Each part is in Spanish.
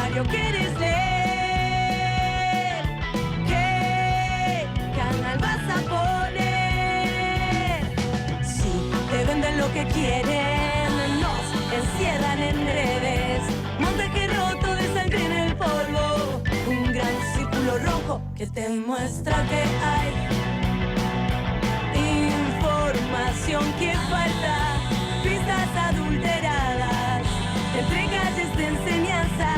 diario quieres leer? ¿Qué canal vas a poner? Si te venden lo que quieren, nos encierran en redes. Montaje roto de sangre en el polvo, un gran círculo rojo que te muestra que hay información que falta, pistas adulteradas, entre calles de enseñanza,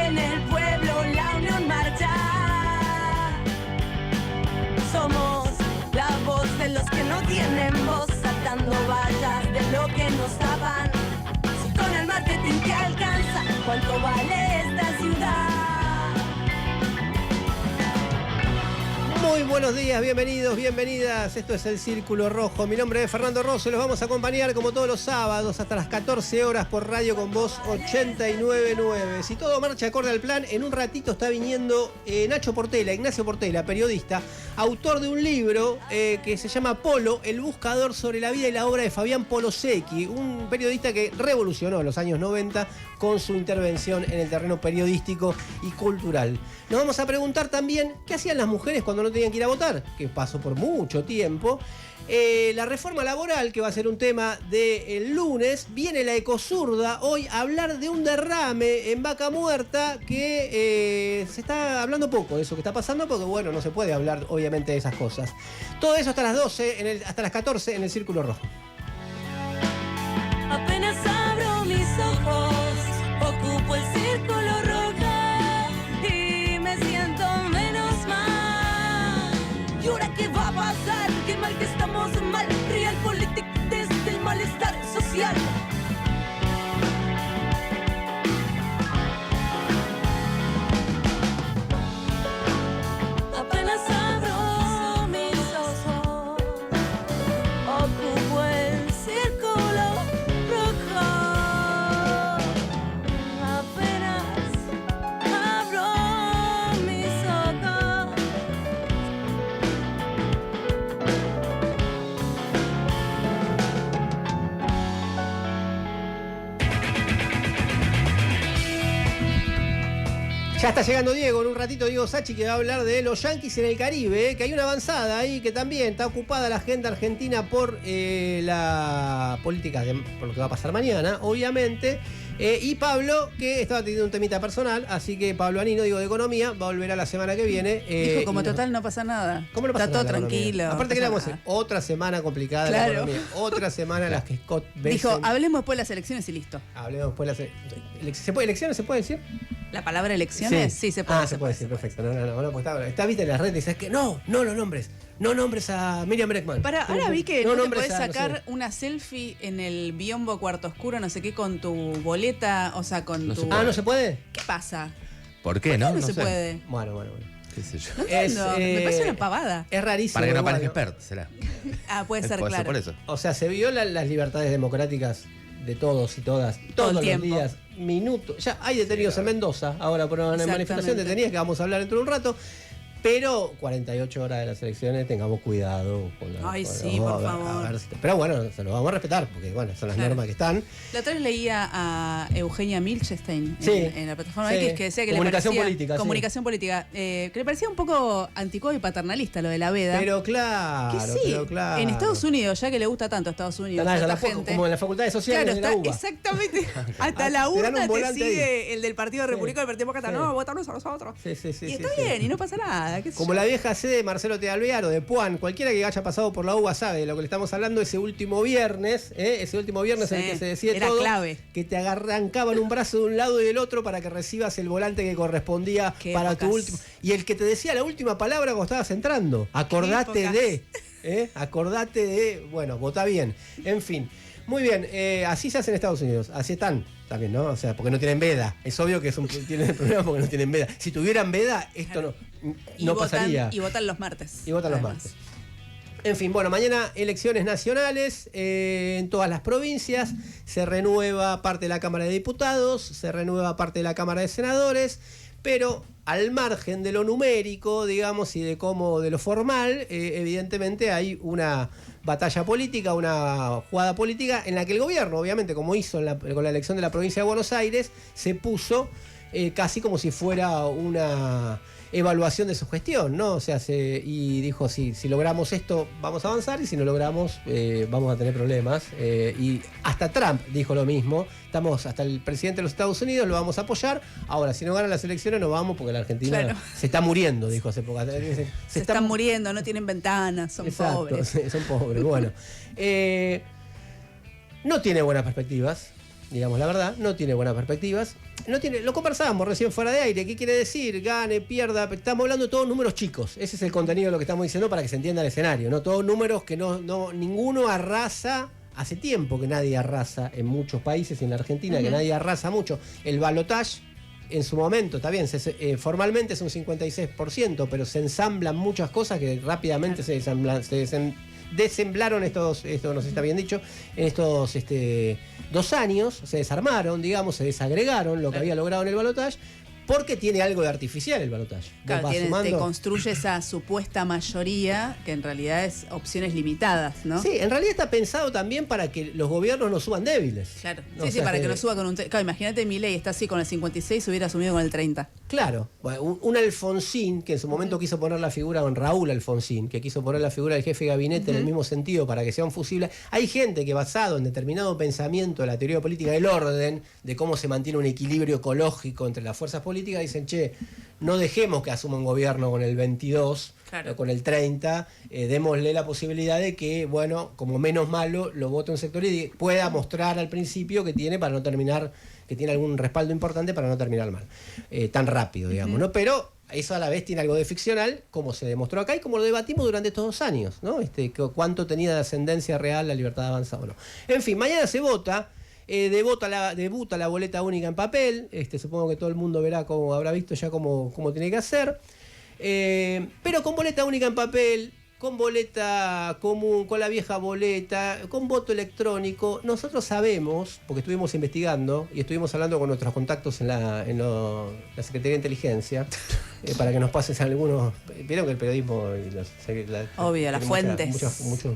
en el pueblo la unión marcha. Somos la voz de los que no tienen voz, saltando vallas de lo que nos tapan. Si con el marketing te alcanza, ¿cuánto vale esta ciudad? Muy buenos días, bienvenidos, bienvenidas. Esto es El Círculo Rojo. Mi nombre es Fernando Rosso. Los vamos a acompañar como todos los sábados hasta las 14 horas por Radio con Voz 89.9. Si todo marcha acorde al plan, en un ratito está viniendo Nacho Portela, Ignacio Portela, periodista, autor de un libro que se llama Polo, el buscador sobre la vida y la obra de Fabián Polosecchi, un periodista que revolucionó en los años 90 con su intervención en el terreno periodístico y cultural. Nos vamos a preguntar también qué hacían las mujeres cuando no tenían que ir a votar, que pasó por mucho tiempo. La reforma laboral, que va a ser un tema del lunes. Viene la Ecozurda hoy a hablar de un derrame en Vaca Muerta, que se está hablando poco de eso que está pasando, porque bueno, no se puede hablar obviamente de esas cosas. Todo eso hasta las 12, hasta las 14 en el Círculo Rojo. Apenas abro mis ojos, ocupo el círculo rojo y me siento menos mal. ¿Y ahora qué va a pasar? Qué mal que estamos mal. Realpolitik desde el malestar social. Apenas abro mis ojos, ocupo el círculo rojo. Apenas abro mis ojos. Ya está llegando Diego, en un ratito Diego Sacchi, que va a hablar de los Yankees en el Caribe, que hay una avanzada ahí, que también está ocupada la agenda argentina por la política, por lo que va a pasar mañana, obviamente. Y Pablo, que estaba teniendo un temita personal, así que Pablo Anino, digo, de Economía, va a volver a la semana que viene. Dijo, como total no pasa nada. ¿Cómo no pasa Está nada todo en la tranquilo. economía? Aparte que le vamos a hacer otra semana complicada de la Claro. economía. Otra semana en la que Scott Bessent... Dijo, hablemos después de las elecciones y listo. Hablemos después de las... ¿Elecciones se puede decir? ¿La palabra elecciones? Sí, se puede. Se puede decir, perfecto. No, pues está viste en las redes, es que no lo nombres. No nombres a Miriam Bregman. Ahora vi que no te nombres podés a, sacar no sé. una selfie en el biombo Cuarto Oscuro, no sé qué, con tu boleta, o sea, con No tu... se puede. ¿no se puede? ¿Qué pasa? ¿Por qué? ¿Por No, qué no se sé. puede? Bueno. ¿Qué sé yo? No entiendo, me parece una pavada. Es rarísimo. Para que no igual, parezca expert, será. Ah, puede ser, Puede claro. por eso. O sea, se violan las libertades democráticas de todos y todas, Todo todos el los tiempo. días, minutos. Ya hay detenidos en Mendoza, ahora por una Exactamente. manifestación detenidas que vamos a hablar dentro de un rato. Pero 48 horas de las elecciones, tengamos cuidado. Ay, sí, por favor. Pero bueno, se lo vamos a respetar, porque bueno, son las Claro. normas que están. La otra vez leía a Eugenia Milchestein Sí, en la plataforma sí. X, que decía que Comunicación le parecía... política, sí. Comunicación política. Que le parecía un poco anticuado y paternalista lo de la veda. Pero claro, que sí, pero claro. en Estados Unidos, ya que le gusta tanto a Estados Unidos, Está a nada, esta gente... como en la Facultad de Sociales Claro, de la está UBA. exactamente. Hasta la Te dan un urna te volante sigue el del Partido Republicano, el Partido Demócrata. Sí. No, votarnos a nosotros. Sí, Y está bien, y no pasa nada. qué sé Como yo. la vieja sede de Marcelo T. Alvear o de Puan, cualquiera que haya pasado por la UBA sabe de lo que le estamos hablando ese último viernes, en el que se decide era todo, clave. que te arrancaban un brazo de un lado y del otro para que recibas el volante que correspondía Qué para tu épocas. último. Y el que te decía la última palabra cuando estabas entrando. Acordate acordate de, bueno, vota bien. En fin. Muy bien, así se hace en Estados Unidos, así están también, ¿no? O sea, porque no tienen veda. Es obvio que tienen el problema porque no tienen veda. Si tuvieran veda, esto Y no votan- pasaría. Y votan los martes. Y votan los además. martes. En fin, bueno, mañana elecciones nacionales en todas las provincias. Se renueva parte de la Cámara de Diputados, se renueva parte de la Cámara de Senadores, pero al margen de lo numérico, digamos, y de lo formal, evidentemente hay una batalla política, una jugada política en la que el gobierno, obviamente, como hizo con la elección de la provincia de Buenos Aires, se puso casi como si fuera una evaluación de su gestión, ¿no? O sea, y dijo, si logramos esto, vamos a avanzar, y si no logramos, vamos a tener problemas. Y hasta Trump dijo lo mismo. Hasta el presidente de los Estados Unidos lo vamos a apoyar. Ahora, si no ganan las elecciones, no vamos, porque la Argentina se está muriendo, dijo hace poco. Se están muriendo, no tienen ventanas, son pobres. Son pobres, bueno. No tiene buenas perspectivas. Digamos la verdad, no tiene buenas perspectivas. Lo conversábamos recién fuera de aire. ¿Qué quiere decir? Gane, pierda. Estamos hablando de todos números chicos. Ese es el contenido de lo que estamos diciendo para que se entienda el escenario, ¿no? Todos números que ninguno arrasa. Hace tiempo que nadie arrasa en muchos países, y en la Argentina que nadie arrasa mucho. El balotaje en su momento, está bien, formalmente es un 56%, pero se ensamblan muchas cosas que rápidamente desemblaron esto no sé si está bien dicho, en estos 2 años, se desarmaron, digamos, se desagregaron lo que había logrado en el balotaje, porque tiene algo de artificial el balotaje. Claro, te construye esa supuesta mayoría que en realidad es opciones limitadas, ¿no? Sí, en realidad está pensado también para que los gobiernos no suban débiles. Claro, sí, para que no suba con un... Claro, imagínate Milei está así con el 56, se hubiera asumido con el 30. Claro, bueno, un Alfonsín, que en su momento quiso poner la figura, con Raúl Alfonsín, que quiso poner la figura del jefe de gabinete en el mismo sentido para que sea un fusible. Hay gente que, basado en determinado pensamiento de la teoría política del orden, de cómo se mantiene un equilibrio ecológico entre las fuerzas políticas, dicen, no dejemos que asuma un gobierno con el 22, o con el 30, démosle la posibilidad de que, bueno, como menos malo, lo vote un sector y pueda mostrar al principio que tiene para no terminar, que tiene algún respaldo importante para no terminar mal, tan rápido, digamos, ¿no? Pero eso a la vez tiene algo de ficcional, como se demostró acá y como lo debatimos durante estos 2 años, ¿no? Cuánto tenía de ascendencia real la libertad de avanza o no. En fin, mañana se vota. Debuta la boleta única en papel. Supongo que todo el mundo verá, como habrá visto ya cómo tiene que hacer. Pero con boleta única en papel, con boleta común, con la vieja boleta, con voto electrónico, nosotros sabemos, porque estuvimos investigando y estuvimos hablando con nuestros contactos en la Secretaría de Inteligencia, para que nos pasen algunos. Vieron que el periodismo y obvio, las fuentes.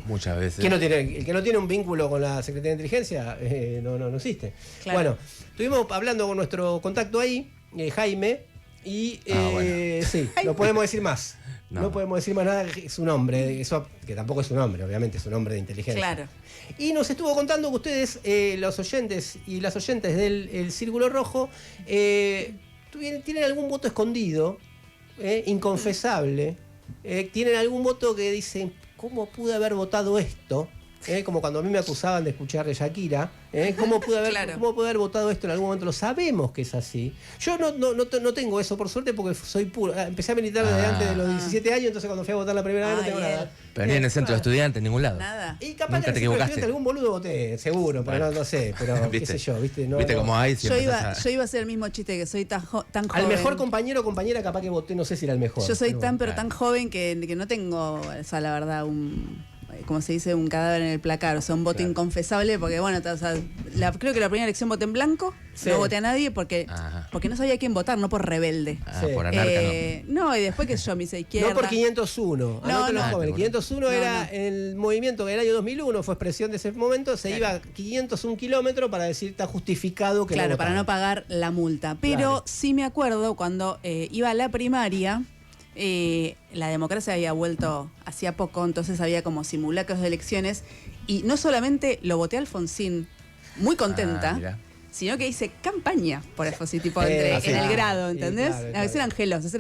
Muchas veces. El que no tiene un vínculo con la Secretaría de Inteligencia no existe. Claro. Bueno, estuvimos hablando con nuestro contacto ahí, Jaime, y bueno. sí, no podemos decir más. No podemos decir más nada, es su nombre, eso que tampoco es su nombre, obviamente es un nombre de inteligencia. Claro. Y nos estuvo contando que ustedes, los oyentes y las oyentes del Círculo Rojo, tienen algún voto escondido, inconfesable, tienen algún voto que dicen, ¿cómo pude haber votado esto? Como cuando a mí me acusaban de escuchar de Shakira, ¿cómo pude haber votado esto en algún momento? Lo sabemos que es así. Yo no tengo eso, por suerte, porque soy puro. Empecé a militar desde antes de los 17 años, entonces cuando fui a votar la primera vez no tengo nada. Pero ni en el centro de estudiantes, en ningún lado. Nada. Y capaz que en el centro de estudiantes algún boludo voté, seguro, pero no sé, pero qué sé yo, ¿viste? ¿Viste cómo hay? Yo iba a hacer el mismo chiste, que soy tan joven. Al mejor compañero o compañera capaz que voté, no sé si era el mejor. Yo soy tan joven que no tengo, o sea, la verdad, como se dice, un cadáver en el placar, o sea, un voto inconfesable, porque bueno, o sea, creo que la primera elección voté en blanco, no voté a nadie porque no sabía a quién votar, no por rebelde. Por anarca, no, y después que yo me hice izquierda. No por 501, los jóvenes. 501 era el movimiento que en el año 2001 fue expresión de ese momento, se iba 501 kilómetros para decir está justificado que claro, para no pagar la multa. Pero sí me acuerdo cuando iba a la primaria. La democracia había vuelto hacía poco, entonces había como simulacros de elecciones y no solamente lo voté a Alfonsín, muy contenta, sino que hice campaña por Alfonsín, tipo en el grado, ¿entendés? Claro. A veces eran gelosos,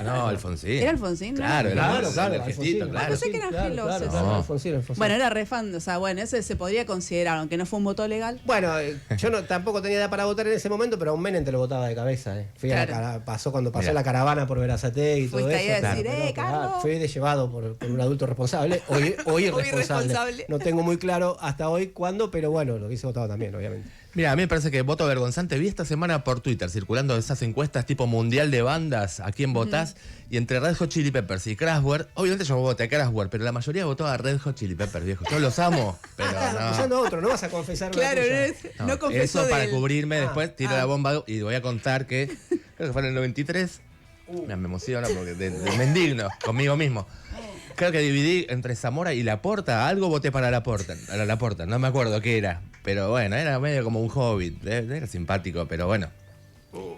No, Alfonsín. ¿Era Alfonsín? Claro, claro. Gestito, claro. Pensé que eran gelosos. Claro, Alfonsín. Bueno, era re fan, o sea, bueno, ese se podría considerar, aunque no fue un voto legal. Bueno, yo tampoco tenía edad para votar en ese momento, pero a un Menem te lo votaba de cabeza. Cuando pasó la caravana por Verazategui y todo eso. Fuiste ahí a decir, Carlos. Fui llevado por un adulto responsable o irresponsable. No tengo muy claro hasta hoy cuándo, pero bueno, lo hubiese votado también, obviamente. Mira, a mí me parece que voto vergonzante. Vi esta semana por Twitter circulando esas encuestas tipo mundial de bandas, a quién votás, y entre Red Hot Chili Peppers y Kraftwerk, obviamente yo voté a Kraftwerk, pero la mayoría votó a Red Hot Chili Peppers, viejo. Yo los amo, pero no. Acusando a otro, no vas a confesar claro, no confesó eso para cubrirme, después tiro la bomba y voy a contar que, creo que fue en el 93, me emociona porque me indigno conmigo mismo. Creo que dividí entre Zamora y Laporta. Algo voté para Laporta, no me acuerdo qué era. Pero bueno, era medio como un hobbit. Era simpático, pero bueno.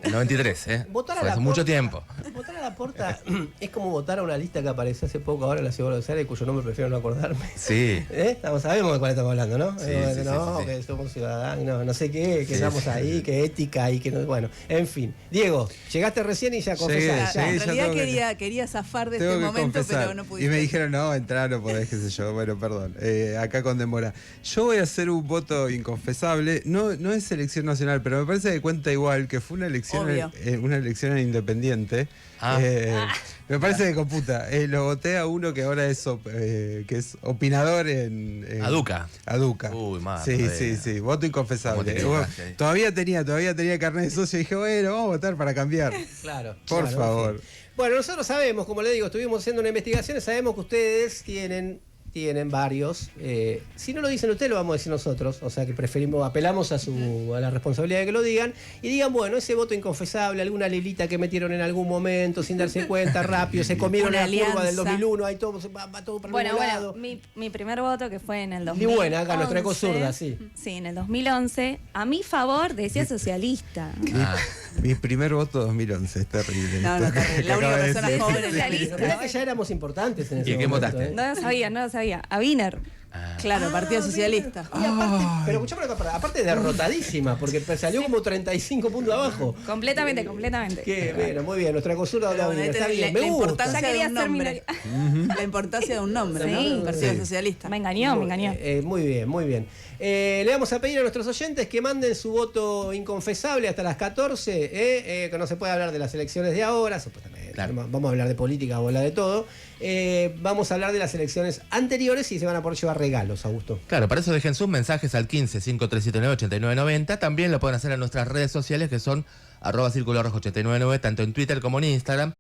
El 93, ¿eh? Votar a Fue la hace mucho Porta- tiempo. Votar a la Porta es como votar a una lista que apareció hace poco ahora en la Ciudad de Buenos Aires, cuyo nombre prefiero no acordarme. Sí. Sabemos de cuál estamos hablando, ¿no? Sí, sí, No, sí, sí. que somos ciudadanos, no sé qué, que Sí, estamos sí, ahí, sí. que ética y que no. Bueno, en fin. Diego, llegaste recién y ya confesaste. En Sí, ya realidad tengo que- quería zafar de Tengo este que momento, confesar. pero no pudiste. Y me dijeron, no, entrar no podés, qué sé yo. Bueno, perdón. Acá con demora. Yo voy a hacer un voto inconfesable. No es elección nacional, pero me parece que cuenta igual que fue Obvio. una elección independiente. Ah. Me parece que computa. Lo voté a uno que ahora que es opinador en A Duca. A Duca. Uy, madre Sí, mía. sí, sí. Voto ¿Cómo te inconfesable. equivocaste ahí? Todavía tenía carnet de socio y dije, bueno, vamos a votar para cambiar. Claro. Por claro, favor. en fin. Bueno, nosotros sabemos, como le digo, estuvimos haciendo una investigación, sabemos que ustedes tienen varios. Si no lo dicen ustedes, lo vamos a decir nosotros. O sea que apelamos a la responsabilidad de que lo digan. Y digan, bueno, ese voto inconfesable, alguna lilita que metieron en algún momento sin darse cuenta, rápido, se comieron Una la curva alianza. del 2001, ahí todo, va todo para Bueno, el bueno, lado. mi primer voto que fue en el Ni 2011. buena, acá nuestra ecozurda, sí. Sí, en el 2011. A mi favor decía socialista. Ah. Mi primer voto 2011, es terrible. No, no, Esto terrible. que La única acaba de persona decir. joven en la Sí. lista. Mirá que ya éramos importantes en ese ¿Y a quién momento, votaste? No lo sabía, no lo sabía. A Wiener. Claro, Partido Socialista. Y aparte, pero escuchame una cosa, aparte derrotadísima, porque salió como 35 puntos abajo. Completamente, completamente. Qué bueno, muy bien, nuestra ecozurda Pero habla bien, está bien, la me gusta. importancia Ya de quería un ser nombre. La importancia de un nombre, Sí. ¿no? Partido Sí. Socialista. Me engañó, me engañó. Muy bien, muy bien. Le vamos a pedir a nuestros oyentes que manden su voto inconfesable hasta las 14, que no se puede hablar de las elecciones de ahora, supuestamente. Claro. Vamos a hablar de política, vamos a hablar de todo. Vamos a hablar de las elecciones anteriores y se van a poder llevar regalos, Augusto. Claro, para eso dejen sus mensajes al 15 5379 8990. También lo pueden hacer en nuestras redes sociales que son @circulorrojo899, tanto en Twitter como en Instagram.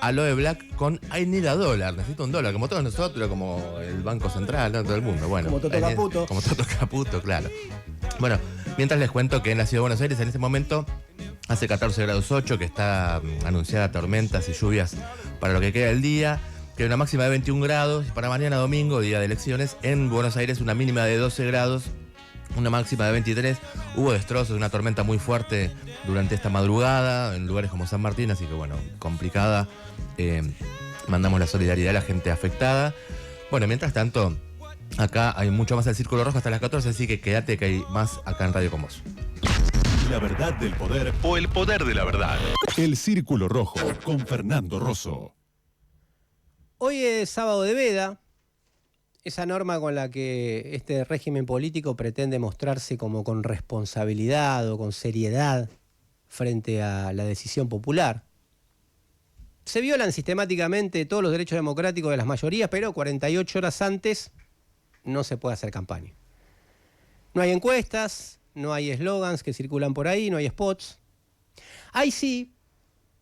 Aloe Black con I Need a Dollar, necesito un dólar, como todos nosotros, como el Banco Central, ¿no? Todo el mundo. Bueno, Como Toto Caputo. Como Toto Caputo, claro. Bueno, mientras les cuento que en la ciudad de Buenos Aires en este momento hace 14 grados 8, que está anunciada tormentas y lluvias para lo que queda del día, que hay una máxima de 21 grados, y para mañana domingo, día de elecciones, en Buenos Aires una mínima de 12 grados, una máxima de 23. Hubo destrozos, una tormenta muy fuerte durante esta madrugada en lugares como San Martín, así que bueno, complicada. Mandamos la solidaridad a la gente afectada. Bueno, mientras tanto, acá hay mucho más del Círculo Rojo hasta las 14, así que quédate que hay más acá en Radio Con Vos. La verdad del poder o el poder de la verdad. El Círculo Rojo con Fernando Rosso. Hoy es sábado de veda, esa norma con la que este régimen político pretende mostrarse como con responsabilidad o con seriedad frente a la decisión popular. Se violan sistemáticamente todos los derechos democráticos de las mayorías, pero 48 horas antes no se puede hacer campaña. No hay encuestas, no hay eslogans que circulan por ahí, no hay spots. Hay sí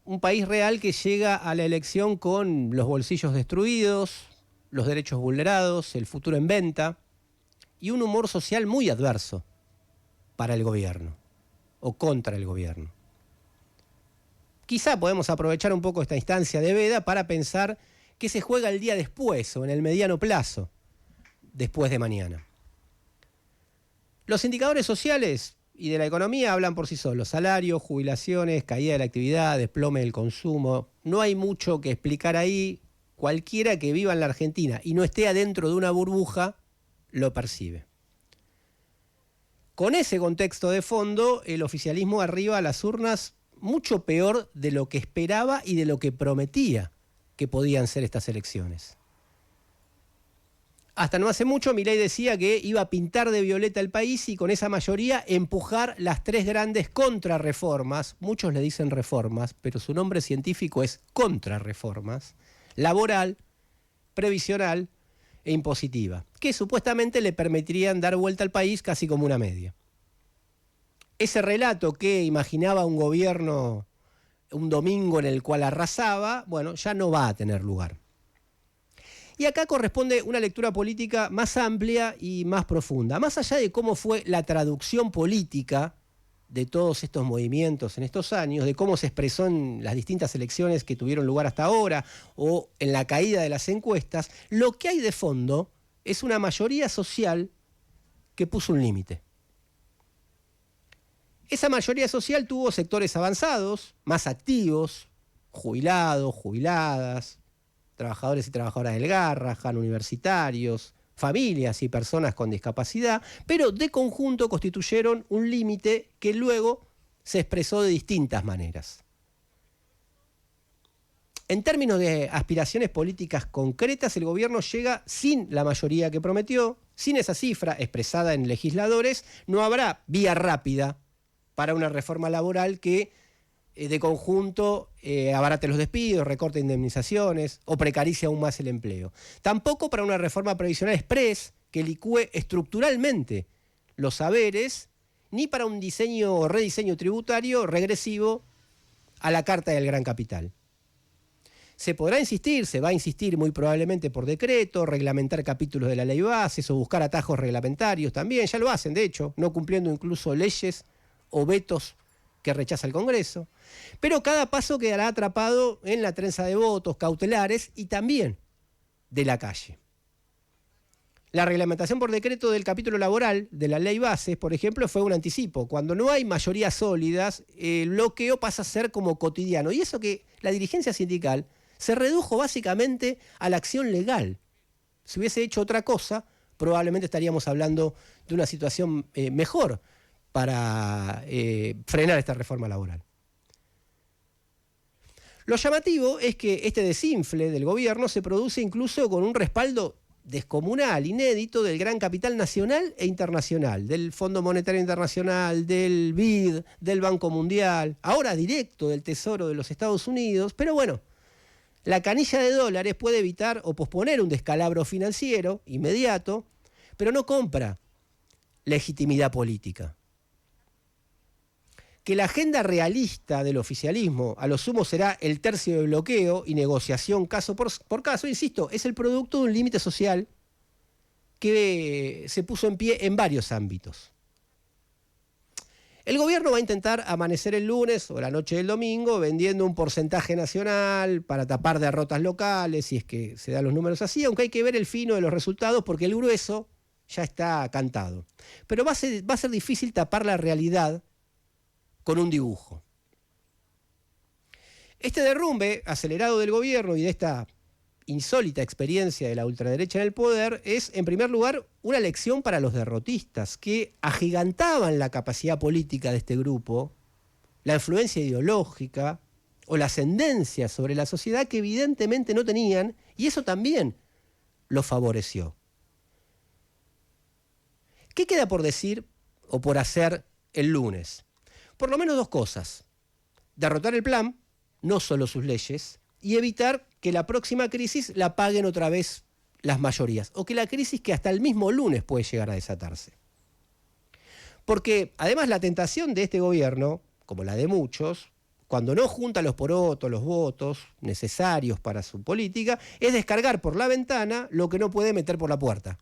un país real que llega a la elección con los bolsillos destruidos, los derechos vulnerados, el futuro en venta y un humor social muy adverso para el gobierno o contra el gobierno. Quizá podemos aprovechar un poco esta instancia de veda para pensar qué se juega el día después o en el mediano plazo, después de mañana. Los indicadores sociales y de la economía hablan por sí solos. Salarios, jubilaciones, caída de la actividad, desplome del consumo. No hay mucho que explicar ahí. Cualquiera que viva en la Argentina y no esté adentro de una burbuja, lo percibe. Con ese contexto de fondo, el oficialismo arriba a las urnas mucho peor de lo que esperaba y de lo que prometía que podían ser estas elecciones. Hasta no hace mucho, Milei decía que iba a pintar de violeta el país y con esa mayoría empujar las 3 grandes contrarreformas. Muchos le dicen reformas, pero su nombre científico es contrarreformas. Laboral, previsional e impositiva, que supuestamente le permitirían dar vuelta al país casi como una media. Ese relato que imaginaba un gobierno un domingo en el cual arrasaba, bueno, ya no va a tener lugar. Y acá corresponde una lectura política más amplia y más profunda. Más allá de cómo fue la traducción política de todos estos movimientos en estos años, de cómo se expresó en las distintas elecciones que tuvieron lugar hasta ahora o en la caída de las encuestas, lo que hay de fondo es una mayoría social que puso un límite. Esa mayoría social tuvo sectores avanzados, más activos, jubilados, jubiladas, trabajadores y trabajadoras del Garrahan, universitarios, familias y personas con discapacidad, pero de conjunto constituyeron un límite que luego se expresó de distintas maneras. En términos de aspiraciones políticas concretas, el gobierno llega sin la mayoría que prometió, sin esa cifra expresada en legisladores, no habrá vía rápida para una reforma laboral que de conjunto abarate los despidos, recorte indemnizaciones o precarice aún más el empleo. Tampoco para una reforma previsional express que licúe estructuralmente los saberes, ni para un diseño o rediseño tributario regresivo a la Carta del Gran Capital. Se podrá insistir, se va a insistir muy probablemente por decreto, reglamentar capítulos de la ley bases o buscar atajos reglamentarios también, ya lo hacen de hecho, no cumpliendo incluso leyes o vetos que rechaza el Congreso, pero cada paso quedará atrapado en la trenza de votos cautelares y también de la calle. La reglamentación por decreto del capítulo laboral de la ley bases, por ejemplo, fue un anticipo. Cuando no hay mayorías sólidas, el bloqueo pasa a ser como cotidiano. Y eso que la dirigencia sindical se redujo básicamente a la acción legal. Si hubiese hecho otra cosa, probablemente estaríamos hablando de una situación mejor para frenar esta reforma laboral. Lo llamativo es que este desinfle del gobierno se produce incluso con un respaldo descomunal, inédito, del gran capital nacional e internacional, del Fondo Monetario Internacional, del BID, del Banco Mundial, ahora directo del Tesoro de los Estados Unidos, pero bueno, la canilla de dólares puede evitar o posponer un descalabro financiero inmediato, pero no compra legitimidad política. que la agenda realista del oficialismo a lo sumo será el tercio de bloqueo y negociación caso por caso, insisto, es el producto de un límite social que se puso en pie en varios ámbitos. El gobierno va a intentar amanecer el lunes o la noche del domingo vendiendo un porcentaje nacional para tapar derrotas locales, si es que se dan los números así, aunque hay que ver el fino de los resultados porque el grueso ya está cantado. Pero va a ser difícil tapar la realidad con un dibujo. Este derrumbe acelerado del gobierno y de esta insólita experiencia de la ultraderecha en el poder es, en primer lugar, una lección para los derrotistas que agigantaban la capacidad política de este grupo, la influencia ideológica o la ascendencia sobre la sociedad que evidentemente no tenían, y eso también los favoreció. ¿Qué queda por decir o por hacer el lunes? Por lo menos dos cosas. Derrotar el plan, no solo sus leyes, y evitar que la próxima crisis la paguen otra vez las mayorías, o que la crisis que hasta el mismo lunes puede llegar a desatarse. Porque además la tentación de este gobierno, como la de muchos, cuando no junta los porotos, los votos necesarios para su política, es descargar por la ventana lo que no puede meter por la puerta.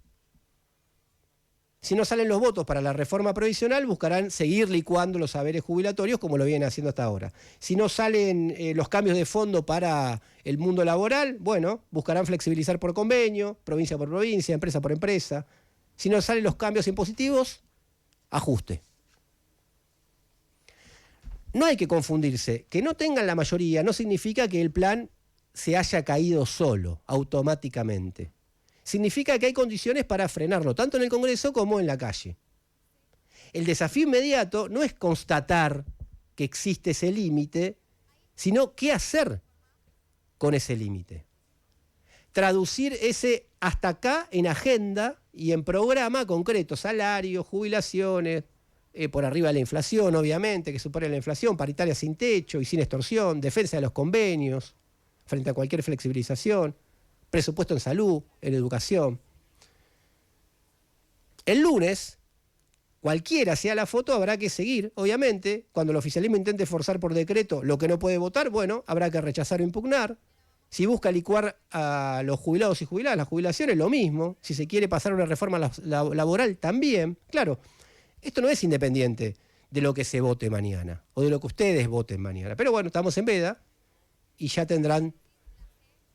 Si no salen los votos para la reforma provisional, buscarán seguir licuando los saberes jubilatorios como lo vienen haciendo hasta ahora. Si no salen los cambios de fondo para el mundo laboral, bueno, buscarán flexibilizar por convenio, provincia por provincia, empresa por empresa. Si no salen los cambios impositivos, ajuste. No hay que confundirse. Que no tengan la mayoría no significa que el plan se haya caído solo, automáticamente. Significa que hay condiciones para frenarlo, tanto en el Congreso como en la calle. El desafío inmediato no es constatar que existe ese límite, sino qué hacer con ese límite. Traducir ese hasta acá en agenda y en programa concreto, salarios, jubilaciones, por arriba de la inflación, obviamente, que supere la inflación, paritaria sin techo y sin extorsión, defensa de los convenios frente a cualquier flexibilización, presupuesto en salud, en educación. El lunes, cualquiera sea la foto, habrá que seguir, obviamente, cuando el oficialismo intente forzar por decreto lo que no puede votar, bueno, habrá que rechazar o impugnar. Si busca licuar a los jubilados y jubiladas, las jubilaciones, lo mismo. Si se quiere pasar una reforma laboral, también. Claro, esto no es independiente de lo que se vote mañana, o de lo que ustedes voten mañana. Pero bueno, estamos en veda y ya tendrán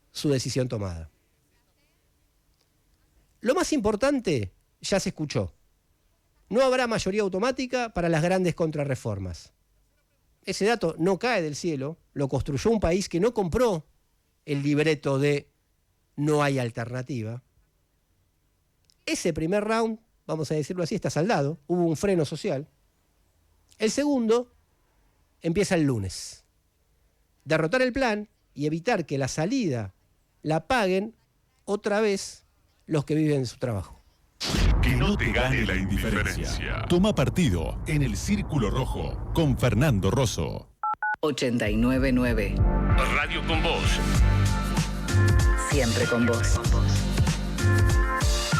su decisión tomada. Lo más importante ya se escuchó. No habrá mayoría automática para las grandes contrarreformas. Ese dato no cae del cielo, lo construyó un país que no compró el libreto de no hay alternativa. Ese primer round, vamos a decirlo así, está saldado, hubo un freno social. El segundo empieza el lunes. Derrotar el plan y evitar que la salida la paguen otra vez los que viven de su trabajo. Que no te gane la indiferencia. Toma partido en el Círculo Rojo con Fernando Rosso. 899. Radio con vos. Siempre con vos.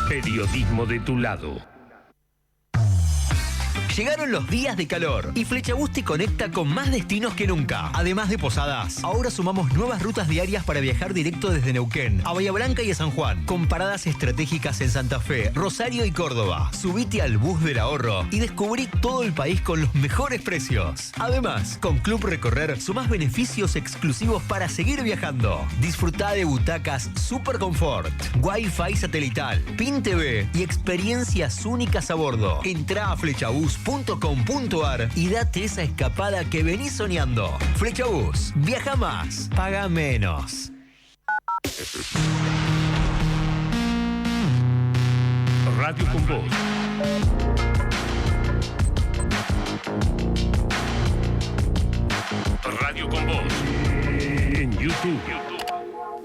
Periodismo de tu lado. Llegaron los días de calor y Flechabús te conecta con más destinos que nunca. Además de posadas, ahora sumamos nuevas rutas diarias para viajar directo desde Neuquén a Bahía Blanca y a San Juan, con paradas estratégicas en Santa Fe, Rosario y Córdoba. Subite al bus del ahorro y descubrí todo el país con los mejores precios. Además, con Club Recorrer sumás beneficios exclusivos para seguir viajando. Disfrutá de butacas Super Confort, Wi-Fi satelital, PIN TV y experiencias únicas a bordo. Entrá a flechabús.com.ar y date esa escapada que venís soñando. Flechabús, viaja más, paga menos. Radio con vos. Radio con vos. En YouTube.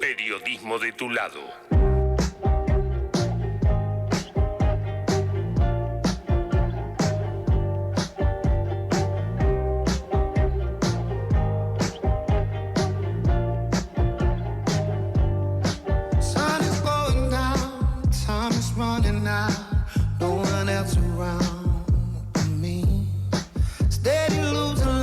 Periodismo de tu lado. No one else around me. Steady losing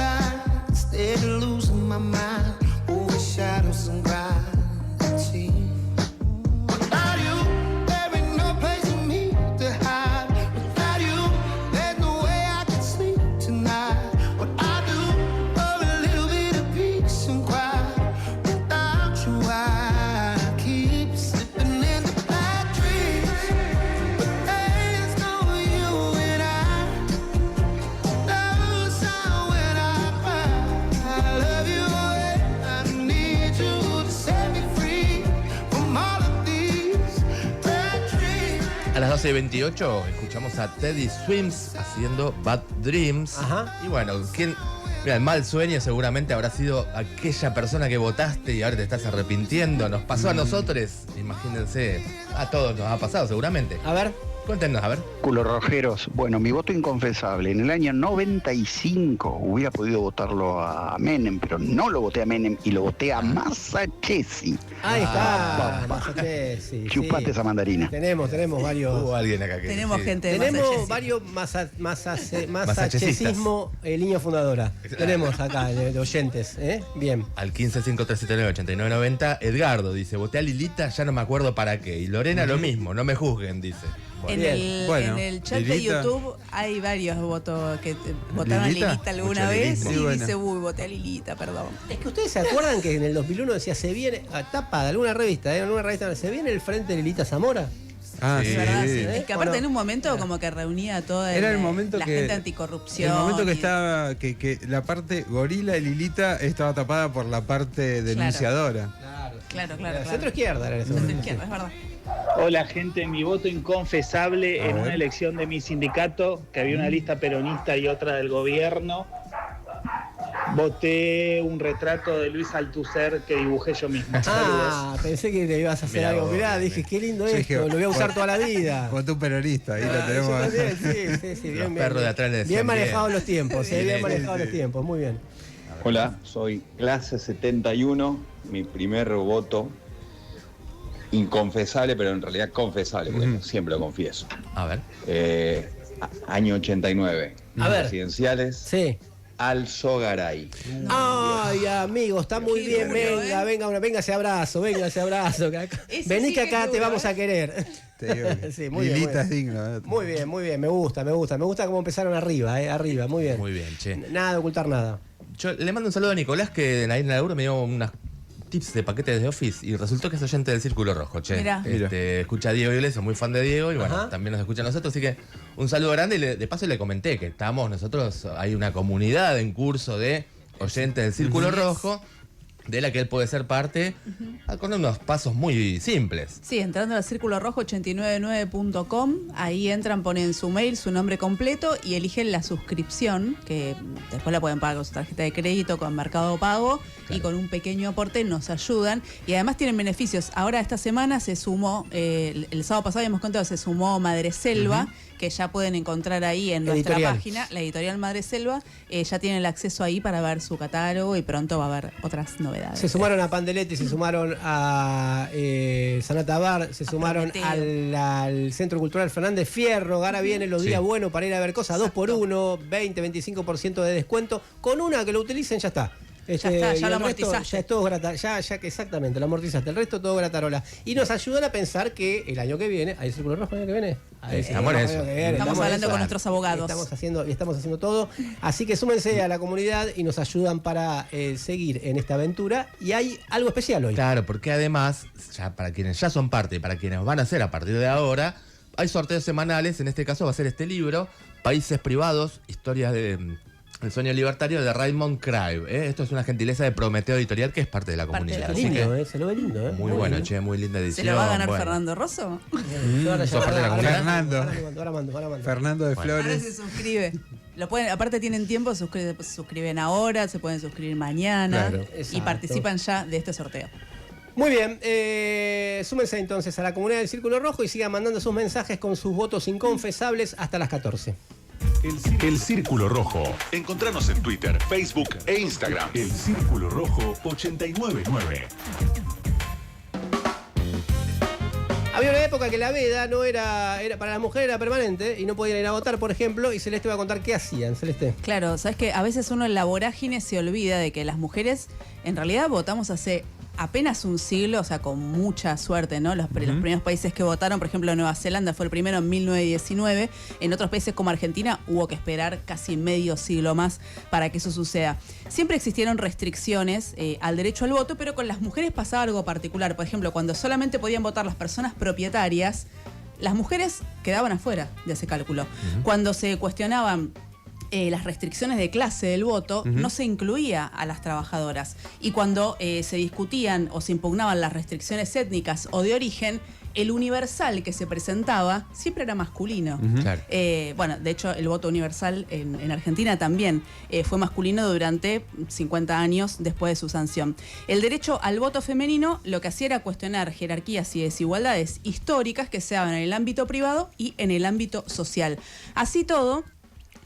A las 12:28 escuchamos a Teddy Swims haciendo Bad Dreams. Ajá. Y bueno, mira, el mal sueño seguramente habrá sido aquella persona que votaste y ahora te estás arrepintiendo. Nos pasó a nosotros, imagínense, a todos nos ha pasado seguramente. A ver. Cuéntenos, a ver. Culo rojeros. Bueno, mi voto inconfesable. En el año 95 hubiera podido votarlo a Menem, pero no lo voté a Menem y lo voté a Massa Chesi. Ahí está. Massa Chesi. Chupate esa mandarina. Tenemos varios. Hubo alguien acá que Tenemos gente de Tenemos Massa Chesi. varios masachesismo línea fundadora. Tenemos acá de oyentes, ¿eh? Bien. Al 1553798990, Edgardo dice, voté a Lilita, ya no me acuerdo para qué. Y Lorena lo mismo, no me juzguen, dice. En el chat Lilita. de YouTube hay varios votos que votaron a Lilita alguna Mucho vez lilismo. y Sí, bueno. dice, uy, voté a Lilita, perdón. Es que ustedes se acuerdan que en el 2001 decía, se viene, tapa de alguna revista, se viene el frente de Lilita Zamora. Ah, Sí. sí. ¿Verdad? Sí. ¿Eh? Es que aparte ¿O no? en un momento como que reunía a toda Era el momento la que- gente anticorrupción. El momento que y- estaba, que la parte gorila y Lilita estaba tapada por la parte denunciadora. Claro. Centro izquierda era eso. Centro izquierda, es verdad. Hola gente, mi voto inconfesable en ver. una elección de mi sindicato, que había una lista peronista y otra del gobierno. Voté un retrato de Luis Althusser que dibujé yo mismo. Ah, pensé que le ibas a hacer Mirá algo. vos, Mirá, eh. dije, qué lindo Yo esto, dije, lo voy a usar toda la vida. Votó un peronista, ahí Ah, lo yo tenemos. también, sí, Los bien, perros de atrás le decían bien manejados bien. los tiempos, bien manejados los tiempos, muy bien. Hola, soy clase 71, mi primer voto inconfesable, pero en realidad confesable, porque siempre lo confieso. A ver. Año 89, A ver. presidenciales, Sí. Alzogaray. Ay, amigo, está muy Qué bien. duro, venga ese abrazo. Que acá- Ese Vení sí que que acá es te duro, vamos a querer. Te digo que Sí, muy bien, Lilita muy es digno. Muy bien, me gusta cómo empezaron arriba, arriba, muy bien. Muy bien, che. Nada de ocultar nada. Yo le mando un saludo a Nicolás, que ahí en el laburo me dio unas tips de paquetes de Office y resultó que es oyente del Círculo Rojo, che. Mirá. Escucha a Diego Iglesias, muy fan de Diego, y bueno, Ajá. también nos escucha a nosotros, así que un saludo grande. Y de paso le comenté que estamos nosotros, hay una comunidad en curso de oyentes del Círculo Rojo, de la que él puede ser parte, con unos pasos muy simples. Sí, entrando al círculo rojo 899.com, ahí entran, ponen su mail, su nombre completo y eligen la suscripción, que después la pueden pagar con su tarjeta de crédito, con Mercado Pago, y con un pequeño aporte nos ayudan. Y además tienen beneficios. Ahora esta semana se sumó, el sábado pasado habíamos contado, se sumó Madreselva, que ya pueden encontrar ahí en nuestra Editorial. página, la editorial Madreselva, ya tienen el acceso ahí para ver su catálogo y pronto va a haber otras novedades. Se sumaron a Pandeletti, se sumaron a Sanata Bar, se sumaron al Centro Cultural Fernández Fierro. Ahora vienen los días buenos para ir a ver cosas, 2x1, 20-25% de descuento. Con una que lo utilicen ya está. Ya está, y ya lo el resto amortizaste. Ya es todo ya que exactamente, lo amortizaste. El resto todo gratarola. Y nos ayudan a pensar que el año que viene, ¿hay Círculo Rojo el año que viene? Ahí sí, estamos en eso. Estamos en hablando eso. con nuestros abogados. Estamos haciendo todo. Así que súmense a la comunidad y nos ayudan para seguir en esta aventura. Y hay algo especial hoy. Claro, porque además, ya para quienes ya son parte y para quienes van a ser a partir de ahora, hay sorteos semanales. En este caso va a ser este libro, Países Privados, Historias de El Sueño Libertario, de Raymond Crive. Esto es una gentileza de Prometeo Editorial, que es parte de la Parte de comunidad. la Así Lindo, que, se lo ve lindo, muy bueno, che, muy linda edición. ¿Se lo va a ganar bueno. Fernando Rosso? ¿Sos parte de la comunidad? Ahora mando. Fernando de Ahora Flores. se suscribe. Lo pueden, aparte tienen tiempo, se suscriben ahora, se pueden suscribir mañana Claro, y exacto. participan ya de este sorteo. Muy bien, súmense entonces a la comunidad del Círculo Rojo y sigan mandando sus mensajes con sus votos inconfesables hasta las 14. El Círculo Rojo. Encontranos en Twitter, Facebook e Instagram. El Círculo Rojo 899. Había una época que la veda no era para la mujer, era permanente y no podían ir a votar, por ejemplo, y Celeste va a contar qué hacían, Celeste. Claro, sabes que a veces uno en la vorágine se olvida de que las mujeres en realidad votamos hace apenas un siglo, o sea, con mucha suerte, ¿no? Los primeros países que votaron, por ejemplo, Nueva Zelanda fue el primero en 1919. En otros países como Argentina hubo que esperar casi medio siglo más para que eso suceda. Siempre existieron restricciones al derecho al voto, pero con las mujeres pasaba algo particular. Por ejemplo, cuando solamente podían votar las personas propietarias, las mujeres quedaban afuera de ese cálculo. Cuando se cuestionaban las restricciones de clase del voto, no se incluía a las trabajadoras. Y cuando se discutían o se impugnaban las restricciones étnicas o de origen, El universal que se presentaba siempre era masculino. Claro. Bueno, de hecho, el voto universal en Argentina también fue masculino durante 50 años después de su sanción. El derecho al voto femenino lo que hacía era cuestionar jerarquías y desigualdades históricas que se daban en el ámbito privado y en el ámbito social. Así todo,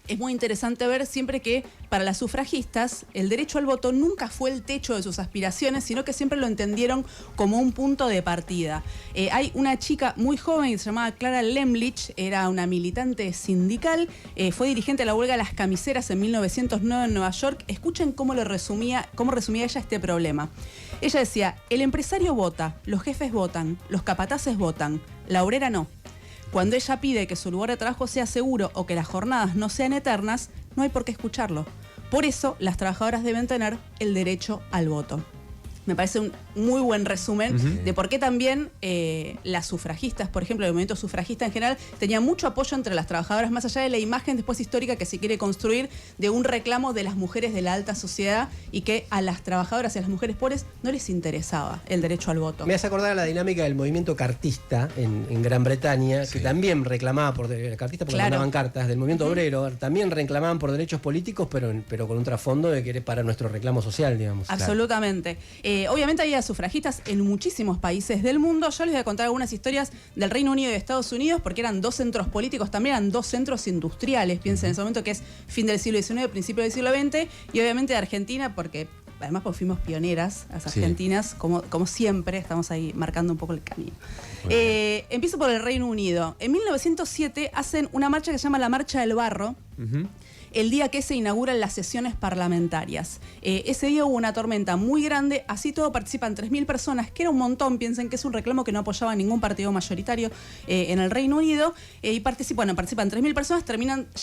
es muy interesante ver siempre que para las sufragistas el derecho al voto nunca fue el techo de sus aspiraciones, sino que siempre lo entendieron como un punto de partida. Hay una chica muy joven que se llamaba Clara Lemlich, era una militante sindical, fue dirigente de la huelga de las camiseras en 1909 en Nueva York. Escuchen cómo resumía ella este problema. Ella decía: el empresario vota, los jefes votan, los capataces votan, la obrera no. Cuando ella pide que su lugar de trabajo sea seguro o que las jornadas no sean eternas, no hay por qué escucharlo. Por eso, las trabajadoras deben tener el derecho al voto. Me parece un muy buen resumen de por qué también las sufragistas, por ejemplo, el movimiento sufragista en general, tenía mucho apoyo entre las trabajadoras, más allá de la imagen después histórica que se quiere construir de un reclamo de las mujeres de la alta sociedad y que a las trabajadoras y a las mujeres pobres no les interesaba el derecho al voto. Me hace acordar a la dinámica del movimiento cartista en Gran Bretaña, que también reclamaba por cartistas porque mandaban cartas, del movimiento obrero, también reclamaban por derechos políticos, pero con un trasfondo de que era para nuestro reclamo social, digamos. Absolutamente. Obviamente había sufragistas en muchísimos países del mundo. Yo les voy a contar algunas historias del Reino Unido y de Estados Unidos, porque eran dos centros políticos, también eran dos centros industriales. Piensen en ese momento que es fin del siglo XIX, principio del siglo XX, y obviamente de Argentina, porque además fuimos pioneras, las argentinas, como siempre, estamos ahí marcando un poco el camino. Empiezo por el Reino Unido. En 1907 hacen una marcha que se llama la Marcha del Barro, el día que se inauguran las sesiones parlamentarias. Ese día hubo una tormenta muy grande, así todo participan 3.000 personas, que era un montón. Piensen que es un reclamo que no apoyaba ningún partido mayoritario en el Reino Unido, y participan 3.000 personas,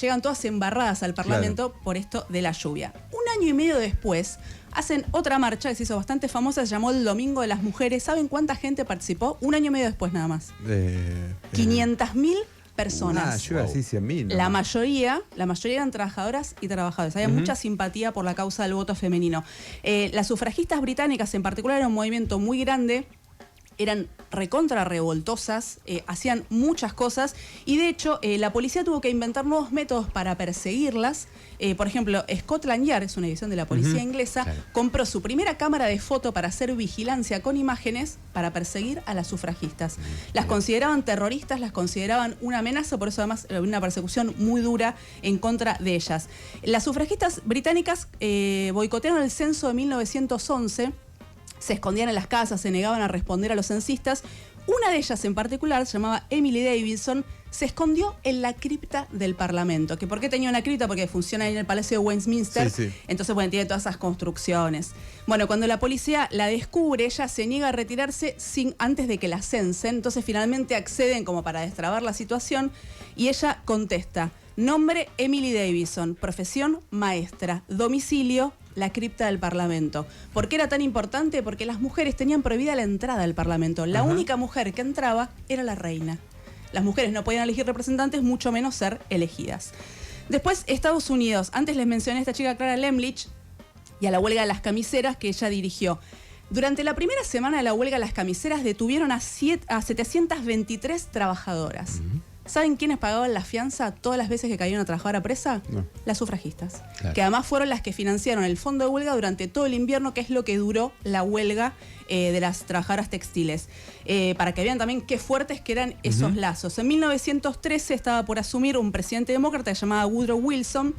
llegan todas embarradas al Parlamento por esto de la lluvia. Un año y medio después hacen otra marcha que se hizo bastante famosa, se llamó el Domingo de las Mujeres. ¿Saben cuánta gente participó? Un año y medio después nada más. 500.000 personas. Yo iba a decir 100.000. ¿no? La mayoría eran trabajadoras y trabajadores. Había mucha simpatía por la causa del voto femenino. Las sufragistas británicas en particular era un movimiento muy grande, eran recontra revoltosas, hacían muchas cosas y de hecho la policía tuvo que inventar nuevos métodos para perseguirlas. Por ejemplo, Scotland Yard, es una división de la policía inglesa, compró su primera cámara de foto para hacer vigilancia con imágenes para perseguir a las sufragistas. Las consideraban terroristas, las consideraban una amenaza, por eso además había una persecución muy dura en contra de ellas. Las sufragistas británicas boicotearon el censo de 1911, se escondían en las casas, se negaban a responder a los censistas. Una de ellas en particular, se llamaba Emily Davison, se escondió en la cripta del Parlamento. ¿Que por qué tenía una cripta? Porque funciona en el Palacio de Westminster. Entonces, bueno, tiene todas esas construcciones. Bueno, cuando la policía la descubre, ella se niega a retirarse antes de que la censen. Entonces, finalmente acceden como para destrabar la situación. Y ella contesta: nombre Emily Davison, profesión maestra, domicilio la cripta del Parlamento. ¿Por qué era tan importante? Porque las mujeres tenían prohibida la entrada al Parlamento. La única mujer que entraba era la reina. Las mujeres no podían elegir representantes, mucho menos ser elegidas. Después, Estados Unidos. Antes les mencioné a esta chica Clara Lemlich y a la huelga de las camiseras que ella dirigió. Durante la primera semana de la huelga de las camiseras detuvieron a 723 trabajadoras. ¿Saben quiénes pagaban la fianza todas las veces que caía una trabajadora presa? No. Las sufragistas. Claro. Que además fueron las que financiaron el fondo de huelga durante todo el invierno, que es lo que duró la huelga de las trabajadoras textiles. Para que vean también qué fuertes que eran esos lazos. En 1913 estaba por asumir un presidente demócrata llamado Woodrow Wilson,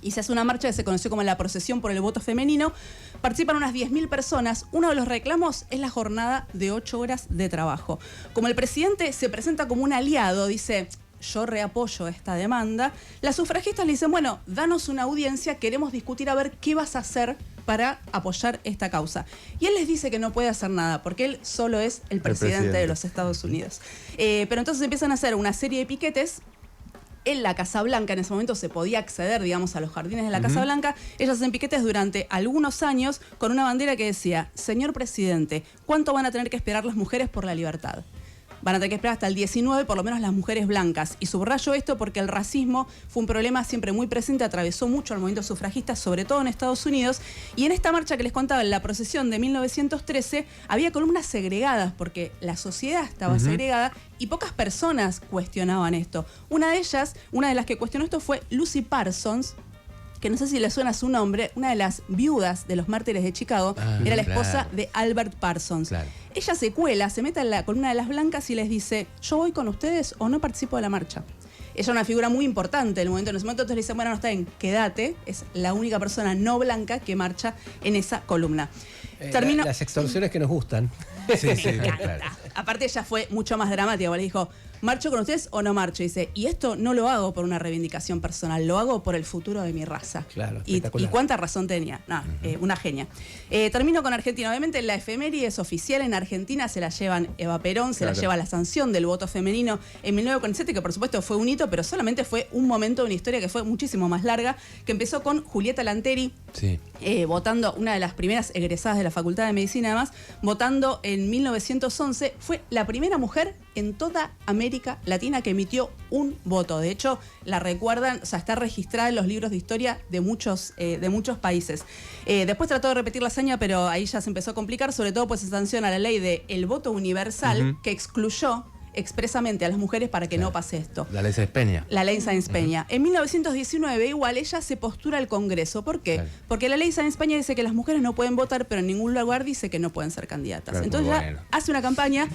y se hace una marcha que se conoció como la procesión por el voto femenino. Participan unas 10.000 personas. Uno de los reclamos es la jornada de 8 horas de trabajo. Como el presidente se presenta como un aliado, dice: yo reapoyo esta demanda, las sufragistas le dicen: bueno, danos una audiencia, queremos discutir a ver qué vas a hacer para apoyar esta causa. Y él les dice que no puede hacer nada, porque él solo es el presidente de los Estados Unidos. Pero entonces empiezan a hacer una serie de piquetes en la Casa Blanca. En ese momento se podía acceder, digamos, a los jardines de la Casa Blanca. Ellas hacen piquetes durante algunos años con una bandera que decía: señor presidente, ¿cuánto van a tener que esperar las mujeres por la libertad? van a tener que esperar hasta el 19, por lo menos las mujeres blancas. Y subrayo esto porque el racismo fue un problema siempre muy presente, atravesó mucho al movimiento sufragista, sobre todo en Estados Unidos. Y en esta marcha que les contaba, en la procesión de 1913, había columnas segregadas porque la sociedad estaba segregada y pocas personas cuestionaban esto. Una de las que cuestionó esto fue Lucy Parsons, que no sé si le suena su nombre, una de las viudas de los mártires de Chicago, era la esposa de Albert Parsons. Claro. Ella se cuela, se mete en la columna de las blancas y les dice, yo voy con ustedes o no participo de la marcha. Ella es una figura muy importante en el momento. En ese momento entonces le dicen, bueno, no está bien, quédate. Es la única persona no blanca que marcha en esa columna. Las extorsiones que nos gustan. Sí, claro. Aparte ella fue mucho más dramática, le dijo, ¿marcho con ustedes o no marcho? Y dice, y esto no lo hago por una reivindicación personal, lo hago por el futuro de mi raza. Claro, y cuánta razón tenía. Una genia. Termino con Argentina. Obviamente la efeméride es oficial. En Argentina se la llevan Eva Perón, se la lleva la sanción del voto femenino en 1947, que por supuesto fue un hito, pero solamente fue un momento de una historia que fue muchísimo más larga, que empezó con Julieta Lanteri, votando, una de las primeras egresadas de la Facultad de Medicina, además, votando en 1911. Fue la primera mujer en toda América Latina que emitió un voto. De hecho, la recuerdan, o sea, está registrada en los libros de historia de muchos países. Después trató de repetir la hazaña, pero ahí ya se empezó a complicar, sobre todo pues se sanciona la ley del voto universal, que excluyó expresamente a las mujeres para que no pase esto. La ley Sáenz Peña. La ley Sáenz Peña. En 1919, igual, ella se postula al Congreso. ¿Por qué? Porque la ley Sáenz Peña dice que las mujeres no pueden votar, pero en ningún lugar dice que no pueden ser candidatas. Entonces ya hace una campaña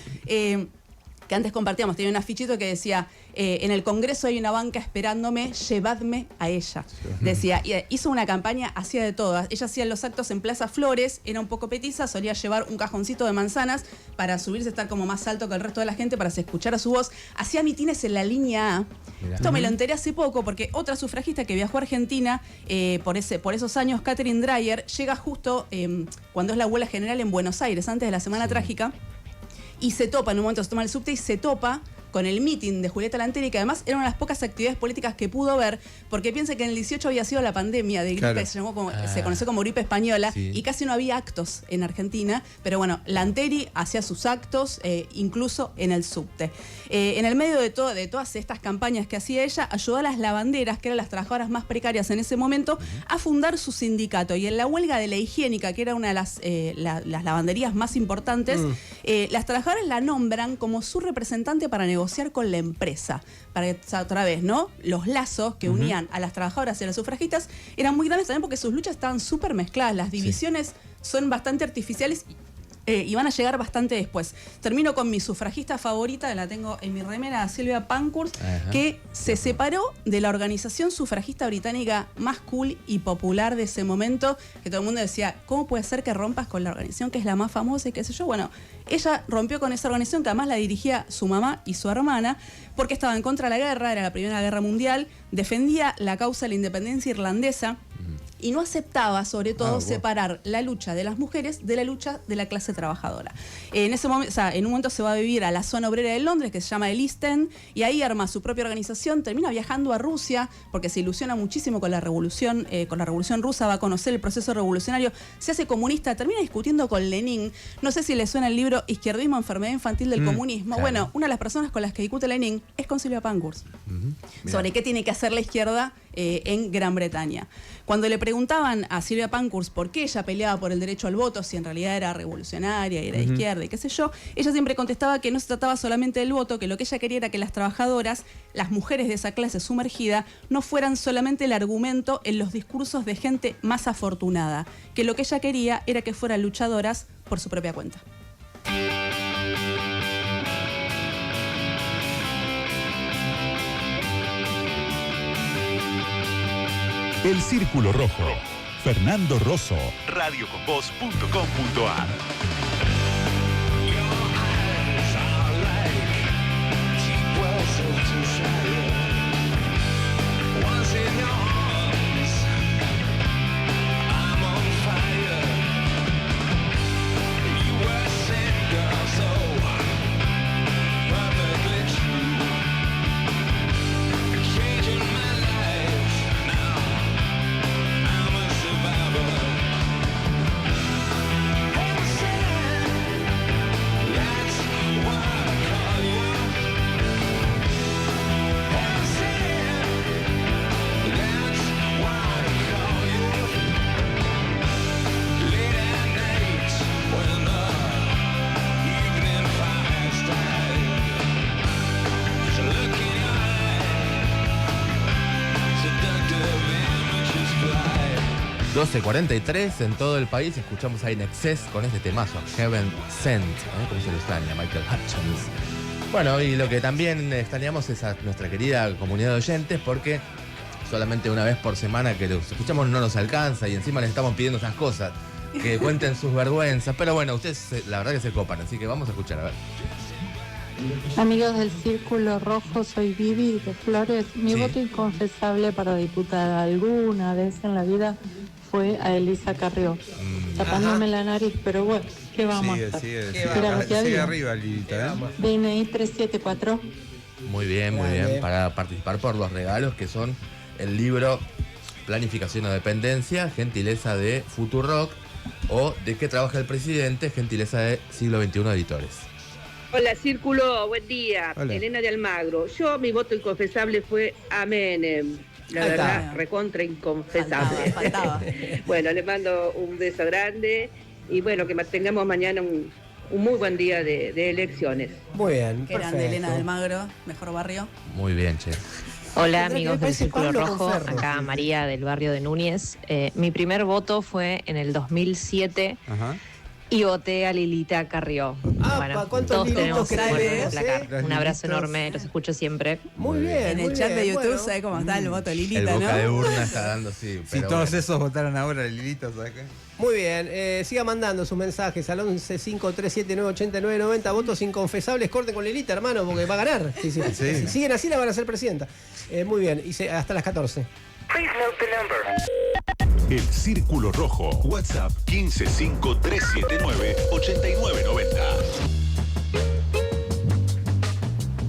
que antes compartíamos, tenía un afichito que decía, en el Congreso hay una banca esperándome, llevadme a ella. Decía, hizo una campaña, hacía de todas. Ella hacía los actos en Plaza Flores, era un poco petiza, solía llevar un cajoncito de manzanas para subirse, estar como más alto que el resto de la gente, para que se escuchara su voz. Hacía mitines en la línea A. Mirá. Esto me lo enteré hace poco, porque otra sufragista que viajó a Argentina por esos años, Catherine Dreyer, llega justo cuando es la huelga general en Buenos Aires, antes de la Semana Trágica, y se topa, en un momento se toma el subte y se topa con el meeting de Julieta Lanteri, que además era una de las pocas actividades políticas que pudo ver, porque piensa que en el 18 había sido la pandemia de gripe, se conoció como gripe española, y casi no había actos en Argentina, pero bueno, Lanteri hacía sus actos incluso en el subte. En el medio de todas estas campañas que hacía ella, ayudó a las lavanderas, que eran las trabajadoras más precarias en ese momento, a fundar su sindicato. Y en la huelga de la higiénica, que era una de las lavanderías más importantes, las trabajadoras la nombran como su representante para negociar con la empresa. Para que, otra vez, ¿no? Los lazos que unían a las trabajadoras y a las sufragistas eran muy grandes también porque sus luchas estaban súper mezcladas. Las divisiones son bastante artificiales y van a llegar bastante después. Termino con mi sufragista favorita, la tengo en mi remera, Sylvia Pankhurst, que se separó de la organización sufragista británica más cool y popular de ese momento, que todo el mundo decía, ¿cómo puede ser que rompas con la organización que es la más famosa y qué sé yo? Bueno, ella rompió con esa organización, que además la dirigía su mamá y su hermana, porque estaba en contra de la guerra, era la Primera Guerra Mundial, defendía la causa de la independencia irlandesa, y no aceptaba, sobre todo, separar la lucha de las mujeres de la lucha de la clase trabajadora. En ese momento, en un momento se va a vivir a la zona obrera de Londres, que se llama el East End, y ahí arma su propia organización, termina viajando a Rusia, porque se ilusiona muchísimo con la revolución rusa, va a conocer el proceso revolucionario, se hace comunista, termina discutiendo con Lenin. No sé si le suena el libro Izquierdismo, enfermedad infantil del comunismo. Claro. Bueno, una de las personas con las que discute Lenin es con Sylvia Pankhurst, sobre qué tiene que hacer la izquierda en Gran Bretaña. Cuando le preguntaban a Sylvia Pankhurst por qué ella peleaba por el derecho al voto, si en realidad era revolucionaria y era de izquierda y qué sé yo, ella siempre contestaba que no se trataba solamente del voto, que lo que ella quería era que las trabajadoras, las mujeres de esa clase sumergida, no fueran solamente el argumento en los discursos de gente más afortunada, que lo que ella quería era que fueran luchadoras por su propia cuenta. El Círculo Rojo. Fernando Rosso. radioconvoz.com.ar. Hey, 12:43 en todo el país. Escuchamos a In Excess con este temazo, Heaven Sent, como se lo extraña, Michael Hutchins. Bueno, y lo que también extrañamos es a nuestra querida comunidad de oyentes, porque solamente una vez por semana que los escuchamos no nos alcanza y encima les estamos pidiendo esas cosas, que cuenten sus vergüenzas. Pero bueno, ustedes la verdad que se copan, así que vamos a escuchar, a ver. Amigos del Círculo Rojo, soy Vivi de Flores. Mi voto inconfesable para diputada alguna vez en la vida fue a Elisa Carrió, tapándome la nariz, pero bueno, ¿qué vamos a hacer? Sigue arriba, Lilita, DNI 374. Muy bien, para participar por los regalos que son el libro Planificación o Dependencia, gentileza de Futurock, o De qué trabaja el presidente, gentileza de Siglo XXI Editores. Hola Círculo, buen día. Hola. Elena de Almagro. Mi voto inconfesable fue a Menem. La Ahí verdad, está. recontra inconfesable. Faltaba. Bueno, le mando un beso grande y bueno, que tengamos mañana un muy buen día de elecciones. Muy bien, Que eran de Elena del Magro, mejor barrio. Muy bien, che. Hola Me amigos del parece Círculo Pablo Rojo, Conferro. acá María del barrio de Núñez. Mi primer voto fue en el 2007 y voté a Lilita Carrió. ¿cuántos todos Lilitos tenemos que un buen tenés, placar. eh? Un abrazo enorme, los escucho siempre. Muy bien. En el muy chat de bien, YouTube, bueno. ¿sabes cómo está el voto de Lilita, El boca no? de urna está dando, sí. Si Pero todos bueno. esos votaron ahora, Lilita, ¿sabes qué? Muy bien, siga mandando sus mensajes al 1153798990. Votos inconfesables, corten con Lilita, hermano, porque va a ganar. Si siguen así, la van a hacer presidenta. Muy bien, hasta las 14. El Círculo Rojo. WhatsApp 1553798990.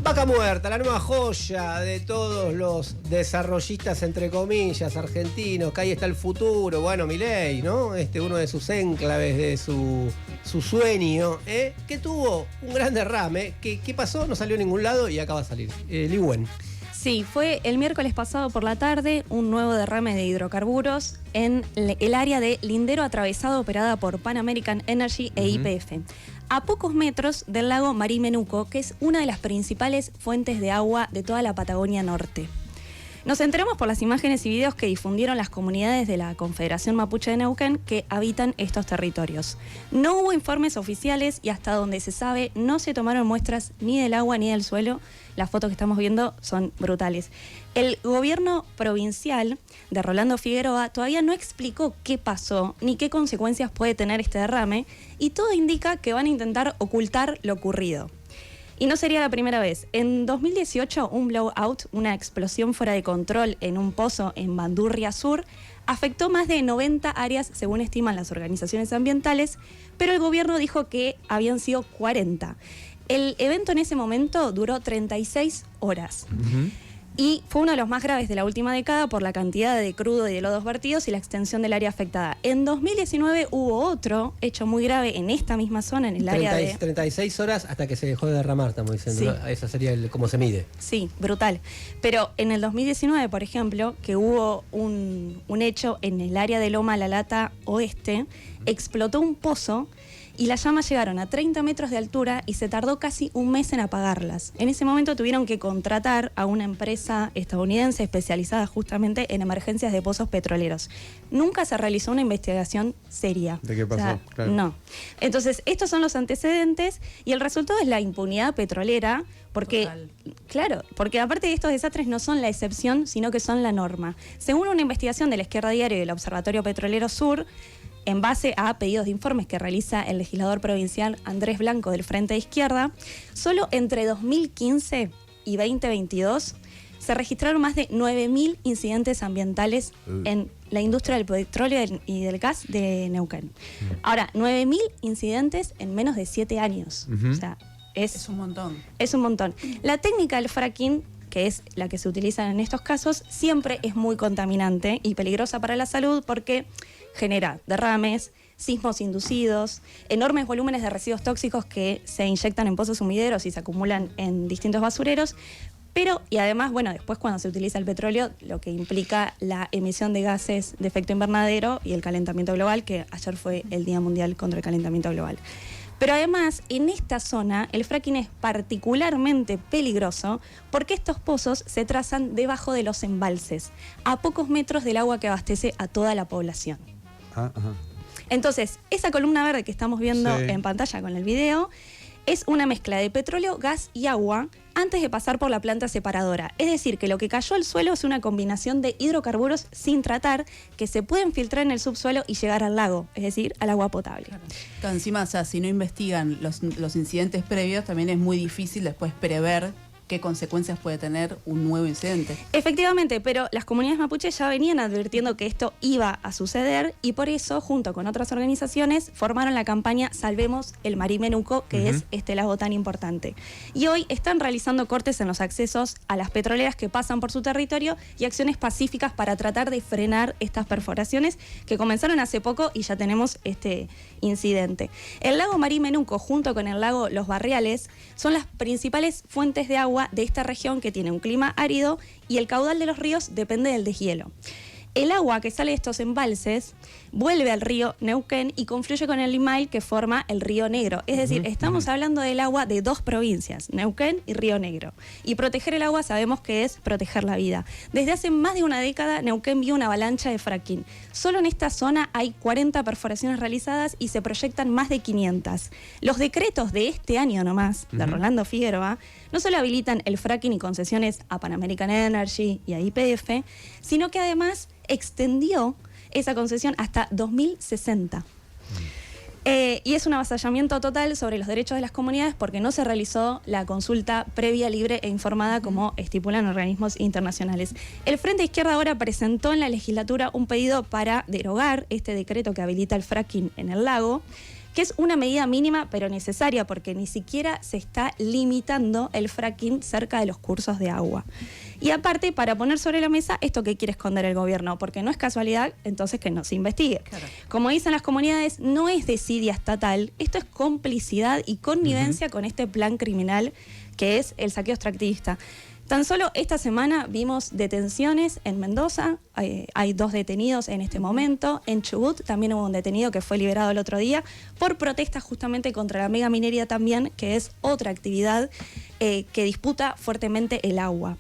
Vaca Muerta, la nueva joya de todos los desarrollistas, entre comillas, argentinos, que ahí está el futuro. Bueno, Milei, ¿no? Uno de sus enclaves, de su sueño, que tuvo un gran derrame. ¿Qué pasó? No salió a ningún lado y acaba de salir. Li Wen. Sí, fue el miércoles pasado por la tarde un nuevo derrame de hidrocarburos en el área de Lindero Atravesado operada por Pan American Energy e YPF, a pocos metros del lago Marimenuco, que es una de las principales fuentes de agua de toda la Patagonia Norte. Nos enteramos por las imágenes y videos que difundieron las comunidades de la Confederación Mapuche de Neuquén que habitan estos territorios. No hubo informes oficiales y hasta donde se sabe no se tomaron muestras ni del agua ni del suelo. Las fotos que estamos viendo son brutales. El gobierno provincial de Rolando Figueroa todavía no explicó qué pasó ni qué consecuencias puede tener este derrame y todo indica que van a intentar ocultar lo ocurrido. Y no sería la primera vez. En 2018, un blowout, una explosión fuera de control en un pozo en Bandurria Sur, afectó más de 90 áreas, según estiman las organizaciones ambientales, pero el gobierno dijo que habían sido 40. El evento en ese momento duró 36 horas. Y fue uno de los más graves de la última década por la cantidad de crudo y de lodos vertidos y la extensión del área afectada. En 2019 hubo otro hecho muy grave en esta misma zona, en el área de... 36 horas hasta que se dejó de derramar, estamos diciendo. Sí. ¿No? Esa sería cómo se mide. Sí, brutal. Pero en el 2019, por ejemplo, que hubo un hecho en el área de Loma La Lata Oeste, explotó un pozo y las llamas llegaron a 30 metros de altura y se tardó casi un mes en apagarlas. En ese momento tuvieron que contratar a una empresa estadounidense especializada justamente en emergencias de pozos petroleros. Nunca se realizó una investigación seria. ¿De qué pasó? O sea, Claro. No. Entonces, estos son los antecedentes y el resultado es la impunidad petrolera, porque, claro, porque aparte de estos desastres no son la excepción, sino que son la norma. Según una investigación de La Izquierda Diario y del Observatorio Petrolero Sur, en base a pedidos de informes que realiza el legislador provincial Andrés Blanco del Frente de Izquierda, solo entre 2015 y 2022 se registraron más de 9.000 incidentes ambientales en la industria del petróleo y del gas de Neuquén. Ahora, 9.000 incidentes en menos de 7 años. Ujú. O sea, Es un montón. Es un montón. La técnica del fracking, que es la que se utiliza en estos casos, siempre es muy contaminante y peligrosa para la salud porque genera derrames, sismos inducidos, enormes volúmenes de residuos tóxicos que se inyectan en pozos sumideros y se acumulan en distintos basureros. Pero, y además, bueno, después cuando se utiliza el petróleo, lo que implica la emisión de gases de efecto invernadero y el calentamiento global, que ayer fue el Día Mundial contra el Calentamiento Global. Pero además, en esta zona, el fracking es particularmente peligroso porque estos pozos se trazan debajo de los embalses, a pocos metros del agua que abastece a toda la población. Entonces, esa columna verde que estamos viendo en pantalla con el video es una mezcla de petróleo, gas y agua antes de pasar por la planta separadora. Es decir, que lo que cayó al suelo es una combinación de hidrocarburos sin tratar que se pueden filtrar en el subsuelo y llegar al lago, es decir, al agua potable. Claro, encima, o sea, si no investigan los incidentes previos, también es muy difícil después prever qué consecuencias puede tener un nuevo incidente. Efectivamente, pero las comunidades mapuches ya venían advirtiendo que esto iba a suceder y por eso, junto con otras organizaciones, formaron la campaña Salvemos el Marimenuco, que es este lago tan importante. Y hoy están realizando cortes en los accesos a las petroleras que pasan por su territorio y acciones pacíficas para tratar de frenar estas perforaciones que comenzaron hace poco y ya tenemos este incidente. El lago Marimenuco, junto con el lago Los Barriales, son las principales fuentes de agua de esta región que tiene un clima árido y el caudal de los ríos depende del deshielo. El agua que sale de estos embalses vuelve al río Neuquén y confluye con el Limay que forma el río Negro. Es decir, estamos hablando del agua de dos provincias, Neuquén y Río Negro. Y proteger el agua sabemos que es proteger la vida. Desde hace más de una década, Neuquén vio una avalancha de fracking. Solo en esta zona hay 40 perforaciones realizadas y se proyectan más de 500. Los decretos de este año nomás, de Rolando Figueroa, no solo habilitan el fracking y concesiones a Pan American Energy y a YPF, sino que además extendió esa concesión hasta 2060. Y es un avasallamiento total sobre los derechos de las comunidades porque no se realizó la consulta previa, libre e informada como estipulan organismos internacionales. El Frente Izquierda ahora presentó en la legislatura un pedido para derogar este decreto que habilita el fracking en el lago, que es una medida mínima pero necesaria porque ni siquiera se está limitando el fracking cerca de los cursos de agua. Y aparte, para poner sobre la mesa esto que quiere esconder el gobierno, porque no es casualidad, entonces que no se investigue. Claro. Como dicen las comunidades, no es desidia estatal, esto es complicidad y connivencia con este plan criminal que es el saqueo extractivista. Tan solo esta semana vimos detenciones en Mendoza, hay 2 detenidos en este momento, en Chubut también hubo un detenido que fue liberado el otro día por protestas justamente contra la megaminería también, que es otra actividad que disputa fuertemente el agua.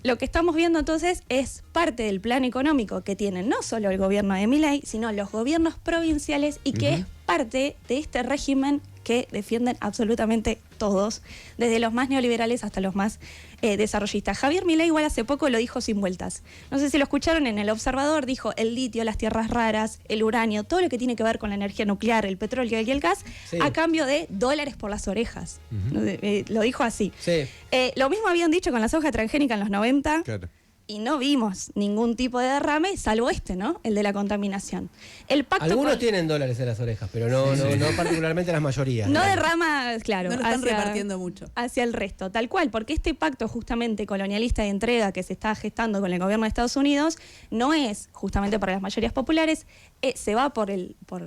Lo que estamos viendo entonces es parte del plan económico que tiene no solo el gobierno de Milei, sino los gobiernos provinciales y que es parte de este régimen que defienden absolutamente todos, desde los más neoliberales hasta los más desarrollistas. Javier Milei igual hace poco lo dijo sin vueltas. No sé si lo escucharon en El Observador, dijo el litio, las tierras raras, el uranio, todo lo que tiene que ver con la energía nuclear, el petróleo y el gas, a cambio de dólares por las orejas. Lo dijo así. Lo mismo habían dicho con la soja transgénica en los 90. Claro. Y no vimos ningún tipo de derrame, salvo ¿no? El de la contaminación. El pacto Algunos tienen dólares en las orejas, pero no particularmente las mayorías. No derrama, claro. No lo están repartiendo mucho. Hacia el resto, tal cual, porque este pacto justamente colonialista de entrega que se está gestando con el gobierno de Estados Unidos no es justamente para las mayorías populares, se va por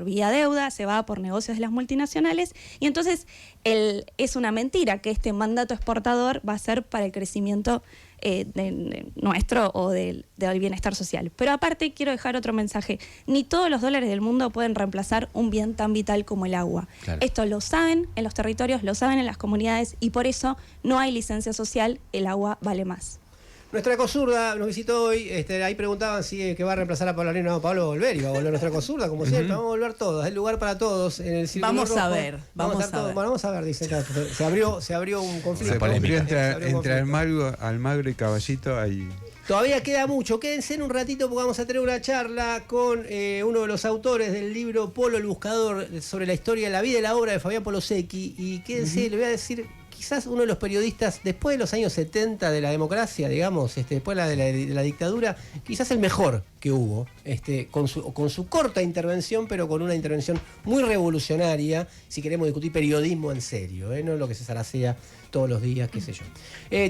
vía deuda, se va por negocios de las multinacionales, y entonces es una mentira que este mandato exportador va a ser para el crecimiento de nuestro o del bienestar social. Pero aparte quiero dejar otro mensaje. Ni todos los dólares del mundo pueden reemplazar un bien tan vital como el agua. Claro. Esto lo saben en los territorios, lo saben en las comunidades y por eso no hay licencia social, el agua vale más. Nuestra Ecozurda nos visitó hoy, ahí preguntaban si que va a reemplazar a Pablo Arena. No, Pablo va a volver y va a volver nuestra Ecozurda, como siempre, vamos a volver todos, hay lugar para todos en el Círculo Vamos Rojo. a ver, vamos a ver, dice acá. Se abrió un conflicto. Entre Almagro y Caballito hay... Todavía queda mucho, quédense en un ratito porque vamos a tener una charla con uno de los autores del libro Polo el Buscador sobre la historia, la vida y la obra de Fabián Polosecchi, y quédense, le voy a decir... Quizás uno de los periodistas, después de los años 70 de la democracia, digamos, después de la dictadura, quizás el mejor que hubo, con su corta intervención, pero con una intervención muy revolucionaria, si queremos discutir periodismo en serio, no lo que se zaracea todos los días, qué sé yo.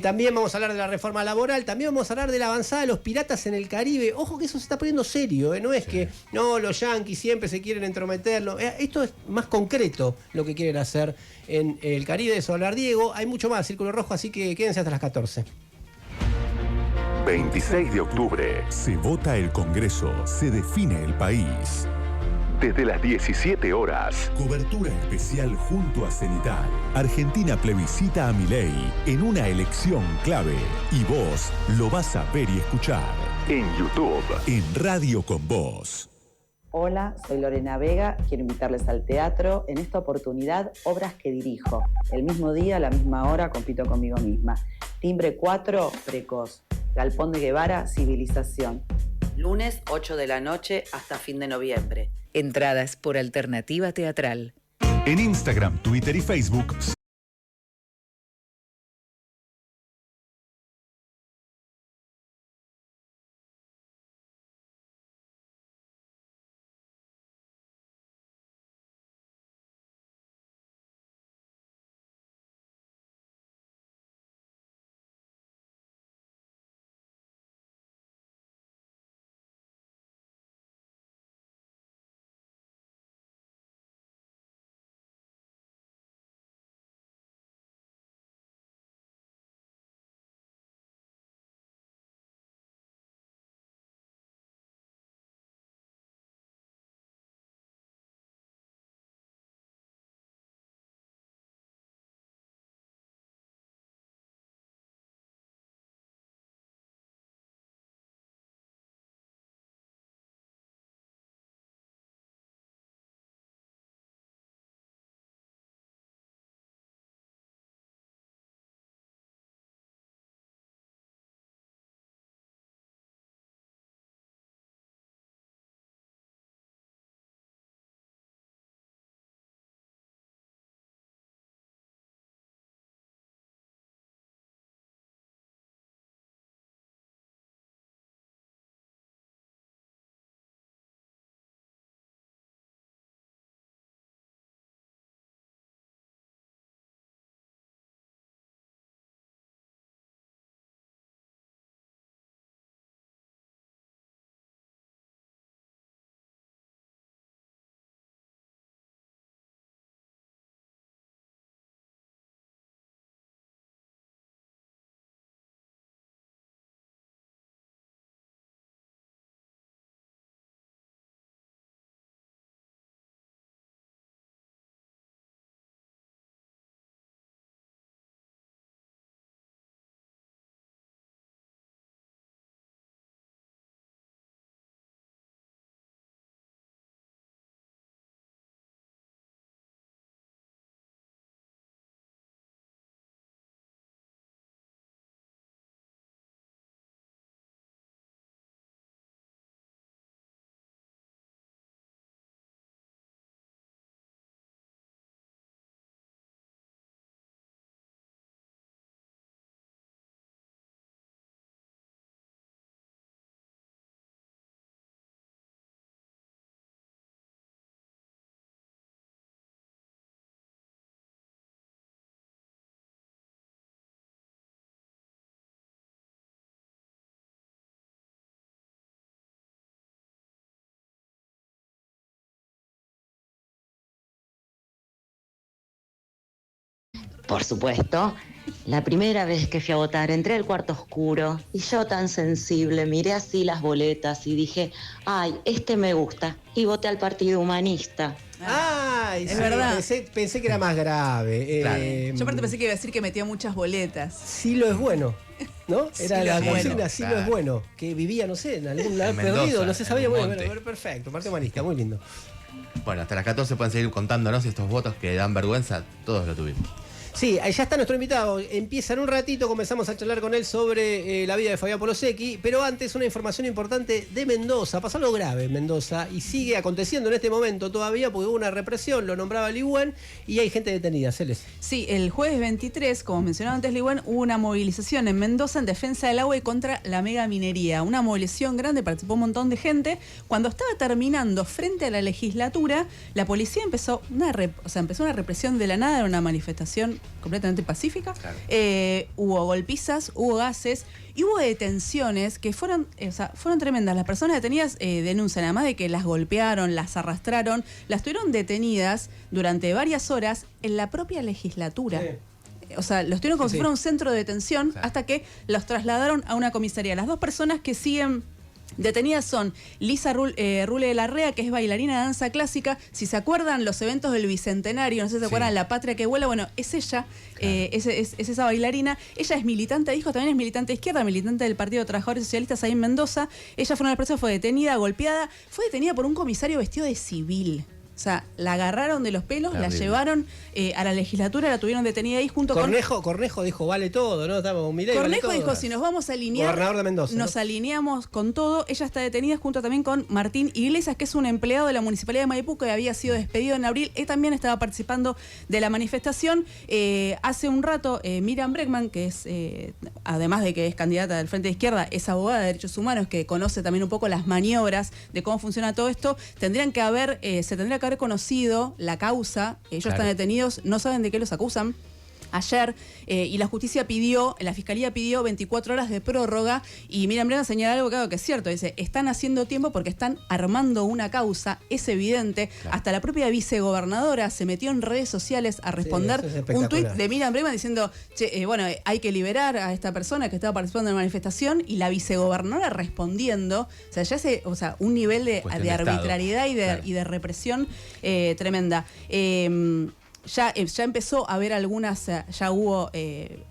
También vamos a hablar de la reforma laboral, también vamos a hablar de la avanzada de los piratas en el Caribe. Ojo que eso se está poniendo serio, no es que los yanquis siempre se quieren entrometerlo. Esto es más concreto lo que quieren hacer en el Caribe, de eso hablar Diego. Hay mucho más, Círculo Rojo, así que quédense hasta las 14. 26 de octubre. Se vota el Congreso, se define el país. Desde las 17 horas. Cobertura especial junto a Cenital. Argentina plebiscita a Milei en una elección clave. Y vos lo vas a ver y escuchar. En YouTube. En Radio con Vos. Hola, soy Lorena Vega, quiero invitarles al teatro. En esta oportunidad, obras que dirijo. El mismo día, a la misma hora, compito conmigo misma. Timbre 4, Precoz. Galpón de Guevara, Civilización. Lunes, 8 de la noche hasta fin de noviembre. Entradas por Alternativa Teatral. En Instagram, Twitter y Facebook. Por supuesto, la primera vez que fui a votar entré al cuarto oscuro y yo tan sensible miré así las boletas y dije, ay, este me gusta, y voté al Partido Humanista. Ay, Es sí, verdad. Pensé que era más grave. Yo aparte pensé que iba a decir que metía muchas boletas. Silo es bueno, ¿no? Era Silo la es bueno. consigna, Silo es bueno, que vivía, no sé, en algún lado En Mendoza, perdido, no se sabía. en Bueno, Monte. bueno, perfecto, Partido Humanista, muy lindo. Bueno, hasta las 14 pueden seguir contándonos estos votos que dan vergüenza. Todos lo tuvimos. Sí, ya está nuestro invitado. Empieza en un ratito, comenzamos a charlar con él sobre la vida de Fabián Polosecchi, pero antes una información importante de Mendoza. Pasó algo grave en Mendoza y sigue aconteciendo en este momento todavía porque hubo una represión, lo nombraba Ligüen, y hay gente detenida, Celes. Sí, el jueves 23, como mencionaba antes Ligüen, hubo una movilización en Mendoza en defensa del agua y contra la mega minería. Una movilización grande, participó un montón de gente. Cuando estaba terminando frente a la legislatura, la policía empezó una represión de la nada, era una manifestación completamente pacífica. Claro. Hubo golpizas, hubo gases y hubo detenciones que fueron tremendas. Las personas detenidas denuncian, además de que las golpearon, las arrastraron, las tuvieron detenidas durante varias horas en la propia legislatura. Sí. O sea, los tuvieron como si fuera un centro de detención hasta que los trasladaron a una comisaría. Las dos personas que siguen Detenidas son Lisa Rule de Larrea, que es bailarina de danza clásica. Si se acuerdan los eventos del Bicentenario, no sé si se acuerdan, La Patria que Vuela, bueno, es ella, es esa bailarina. Ella es militante de hijos, también es militante de izquierda, militante del Partido de Trabajadores Socialistas ahí en Mendoza. Ella fue una de las personas, fue detenida, golpeada, fue detenida por un comisario vestido de civil. O sea, la agarraron de los pelos, la llevaron a la legislatura, la tuvieron detenida ahí junto Cornejo dijo, vale todo, ¿no? Estamos con Milei, Cornejo vale todo. dijo, si nos vamos a alinear, Gobernador de Mendoza, nos alineamos con todo. Ella está detenida junto también con Martín Iglesias, que es un empleado de la Municipalidad de Maipú que había sido despedido en abril. Él también estaba participando de la manifestación. Hace un rato, Miriam Bregman, que es, además de que es candidata del Frente de Izquierda, es abogada de derechos humanos, que conoce también un poco las maniobras de cómo funciona todo esto, se tendría que haber conocido la causa. Ellos están detenidos, no saben de qué los acusan. Ayer, y la justicia la fiscalía pidió 24 horas de prórroga, y Miriam Bregman señala algo que es cierto, dice, están haciendo tiempo porque están armando una causa, es evidente. Hasta la propia vicegobernadora se metió en redes sociales a responder un tuit de Miriam Bregman diciendo, bueno, hay que liberar a esta persona que estaba participando en la manifestación, y la vicegobernadora respondiendo. O sea, ya un nivel de arbitrariedad y de represión tremenda. Ya empezó a haber ya hubo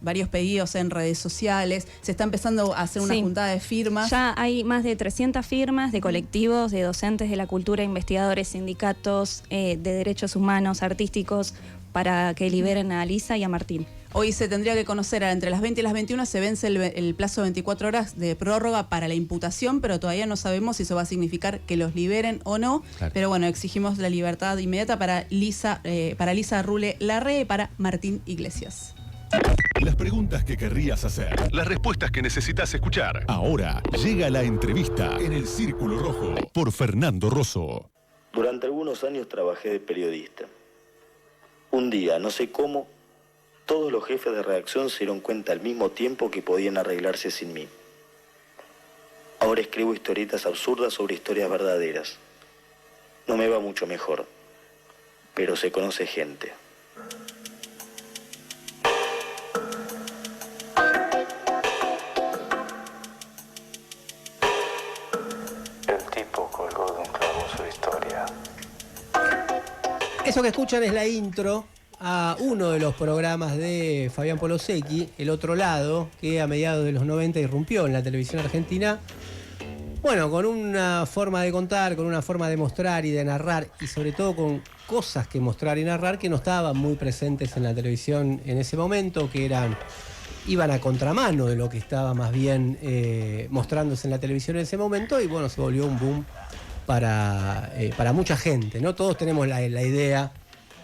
varios pedidos en redes sociales, se está empezando a hacer una juntada de firmas. Ya hay más de 300 firmas de colectivos, de docentes de la cultura, investigadores, sindicatos de derechos humanos, artísticos, para que liberen a Lisa y a Martín. Hoy se tendría que conocer, entre las 20 y las 21 se vence el plazo de 24 horas de prórroga para la imputación, pero todavía no sabemos si eso va a significar que los liberen o no. Claro. Pero bueno, exigimos la libertad inmediata para Lisa Rule Larrea y para Martín Iglesias. Las preguntas que querrías hacer, las respuestas que necesitas escuchar. Ahora llega la entrevista en el Círculo Rojo por Fernando Rosso. Durante algunos años trabajé de periodista. Un día, no sé cómo, todos los jefes de redacción se dieron cuenta al mismo tiempo que podían arreglarse sin mí. Ahora escribo historietas absurdas sobre historias verdaderas. No me va mucho mejor, pero se conoce gente. El tipo colgó de un clavo su historia. Eso que escuchan es la intro a uno de los programas de Fabián Polosecchi, El Otro Lado, que a mediados de los 90 irrumpió en la televisión argentina. Bueno, con una forma de contar, con una forma de mostrar y de narrar, y sobre todo con cosas que mostrar y narrar que no estaban muy presentes en la televisión en ese momento, que iban a contramano de lo que estaba más bien mostrándose en la televisión en ese momento, y bueno, se volvió un boom para mucha gente, ¿no? Todos tenemos la idea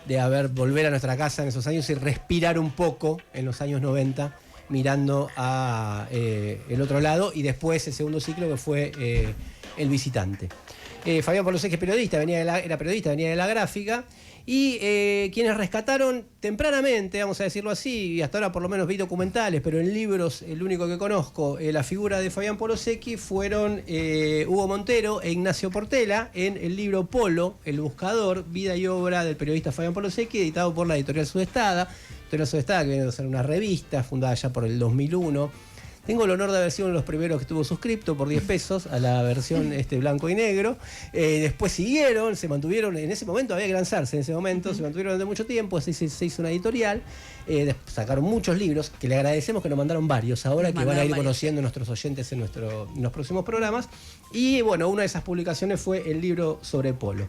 de volver a nuestra casa en esos años y respirar un poco en los años 90 mirando a El Otro Lado, y después el segundo ciclo que fue El Visitante. Fabián Polosecchi es periodista, era periodista, venía de la gráfica, y quienes rescataron tempranamente, vamos a decirlo así, y hasta ahora por lo menos vi documentales, pero en libros el único que conozco, la figura de Fabián Polosecchi, fueron Hugo Montero e Ignacio Portela en el libro Polo, El Buscador, vida y obra del periodista Fabián Polosecchi, editado por la Editorial Sudestada. Editorial Sudestada, que viene a ser una revista fundada ya por el 2001. Tengo el honor de haber sido uno de los primeros que estuvo suscripto por 10 pesos a la versión blanco y negro. Después siguieron, se mantuvieron, en ese momento había que lanzarse, se mantuvieron durante mucho tiempo, se hizo una editorial, sacaron muchos libros, que le agradecemos que nos mandaron varios ahora, que van a ir conociendo nuestros oyentes en los próximos programas. Y bueno, una de esas publicaciones fue el libro sobre Polo.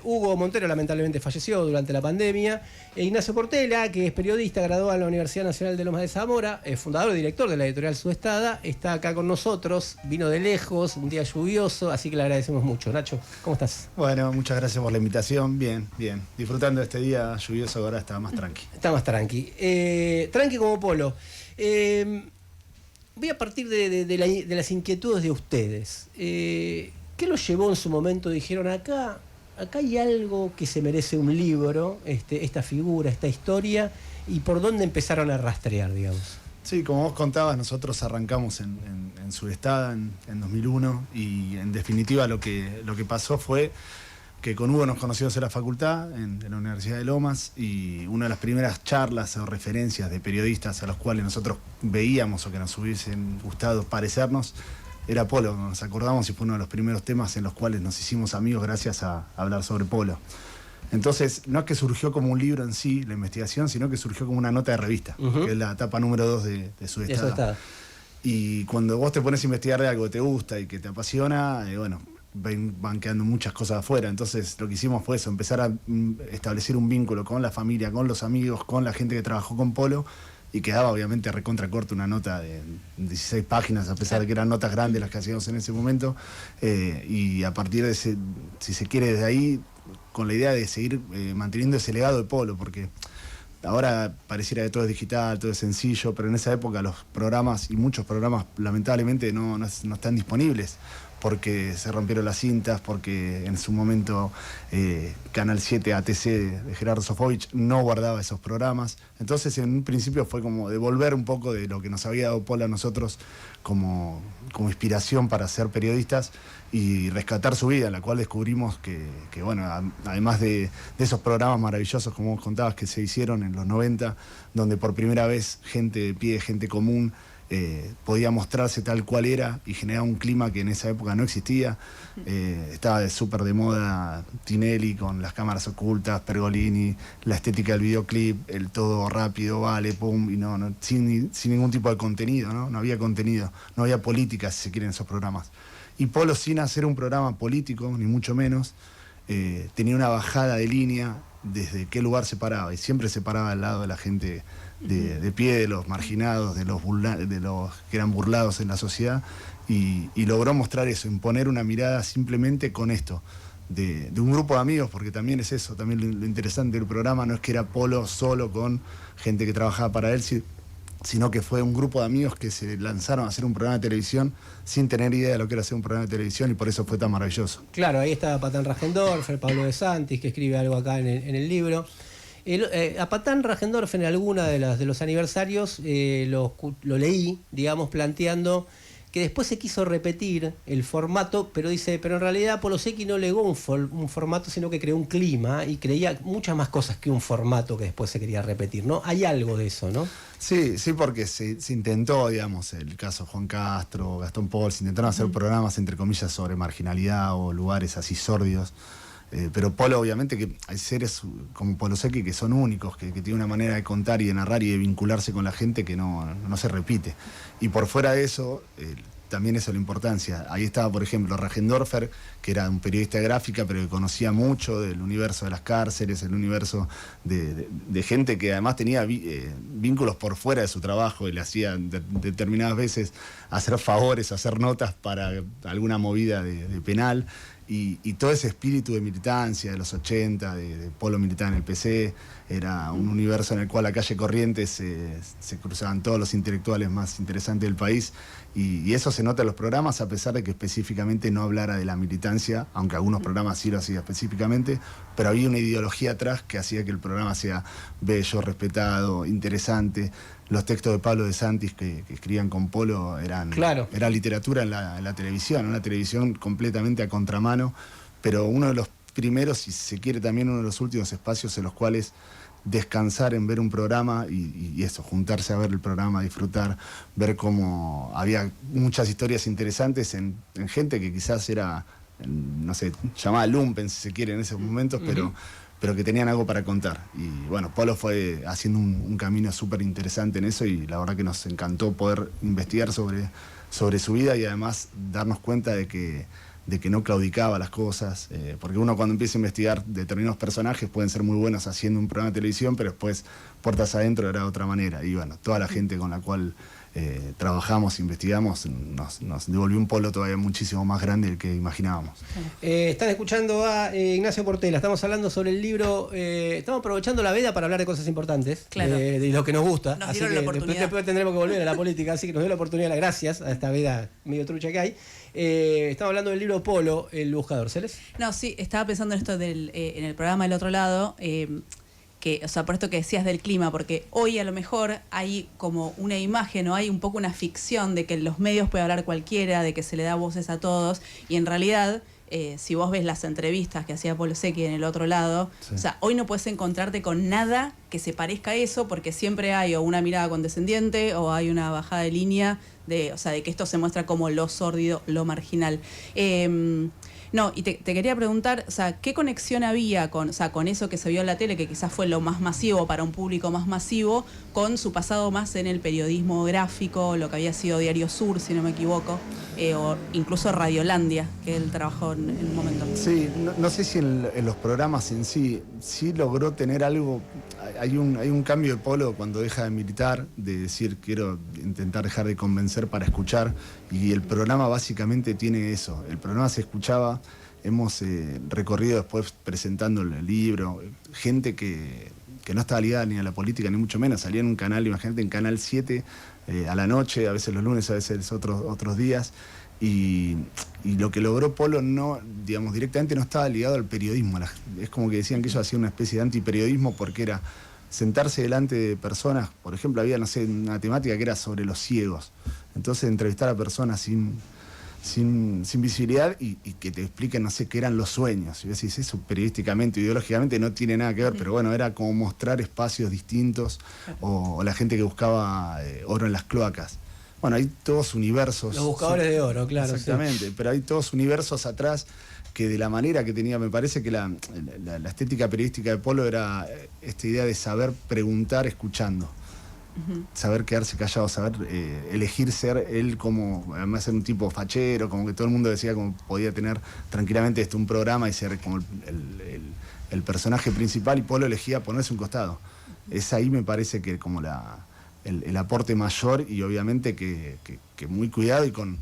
Hugo Montero lamentablemente falleció durante la pandemia. Ignacio Portela, que es periodista, graduado en la Universidad Nacional de Lomas de Zamora, fundador y director de la Editorial Sudestada, está acá con nosotros, vino de lejos, un día lluvioso, así que le agradecemos mucho. Nacho, ¿cómo estás? Bueno, muchas gracias por la invitación, bien, disfrutando de este día lluvioso, ahora está más tranqui. Está más tranqui. Tranqui como Polo. Voy a partir de las inquietudes de ustedes. ¿Qué los llevó en su momento? Dijeron, acá hay algo que se merece un libro, esta figura, esta historia, y por dónde empezaron a rastrear, digamos. Sí, como vos contabas, nosotros arrancamos en Sudestada en 2001, y en definitiva lo que pasó fue que con Hugo nos conocimos en la facultad, en la Universidad de Lomas, y una de las primeras charlas o referencias de periodistas a los cuales nosotros veíamos o que nos hubiesen gustado parecernos era polo. Nos acordamos y fue uno de los primeros temas en los cuales nos hicimos amigos gracias a hablar sobre polo. Entonces, no es que surgió como un libro en sí, la investigación, sino que surgió como una nota de revista, que es la etapa número 2 de Sudestada. Y cuando vos te pones a investigar de algo que te gusta y que te apasiona, van quedando muchas cosas afuera. Entonces lo que hicimos fue eso, empezar a establecer un vínculo con la familia, con los amigos, con la gente que trabajó con polo, y quedaba obviamente recontra corto una nota de 16 páginas, a pesar de que eran notas grandes las que hacíamos en ese momento, y a partir de ese, si se quiere, desde ahí, con la idea de seguir manteniendo ese legado de polo, porque ahora pareciera que todo es digital, todo es sencillo, pero en esa época los programas, y muchos programas lamentablemente no están disponibles, porque se rompieron las cintas, porque en su momento Canal 7 ATC de Gerardo Sofovich no guardaba esos programas. Entonces en un principio fue como devolver un poco de lo que nos había dado Polo a nosotros como inspiración para ser periodistas y rescatar su vida, en la cual descubrimos que además de esos programas maravillosos, como vos contabas, que se hicieron en los 90, donde por primera vez gente de pie, gente común, podía mostrarse tal cual era y generar un clima que en esa época no existía. Estaba súper de moda Tinelli con las cámaras ocultas, Pergolini, la estética del videoclip, el todo rápido, vale, pum, y sin ningún tipo de contenido, ¿no? No había contenido, no había política, si se quiere, en esos programas. Y Polo, sin hacer un programa político, ni mucho menos, tenía una bajada de línea desde qué lugar se paraba, y siempre se paraba al lado de la gente de pie, de los marginados, de los que eran burlados en la sociedad, y logró mostrar eso, imponer una mirada simplemente con esto, de un grupo de amigos, porque también es eso, también lo interesante del programa no es que era Polo solo con gente que trabajaba para él, sino que fue un grupo de amigos que se lanzaron a hacer un programa de televisión sin tener idea de lo que era hacer un programa de televisión, y por eso fue tan maravilloso. Claro, ahí está Patán Rajendorfer, Pablo de Santis, que escribe algo acá en el libro. A Patán Rajendorfer en alguna de los aniversarios lo leí, digamos, planteando que después se quiso repetir el formato, pero en realidad Polo Secchi no legó un formato, sino que creó un clima y creía muchas más cosas que un formato que después se quería repetir, ¿no? Hay algo de eso, ¿no? Sí, porque se intentó, digamos, el caso Juan Castro, Gastón Paul, se intentaron hacer programas, entre comillas, sobre marginalidad o lugares así sórdidos. Pero Polo, obviamente, que hay seres como Polo Secchi que son únicos, que tienen una manera de contar y de narrar y de vincularse con la gente que no se repite. Y por fuera de eso, también eso es la importancia. Ahí estaba, por ejemplo, Rajendorfer, que era un periodista de gráfica, pero que conocía mucho del universo de las cárceles, el universo de gente que además tenía vínculos por fuera de su trabajo y le hacía determinadas veces hacer favores, hacer notas para alguna movida de penal. Y todo ese espíritu de militancia de los 80, de Polo militaba en el PC, era un universo en el cual a calle Corrientes se cruzaban todos los intelectuales más interesantes del país, y eso se nota en los programas, a pesar de que específicamente no hablara de la militancia, aunque algunos programas sí lo hacía específicamente, pero había una ideología atrás que hacía que el programa sea bello, respetado, interesante. Los textos de Pablo de Santis que escribían con Polo era literatura en la televisión, una televisión completamente a contramano, pero uno de los primeros, y si se quiere también uno de los últimos espacios en los cuales descansar en ver un programa y eso, juntarse a ver el programa, disfrutar, ver cómo había muchas historias interesantes en gente que quizás era, no sé, llamada lumpen si se quiere en esos momentos, pero que tenían algo para contar. Y bueno, Polo fue haciendo un camino súper interesante en eso, y la verdad que nos encantó poder investigar sobre su vida y además darnos cuenta de que no claudicaba las cosas, porque uno cuando empieza a investigar determinados personajes pueden ser muy buenos haciendo un programa de televisión, pero después puertas adentro era de otra manera. Y bueno, toda la gente con la cual trabajamos, investigamos, nos devolvió un Polo todavía muchísimo más grande del que imaginábamos. Están escuchando a Ignacio Portela, estamos hablando sobre el libro, estamos aprovechando la veda para hablar de cosas importantes, de lo que nos gusta. Nos dieron la oportunidad. Después tendremos que volver a la política, así que nos dio la oportunidad, gracias a esta veda medio trucha que hay. Estamos hablando del libro Polo, El Buscador. ¿Celes? No, sí, estaba pensando en esto en el programa del otro lado, o sea, por esto que decías del clima, porque hoy a lo mejor hay como una imagen o hay un poco una ficción de que en los medios puede hablar cualquiera, de que se le da voces a todos, y en realidad si vos ves las entrevistas que hacía Polo Secchi en El Otro Lado, Sí. o sea, hoy no puedes encontrarte con nada que se parezca a eso, porque siempre hay o una mirada condescendiente o hay una bajada de línea de, o sea, de que esto se muestra como lo sórdido, lo marginal. No, y te quería preguntar, o sea, ¿qué conexión había con, o sea, con eso que se vio en la tele, que quizás fue lo más masivo para un público más masivo, con su pasado más en el periodismo gráfico, lo que había sido Diario Sur, si no me equivoco, o incluso Radiolandia, que él trabajó en un momento? Sí, no sé si en los programas en sí logró tener algo. Hay un cambio de polo cuando deja de militar, de decir quiero intentar dejar de convencer para escuchar, y el programa básicamente tiene eso. El programa se escuchaba, hemos recorrido después presentando el libro, gente que no estaba ligada ni a la política ni mucho menos, salía en un canal, imagínate, en Canal 7 a la noche, a veces los lunes, a veces otros días. Y lo que logró Polo no, digamos, directamente no estaba ligado al periodismo. Es como que decían que ellos hacían una especie de antiperiodismo porque era sentarse delante de personas. Por ejemplo, había, no sé, una temática que era sobre los ciegos. Entonces, entrevistar a personas sin visibilidad y que te expliquen, no sé, qué eran los sueños. Y vos decís, eso periodísticamente, ideológicamente no tiene nada que ver, pero bueno, era como mostrar espacios distintos o la gente que buscaba oro en las cloacas. Bueno, hay todos universos. Los buscadores de oro, claro. Exactamente, sí. Pero hay todos universos atrás que de la manera que tenía, me parece que la estética periodística de Polo era esta idea de saber preguntar escuchando. Saber quedarse callado, saber elegir ser él como, además ser un tipo fachero, como que todo el mundo decía como podía tener tranquilamente un programa y ser como el personaje principal, y Polo elegía ponerse un costado. Es ahí, me parece, que como el aporte mayor, y obviamente que muy cuidado y con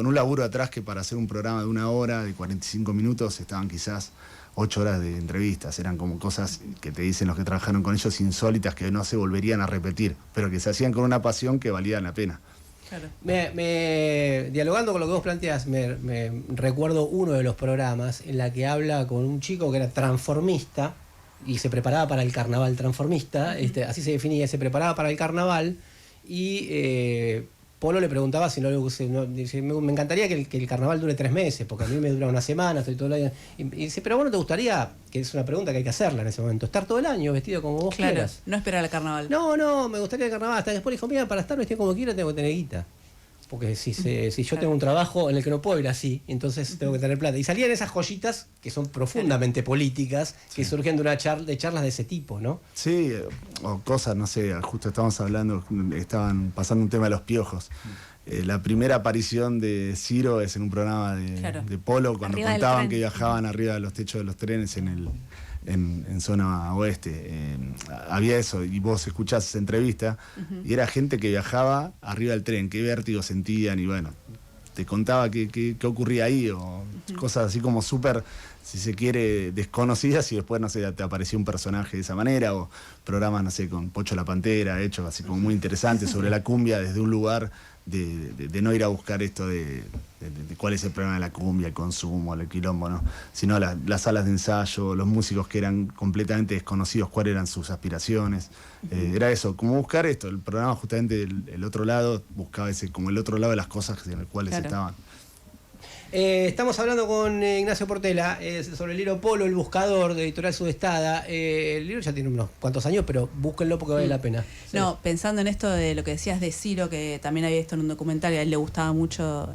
un laburo atrás, que para hacer un programa de 1 hora, de 45 minutos, estaban quizás 8 horas de entrevistas. Eran como cosas que te dicen los que trabajaron con ellos, insólitas, que no se volverían a repetir, pero que se hacían con una pasión que valía la pena. Claro. Dialogando con lo que vos planteás, me recuerdo uno de los programas en la que habla con un chico que era transformista y se preparaba para el carnaval transformista, así se definía, se preparaba para el carnaval, y Polo le preguntaba si dice, me encantaría que el carnaval dure 3 meses, porque a mí me dura una semana, estoy todo el año. Y dice, pero bueno, ¿te gustaría, que es una pregunta que hay que hacerla en ese momento, estar todo el año vestido como vos quieras? No esperar al carnaval. No, me gustaría el carnaval. Hasta después dijo, mira, para estar vestido como quiera tengo que tener guita. Porque si yo tengo un trabajo en el que no puedo ir así, entonces tengo que tener plata. Y salían esas joyitas que son profundamente políticas, que surgen de charlas de ese tipo, ¿no? Sí, o cosas, no sé, justo estábamos hablando, estaban pasando un tema de los piojos. La primera aparición de Ciro es en un programa de Polo, cuando Arriba contaban que viajaban arriba de los techos de los trenes en zona oeste. Había eso, y vos escuchás esa entrevista, y era gente que viajaba arriba del tren, qué vértigo sentían, y bueno, te contaba qué ocurría ahí, o cosas así como súper, si se quiere, desconocidas, y después, no sé, te apareció un personaje de esa manera, o programas, no sé, con Pocho la Pantera, hechos así como muy interesantes sobre la cumbia desde un lugar de no ir a buscar esto de cuál es el problema de la cumbia, el consumo, el quilombo, ¿no? Sino las salas de ensayo, los músicos que eran completamente desconocidos, cuáles eran sus aspiraciones. Era eso, como buscar esto. El programa, justamente, el otro lado, buscaba como el otro lado de las cosas en las cuales estaban. Estamos hablando con Ignacio Portela sobre el libro Polo, el buscador, de Editorial Sudestada. El libro ya tiene unos cuantos años, pero búsquenlo porque vale la pena. No, pensando en esto de lo que decías de Ciro, que también había visto en un documental, y a él le gustaba mucho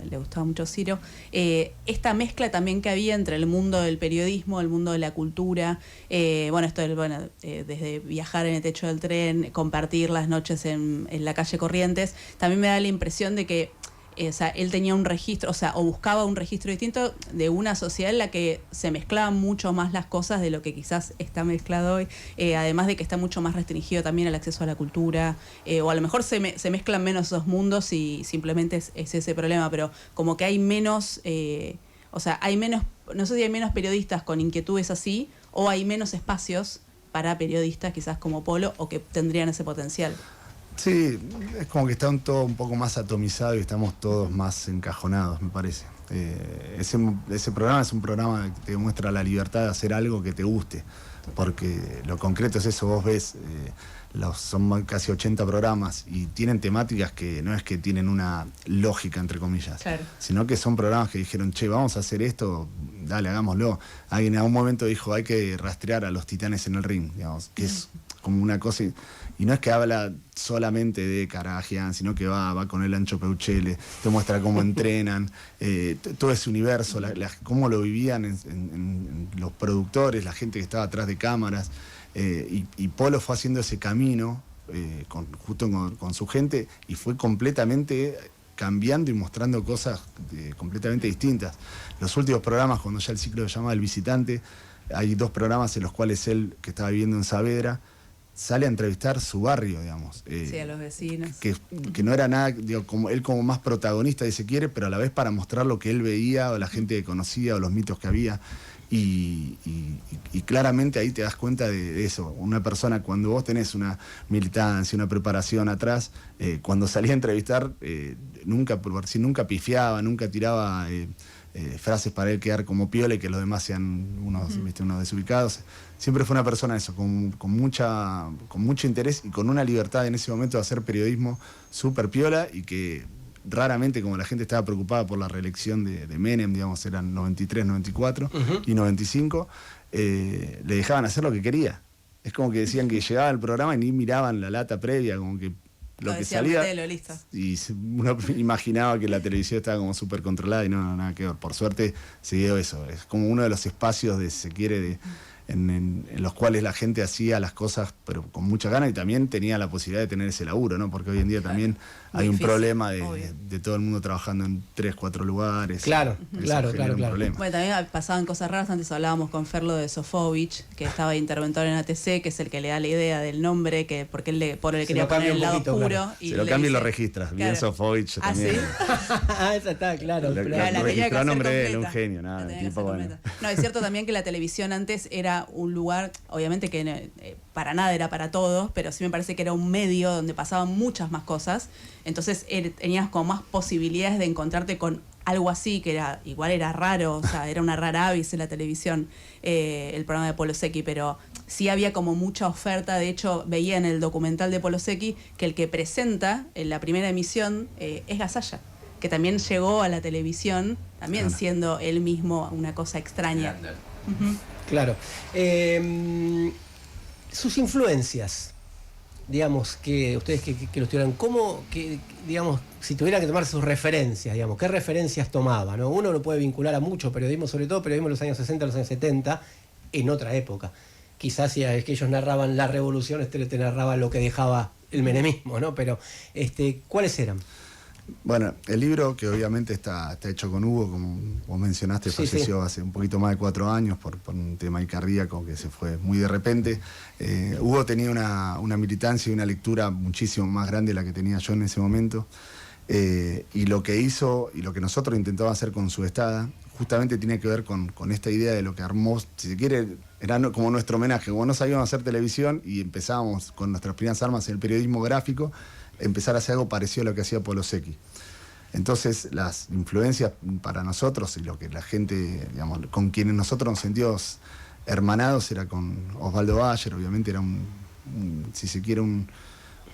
Ciro, esta mezcla también que había entre el mundo del periodismo, el mundo de la cultura, desde viajar en el techo del tren, compartir las noches en la calle Corrientes, también me da la impresión de que él tenía un registro, o buscaba un registro distinto de una sociedad en la que se mezclaban mucho más las cosas de lo que quizás está mezclado hoy, además de que está mucho más restringido también el acceso a la cultura, o a lo mejor se mezclan menos esos mundos y simplemente es ese problema, pero como que hay menos, hay menos, no sé si hay menos periodistas con inquietudes así, o hay menos espacios para periodistas quizás como Polo, o que tendrían ese potencial. Sí, es como que está todo un poco más atomizado y estamos todos más encajonados, me parece. Ese programa es un programa que te muestra la libertad de hacer algo que te guste, porque lo concreto es eso. Vos ves son casi 80 programas y tienen temáticas que no es que tienen una lógica, entre comillas, sino que son programas que dijeron, che, vamos a hacer esto, dale, hagámoslo. Alguien en algún momento dijo, hay que rastrear a los titanes en el ring, digamos, que es como una cosa... Y no es que habla solamente de Karagian, sino que va con el Ancho Peuchele, te muestra cómo entrenan, todo ese universo, cómo lo vivían en los productores, la gente que estaba atrás de cámaras. Y Polo fue haciendo ese camino justo con su gente y fue completamente cambiando y mostrando cosas completamente distintas. Los últimos programas, cuando ya el ciclo se llama El Visitante, hay 2 programas en los cuales él, que estaba viviendo en Saavedra, sale a entrevistar su barrio, digamos. Sí, a los vecinos. Que no era nada, digo, como él como más protagonista, si se quiere, pero a la vez para mostrar lo que él veía o la gente que conocía o los mitos que había. Y claramente ahí te das cuenta de eso. Una persona, cuando vos tenés una militancia, una preparación atrás, cuando salía a entrevistar, nunca pifiaba, nunca tiraba frases para él quedar como piola y que los demás sean unos desubicados. Siempre fue una persona eso, con mucho interés y con una libertad en ese momento de hacer periodismo súper piola y que raramente, como la gente estaba preocupada por la reelección de Menem, digamos, eran 93, 94 y 95, le dejaban hacer lo que quería. Es como que decían que llegaba al programa y ni miraban la lata previa, como que lo que salía. Metelo, listo. Y uno imaginaba que la televisión estaba como súper controlada y no, nada que ver. Por suerte se dio eso. Es como uno de los espacios, si se quiere, en los cuales la gente hacía las cosas pero con mucha gana y también tenía la posibilidad de tener ese laburo, ¿no? Porque hoy en día también hay un problema de todo el mundo trabajando en 3, 4 lugares. Claro. Bueno, también pasaban cosas raras. Antes hablábamos con Ferlo de Sofovich, que estaba de interventor en ATC, que es el que le da la idea del nombre, que porque él le quería poner el lado oscuro. Claro. Y se lo cambia y lo registras. Bien Sofovich también. Esa está, claro. Lo registró a nombre de él, un genio. No, es cierto también que la televisión antes era un lugar, obviamente que para nada era para todos, pero sí me parece que era un medio donde pasaban muchas más cosas. Entonces tenías como más posibilidades de encontrarte con algo así, que igual era raro, o sea, era una rara avis en la televisión, el programa de Polo Secchi, pero sí había como mucha oferta. De hecho, veía en el documental de Polo Secchi que el que presenta en la primera emisión es Gasalla, que también llegó a la televisión, también siendo él mismo una cosa extraña. Claro. Sus influencias, digamos, que ustedes que lo tuvieran, digamos, si tuvieran que tomar sus referencias, digamos, ¿qué referencias tomaba, ¿no? Uno lo puede vincular a mucho periodismo, sobre todo periodismo de los años 60, los años 70, en otra época. Quizás si es que ellos narraban la revolución, te narraba lo que dejaba el menemismo, ¿no? Pero, ¿cuáles eran? Bueno, el libro, que obviamente está hecho con Hugo, como vos mencionaste, falleció hace un poquito más de 4 años por un tema cardíaco que se fue muy de repente. Hugo tenía una militancia y una lectura muchísimo más grande de la que tenía yo en ese momento. Y lo que hizo y lo que nosotros intentamos hacer con Subestada justamente tiene que ver con esta idea de lo que armó, si se quiere, era como nuestro homenaje. Como no sabíamos hacer televisión y empezábamos con nuestras primeras armas en el periodismo gráfico, empezar a hacer algo parecido a lo que hacía Polo Secchi. Entonces, las influencias para nosotros y lo que la gente, digamos, con quienes nosotros nos sentíamos hermanados era con Osvaldo Bayer. Obviamente era si se quiere, un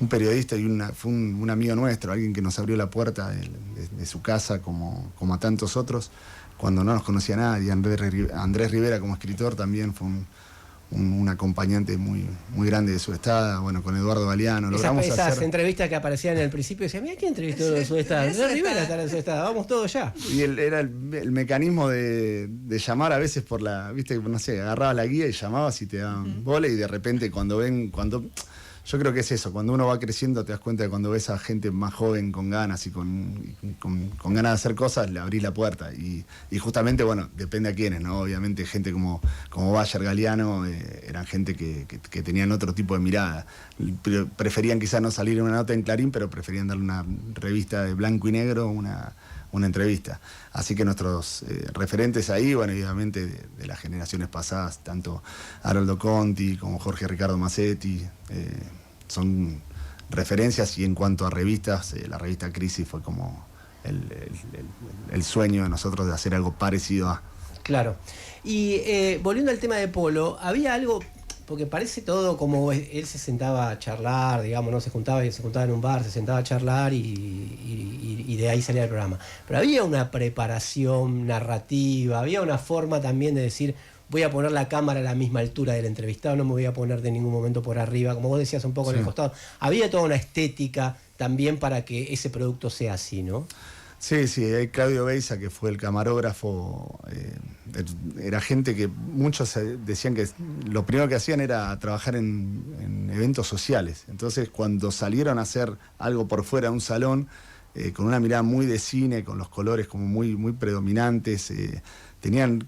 periodista y fue un amigo nuestro, alguien que nos abrió la puerta de su casa como a tantos otros, cuando no nos conocía nadie. Andrés Rivera como escritor también fue un acompañante muy grande de Subestada, bueno, con Eduardo Galeano. Esas entrevistas que aparecían en el principio, decían, mira, ¿quién entrevistó de Subestada? Andrés Rivera está en Subestada, vamos todos ya. Y era el mecanismo de llamar a veces por viste, no sé, agarraba la guía y llamabas y te daban bola, y de repente yo creo que es eso, cuando uno va creciendo te das cuenta de cuando ves a gente más joven con ganas y con ganas de hacer cosas, le abrís la puerta. Y justamente, bueno, depende a quiénes, ¿no? Obviamente gente como Bayer, Galeano, eran gente que tenían otro tipo de mirada. Preferían quizás no salir en una nota en Clarín, pero preferían darle una revista de blanco y negro, una entrevista. Así que nuestros referentes ahí, bueno, obviamente de las generaciones pasadas, tanto Haroldo Conti como Jorge Ricardo Massetti, son referencias. Y en cuanto a revistas, la revista Crisis fue como el sueño de nosotros de hacer algo parecido a... Claro. Y volviendo al tema de Polo, había algo... porque parece todo como él se sentaba a charlar, digamos, ¿no? Se juntaba en un bar, se sentaba a charlar y de ahí salía el programa. Pero había una preparación narrativa, había una forma también de decir, voy a poner la cámara a la misma altura del entrevistado, no me voy a poner de ningún momento por arriba, como vos decías un poco en el costado. Había toda una estética también para que ese producto sea así, ¿no? Sí, hay Claudio Beiza, que fue el camarógrafo, era gente que muchos decían que lo primero que hacían era trabajar en eventos sociales. Entonces, cuando salieron a hacer algo por fuera de un salón, con una mirada muy de cine, con los colores como muy, muy predominantes, tenían,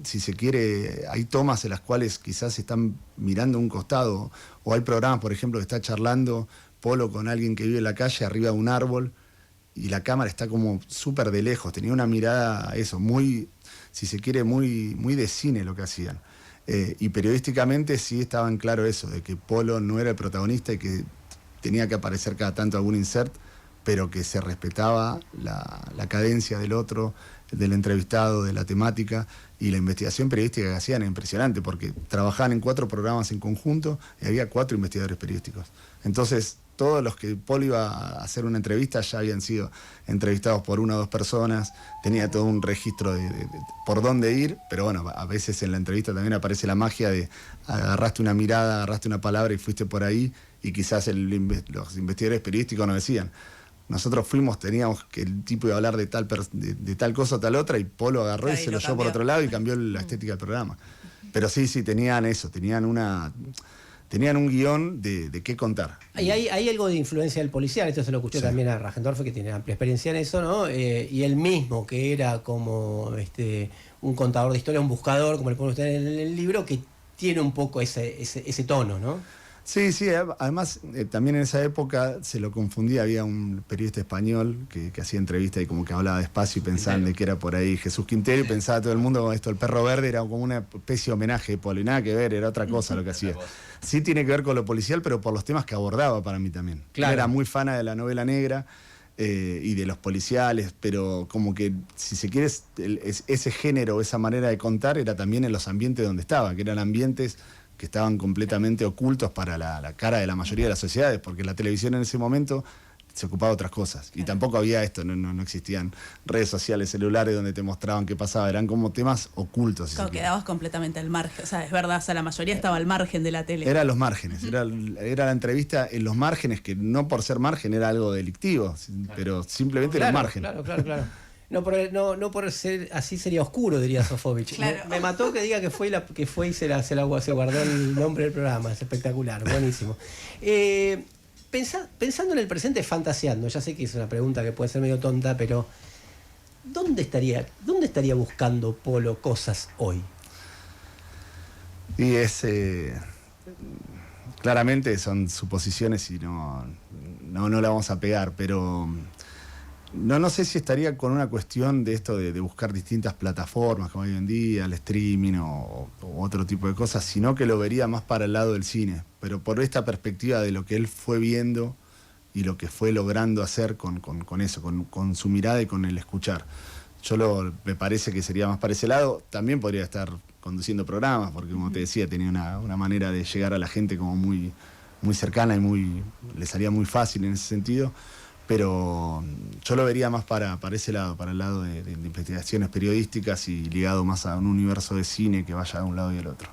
si se quiere, hay tomas en las cuales quizás están mirando a un costado, o hay programas, por ejemplo, que está charlando Polo con alguien que vive en la calle arriba de un árbol, y la cámara está como súper de lejos. Tenía una mirada, eso, muy, si se quiere, muy, muy de cine lo que hacían. Y periodísticamente sí estaba en claro eso, de que Polo no era el protagonista y que tenía que aparecer cada tanto algún insert, pero que se respetaba la cadencia del otro, del entrevistado, de la temática, y la investigación periodística que hacían era impresionante, porque trabajaban en 4 programas en conjunto y había 4 investigadores periodísticos. Entonces, todos los que Polo iba a hacer una entrevista ya habían sido entrevistados por 1 o 2 personas, tenía todo un registro de por dónde ir, pero bueno, a veces en la entrevista también aparece la magia de agarraste una mirada, agarraste una palabra y fuiste por ahí, y quizás los investigadores periodísticos nos decían, nosotros teníamos que el tipo iba a hablar de tal cosa o tal otra, y Polo agarró y se lo llevó por otro lado y cambió la estética del programa. Pero sí, tenían eso, tenían un guión de qué contar. Y hay algo de influencia del policial, esto se lo escuché también a Rajendorfer, que tiene amplia experiencia en eso, ¿no? Y él mismo, que era como un contador de historia, un buscador, como le pone usted en el libro, que tiene un poco ese tono, ¿no? Sí, además también en esa época se lo confundía, había un periodista español que hacía entrevistas y como que hablaba despacio y pensaban de que era por ahí Jesús Quintero, y pensaba todo el mundo, esto, el perro verde era como una especie de homenaje de Polo, y nada que ver, era otra cosa lo que hacía. Sí tiene que ver con lo policial, pero por los temas que abordaba para mí también. Claro. Era muy fana de la novela negra y de los policiales, pero como que, si se quiere, ese género, esa manera de contar era también en los ambientes donde estaba, que eran ambientes que estaban completamente ocultos para la cara de la mayoría de las sociedades, porque la televisión en ese momento se ocupaba de otras cosas. Y tampoco había esto, no existían redes sociales, celulares donde te mostraban qué pasaba, eran como temas ocultos. Claro, quedabas completamente al margen, o sea, es verdad, o sea, la mayoría estaba al margen de la tele. Eran los márgenes, era la entrevista en los márgenes, que no por ser margen era algo delictivo, pero simplemente los márgenes. Claro. No por ser así sería oscuro, diría Sofovich. Claro. Me mató que diga que fue y se guardó el nombre del programa. Es espectacular, buenísimo. Pensando en el presente, fantaseando, ya sé que es una pregunta que puede ser medio tonta, pero ¿dónde estaría buscando Polo cosas hoy? Y claramente son suposiciones y no la vamos a pegar, pero no sé si estaría con una cuestión de esto de buscar distintas plataformas como hoy en día, el streaming o otro tipo de cosas, sino que lo vería más para el lado del cine, pero por esta perspectiva de lo que él fue viendo y lo que fue logrando hacer con eso, con su mirada y con el escuchar. Me parece que sería más para ese lado. También podría estar conduciendo programas, porque como te decía, tenía una manera de llegar a la gente como muy, muy cercana y le salía muy fácil en ese sentido. Pero yo lo vería más para ese lado, para el lado de investigaciones periodísticas y ligado más a un universo de cine que vaya de un lado y del otro.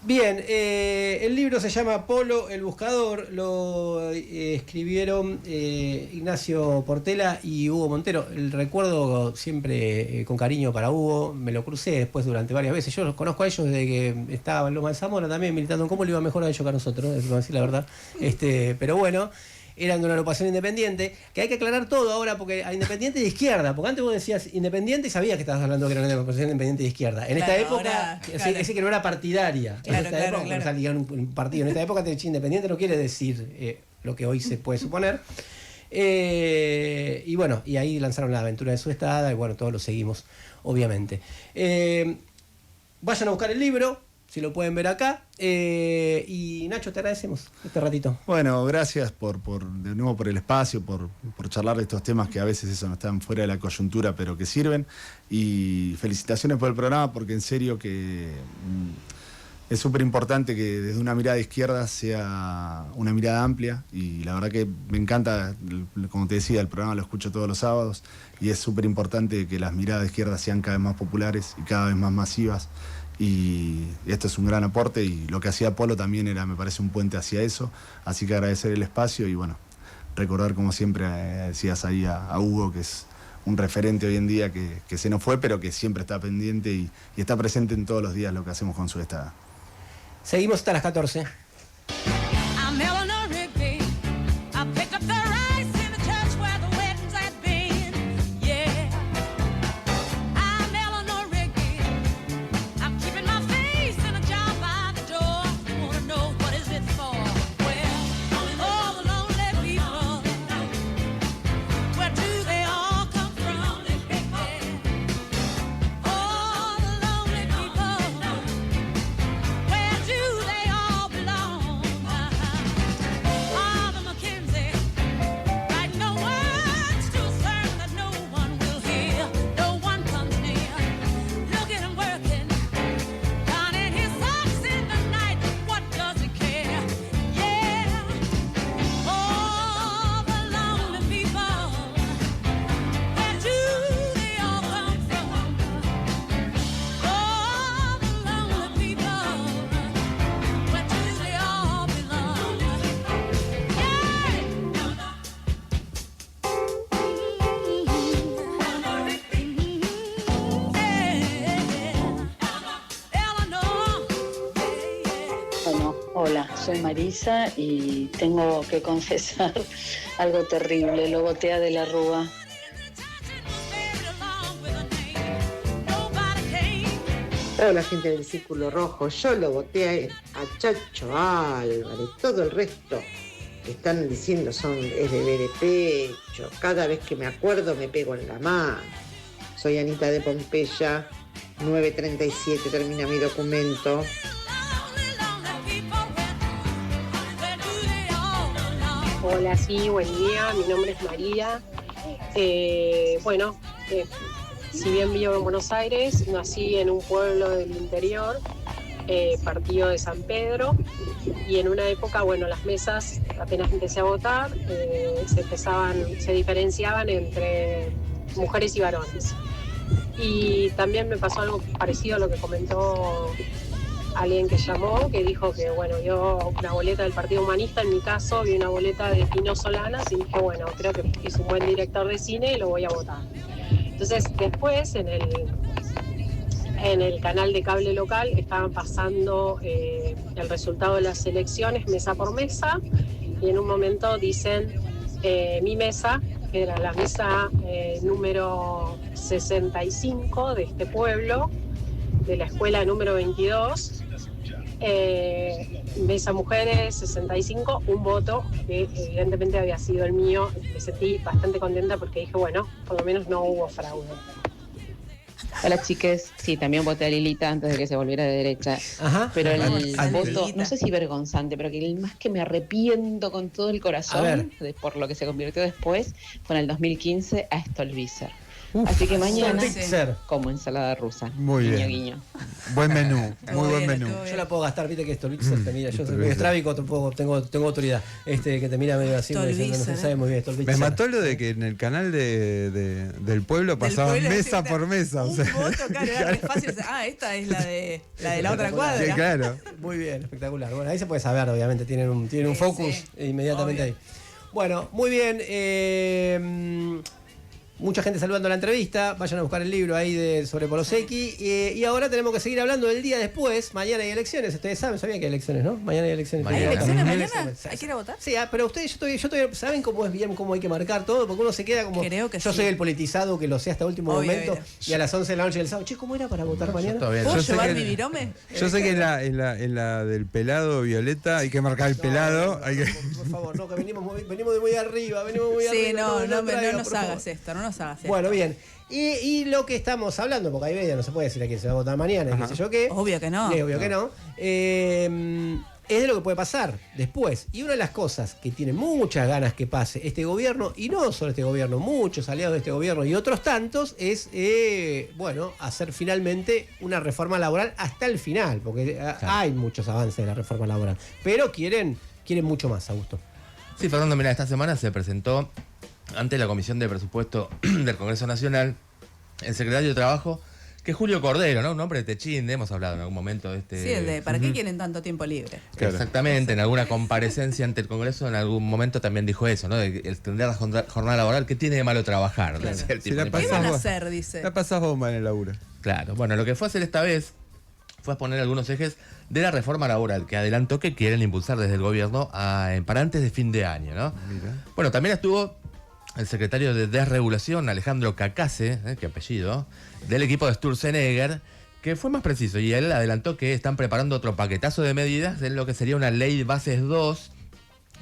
Bien, el libro se llama Polo, el buscador, lo escribieron Ignacio Portela y Hugo Montero. El recuerdo siempre con cariño para Hugo, me lo crucé después durante varias veces. Yo los conozco a ellos desde que estaba en Loma de Zamora también militando en Cómo le iba mejor a ellos que a nosotros, es decir la verdad. Pero bueno, eran de una agrupación independiente, que hay que aclarar todo ahora, porque a independiente de izquierda, porque antes vos decías independiente y sabías que estabas hablando que era una agrupación independiente de izquierda. En esta época, es que no era partidaria. En esta época, salía un partido. En esta época, independiente no quiere decir lo que hoy se puede suponer. Y bueno, y ahí lanzaron La aventura de su estada, y bueno, todos lo seguimos, obviamente. Vayan a buscar el libro, si lo pueden ver acá. Y Nacho, te agradecemos este ratito. Bueno, gracias de nuevo por el espacio, por charlar de estos temas que a veces no están fuera de la coyuntura, pero que sirven. Y felicitaciones por el programa, porque en serio que es súper importante que desde una mirada izquierda sea una mirada amplia, y la verdad que me encanta, como te decía, el programa lo escucho todos los sábados, y es súper importante que las miradas de izquierda sean cada vez más populares y cada vez más masivas, y esto es un gran aporte, y lo que hacía Polo también era, me parece, un puente hacia eso, así que agradecer el espacio y bueno, recordar como siempre, decías ahí a Hugo, que es un referente hoy en día que se nos fue, pero que siempre está pendiente y está presente en todos los días lo que hacemos con Sudestada. Seguimos hasta las 14. I'm Eleanor Rigby. I picked up the rice in the church where the weddings had been. Yeah. I'm Eleanor Rigby. I'm keeping my face in a jar by the door. You wanna know what is it for? Well, all the lonely people. Where do they all come from? All the lonely people. Where do they all belong? Father McKenzie, write no words to a sermon that no one will hear. No one comes near. Look at him working, donning his socks in the night. What does he care? Yeah, all the lonely people. Where do they all come from? All the lonely people. Where do they all belong? Bueno, hola, soy Marisa y tengo que confesar algo terrible, lo boté a De la Rúa. Hola gente del Círculo Rojo, yo lo voté a Chacho Álvarez, todo el resto que están diciendo es de pecho, cada vez que me acuerdo me pego en la mano. Soy Anita de Pompeya, 937 termina mi documento. Hola, sí, buen día, mi nombre es María. Si bien vivo en Buenos Aires, nací en un pueblo del interior, partido de San Pedro, y en una época, las mesas, apenas empecé a votar, se diferenciaban entre mujeres y varones. Y también me pasó algo parecido a lo que comentó alguien que llamó, que dijo que, vio una boleta del Partido Humanista, en mi caso vi una boleta de Pino Solanas y dije, creo que es un buen director de cine y lo voy a votar. Entonces, después, en el canal de cable local, estaban pasando el resultado de las elecciones mesa por mesa, y en un momento dicen mi mesa, que era la mesa número 65 de este pueblo, de la escuela número 22, mesa mujeres 65, un voto que evidentemente había sido el mío. Me sentí bastante contenta porque dije, por lo menos no hubo fraude. Hola chiques, sí, también voté a Lilita antes de que se volviera de derecha. Ajá. Pero el voto, Lilita. no sé si vergonzante, pero que el más que me arrepiento con todo el corazón por lo que se convirtió después fue en el 2015 a Stolbizer. Así que mañana como ensalada rusa. Muy guiño, bien. guiño. Buen menú, muy buen menú. Yo la puedo gastar, viste que Stolbizer te mira. Yo soy medio estrábico, tengo autoridad. Que te mira medio así, no se sabe muy bien. Stolbizer. Me mató lo de que en el canal del pueblo pasaban mesa por mesa. Un voto, claro, era re fácil. Esta es la de la otra cuadra. Sí, claro. Muy bien, espectacular. Bueno, ahí se puede saber, obviamente, tienen un focus inmediatamente ahí. Bueno, muy bien. Mucha gente saludando la entrevista. Vayan a buscar el libro ahí sobre Polosecchi. Y ahora tenemos que seguir hablando del día después. Mañana hay elecciones. Ustedes sabían que hay elecciones, ¿no? Mañana hay elecciones. ¿Hay elecciones mañana? ¿Hay que ir a votar? Sí, pero ustedes, yo todavía saben cómo es bien, cómo hay que marcar todo, porque uno se queda como. Creo que yo soy el politizado que lo sé hasta último momento. Y a las 11 de la noche del sábado, che, ¿cómo era para votar mañana? ¿Puedo llevar mi virome? Yo sé que en la del pelado Violeta hay que marcar el pelado. Por favor, no, que venimos de muy arriba. Sí, no nos hagas esto, no nos hagas esto. Bueno, bien. Y lo que estamos hablando, porque hay veces no se puede decir a quién se va a votar mañana, qué sé yo qué. Obvio que no. Obvio que no. es de lo que puede pasar después. Y una de las cosas que tiene muchas ganas que pase este gobierno, y no solo este gobierno, muchos aliados de este gobierno y otros tantos, es, hacer finalmente una reforma laboral hasta el final, porque hay muchos avances de la reforma laboral, pero quieren mucho más, Augusto. Sí, Fernando, mira, esta semana se presentó ante la Comisión de Presupuesto del Congreso Nacional el secretario de Trabajo, que es Julio Cordero, ¿no? Un hombre de Techín, hemos hablado en algún momento de este... Sí, el de ¿para qué quieren tanto tiempo libre? Claro. Exactamente, en alguna comparecencia ante el Congreso en algún momento también dijo eso, ¿no? De extender la jornada laboral, ¿qué tiene de malo trabajar? Claro. Decía el tipo. ¿Qué van a hacer? Dice. La pasás bomba en el laburo. Claro, bueno, lo que fue a hacer esta vez fue a poner algunos ejes de la reforma laboral que adelantó que quieren impulsar desde el gobierno para antes de fin de año, ¿no? Mira. Bueno, también estuvo el secretario de Desregulación, Alejandro Cacase, qué apellido, del equipo de Sturzenegger, que fue más preciso y él adelantó que están preparando otro paquetazo de medidas en lo que sería una ley bases 2,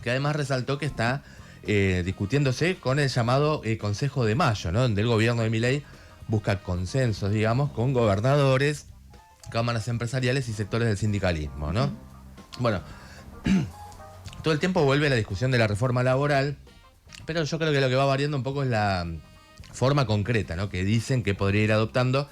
que además resaltó que está discutiéndose con el llamado Consejo de Mayo, ¿no? Donde el gobierno de Milei busca consensos, digamos, con gobernadores, cámaras empresariales y sectores del sindicalismo, ¿no? Bueno, todo el tiempo vuelve la discusión de la reforma laboral, pero yo creo que lo que va variando un poco es la forma concreta, ¿no? Que dicen que podría ir adoptando.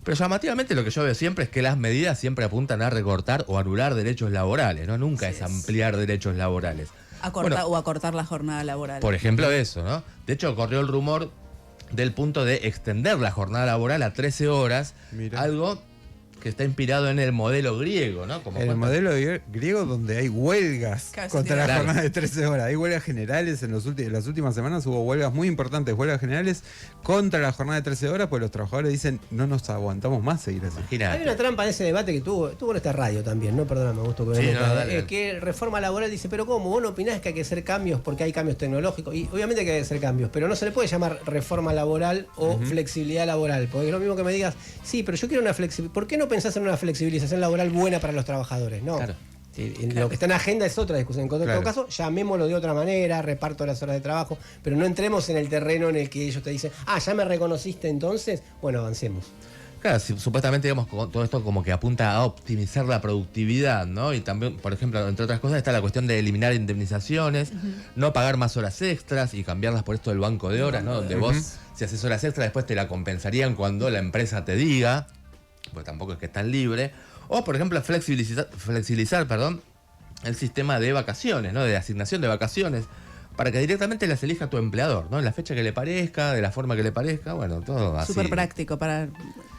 Pero llamativamente lo que yo veo siempre es que las medidas siempre apuntan a recortar o anular derechos laborales, ¿no? Nunca es ampliar derechos laborales. O acortar la jornada laboral. Por ejemplo, eso, ¿no? De hecho, corrió el rumor del punto de extender la jornada laboral a 13 horas, Mira. algo que está inspirado en el modelo griego, ¿no? Como el modelo griego donde hay huelgas contra la jornada de 13 horas. Hay huelgas generales, en las últimas semanas hubo huelgas muy importantes, huelgas generales contra la jornada de 13 horas, porque los trabajadores dicen, no nos aguantamos más seguir así. Hay una trampa en ese debate que tuvo en esta radio también, ¿no? Perdóname, Augusto, que que reforma laboral dice, pero ¿cómo? ¿Vos no opinás que hay que hacer cambios porque hay cambios tecnológicos? Y obviamente que hay que hacer cambios, pero no se le puede llamar reforma laboral o flexibilidad laboral, porque es lo mismo que me digas, sí, pero yo quiero una flexibilidad. ¿Por qué no pensás en una flexibilización laboral buena para los trabajadores? No. Claro. Lo que está en agenda es otra discusión. En todo caso, llamémoslo de otra manera, reparto las horas de trabajo, pero no entremos en el terreno en el que ellos te dicen, ya me reconociste entonces, bueno, avancemos. Claro, supuestamente, digamos, todo esto como que apunta a optimizar la productividad, ¿no? Y también, por ejemplo, entre otras cosas, está la cuestión de eliminar indemnizaciones, no pagar más horas extras y cambiarlas por esto del banco de horas, ¿no? Donde vos, si haces horas extras, después te la compensarían cuando la empresa te diga, pues tampoco es que es tan libre. O, por ejemplo, flexibilizar el sistema de vacaciones, ¿no? De asignación de vacaciones, para que directamente las elija tu empleador, ¿no? En la fecha que le parezca, de la forma que le parezca, bueno, todo así. Súper práctico para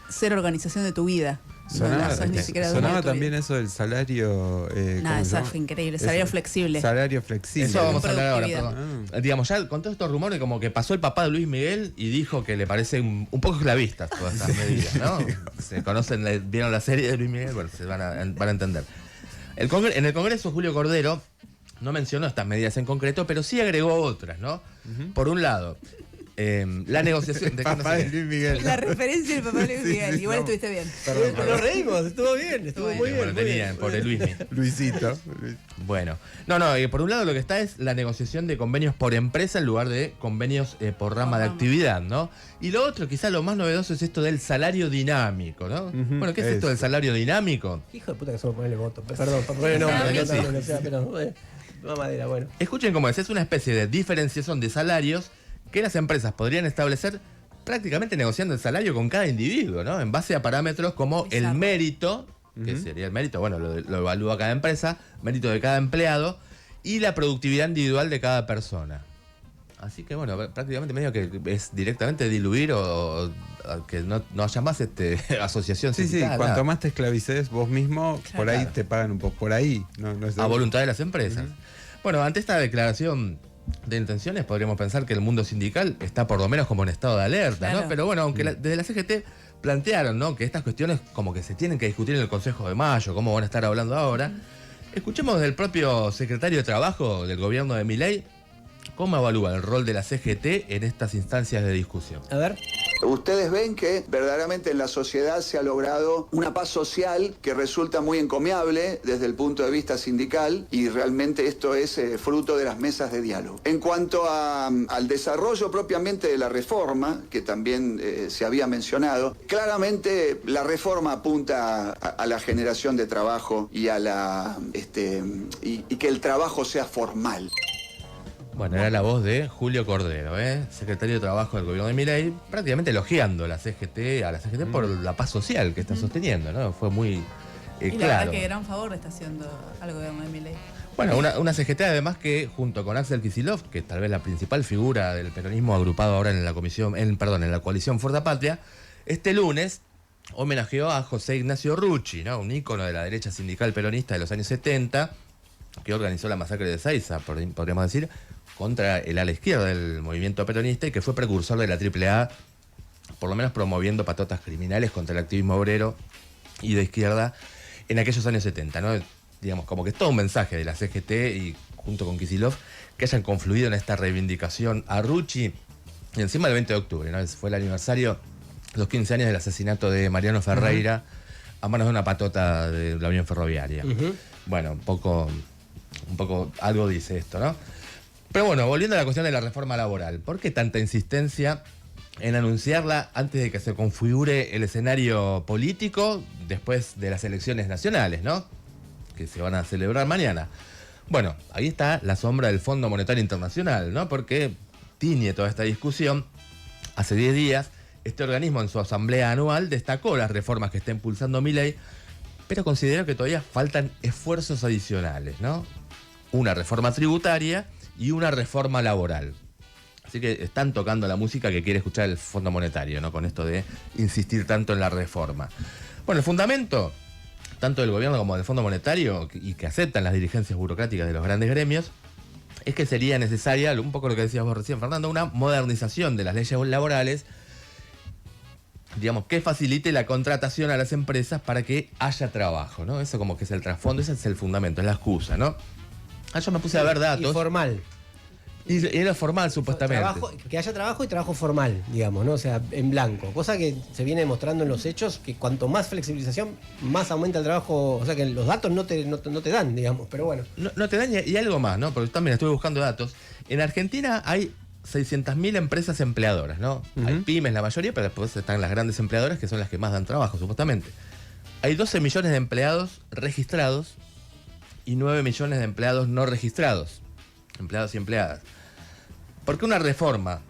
ser organización de tu vida. Sonaba también eso del salario... eso fue increíble, salario flexible. Salario flexible. Eso vamos a hablar ahora, perdón. Digamos, ya con todos estos rumores, como que pasó el papá de Luis Miguel y dijo que le parece un poco esclavistas todas estas medidas, ¿no? Se conocen, vieron la serie de Luis Miguel, bueno, se van a entender. En el Congreso, Julio Cordero no mencionó estas medidas en concreto, pero sí agregó otras, ¿no? Por un lado, la negociación de... Papá de Luis Miguel. La referencia del papá de Luis Miguel. Igual estuviste bien. Perdón. Nos reímos, estuvo bien, estuvo muy bien. Bueno, tenían, pobre Luisito. Bueno, por un lado lo que está es la negociación de convenios por empresa en lugar de convenios por rama de actividad, ¿no? Y lo otro, quizás lo más novedoso, es esto del salario dinámico, ¿no? Bueno, ¿qué es esto del salario dinámico? Hijo de puta que somos ponerle voto. Perdón, por ponerle nombre. Pero madera, bueno. Escuchen cómo es una especie de diferenciación de salarios que las empresas podrían establecer prácticamente negociando el salario con cada individuo, ¿no? En base a parámetros como el mérito, que sería el mérito, bueno, lo evalúa cada empresa, mérito de cada empleado y la productividad individual de cada persona. Así que, bueno, prácticamente medio que es directamente diluir o que no haya más asociación sindical. Sí, cuanto más te esclavices vos mismo, por ahí te pagan un poco, por ahí. No es a voluntad de las empresas. Bueno, ante esta declaración de intenciones podríamos pensar que el mundo sindical está por lo menos como en estado de alerta, ¿no? Pero bueno, aunque desde la CGT plantearon, ¿no?, que estas cuestiones como que se tienen que discutir en el Consejo de Mayo, como van a estar hablando ahora, escuchemos del propio secretario de Trabajo del gobierno de Milei cómo evalúa el rol de la CGT en estas instancias de discusión. A ver. Ustedes ven que verdaderamente en la sociedad se ha logrado una paz social que resulta muy encomiable desde el punto de vista sindical, y realmente esto es fruto de las mesas de diálogo. En cuanto al desarrollo propiamente de la reforma, que también se había mencionado, claramente la reforma apunta a la generación de trabajo y a y que el trabajo sea formal. Bueno, era la voz de Julio Cordero, secretario de Trabajo del gobierno de Milei, prácticamente elogiando a la CGT por la paz social que está sosteniendo, ¿no? Fue muy y claro. La verdad que gran favor le está haciendo al gobierno de Milei. Bueno, una CGT además que junto con Axel Kicillof, que tal vez la principal figura del peronismo agrupado ahora en la coalición Fuerza Patria, este lunes homenajeó a José Ignacio Rucci, ¿no? Un ícono de la derecha sindical peronista de los años 70, que organizó la masacre de Ezeiza, podríamos decir, contra el ala izquierda del movimiento peronista, y que fue precursor de la AAA, por lo menos promoviendo patotas criminales contra el activismo obrero y de izquierda en aquellos años 70, ¿no? Digamos, como que es todo un mensaje de la CGT y junto con Kicillof que hayan confluido en esta reivindicación a Rucci, y encima el 20 de octubre, ¿no? Fue el aniversario, los 15 años del asesinato de Mariano Ferreira a manos de una patota de la Unión Ferroviaria. Bueno, un poco algo dice esto, ¿no? Pero bueno, volviendo a la cuestión de la reforma laboral, ¿por qué tanta insistencia en anunciarla antes de que se configure el escenario político después de las elecciones nacionales, ¿no? Que se van a celebrar mañana? Bueno, ahí está la sombra del Fondo Monetario Internacional, ¿no? Porque tiñe toda esta discusión. Hace 10 días, este organismo en su asamblea anual destacó las reformas que está impulsando Milei, pero consideró que todavía faltan esfuerzos adicionales, ¿no? Una reforma tributaria y una reforma laboral. Así que están tocando la música que quiere escuchar el Fondo Monetario, ¿no? Con esto de insistir tanto en la reforma. Bueno, el fundamento, tanto del gobierno como del Fondo Monetario, y que aceptan las dirigencias burocráticas de los grandes gremios, es que sería necesaria, un poco lo que decías vos recién, Fernando, una modernización de las leyes laborales, digamos, que facilite la contratación a las empresas para que haya trabajo, ¿no? Eso como que es el trasfondo, ese es el fundamento, es la excusa, ¿no? Yo me puse a ver datos. Y formal. Y era formal, supuestamente. Que haya trabajo y trabajo formal, digamos, ¿no? O sea, en blanco. Cosa que se viene demostrando en los hechos, que cuanto más flexibilización, más aumenta el trabajo. O sea, que los datos no te dan, digamos, pero bueno. No te dan, y algo más, ¿no? Porque también estuve buscando datos. En Argentina hay 600.000 empresas empleadoras, ¿no? Hay pymes la mayoría, pero después están las grandes empleadoras, que son las que más dan trabajo, supuestamente. Hay 12 millones de empleados registrados y 9 millones de empleados no registrados, empleados y empleadas. Porque una reforma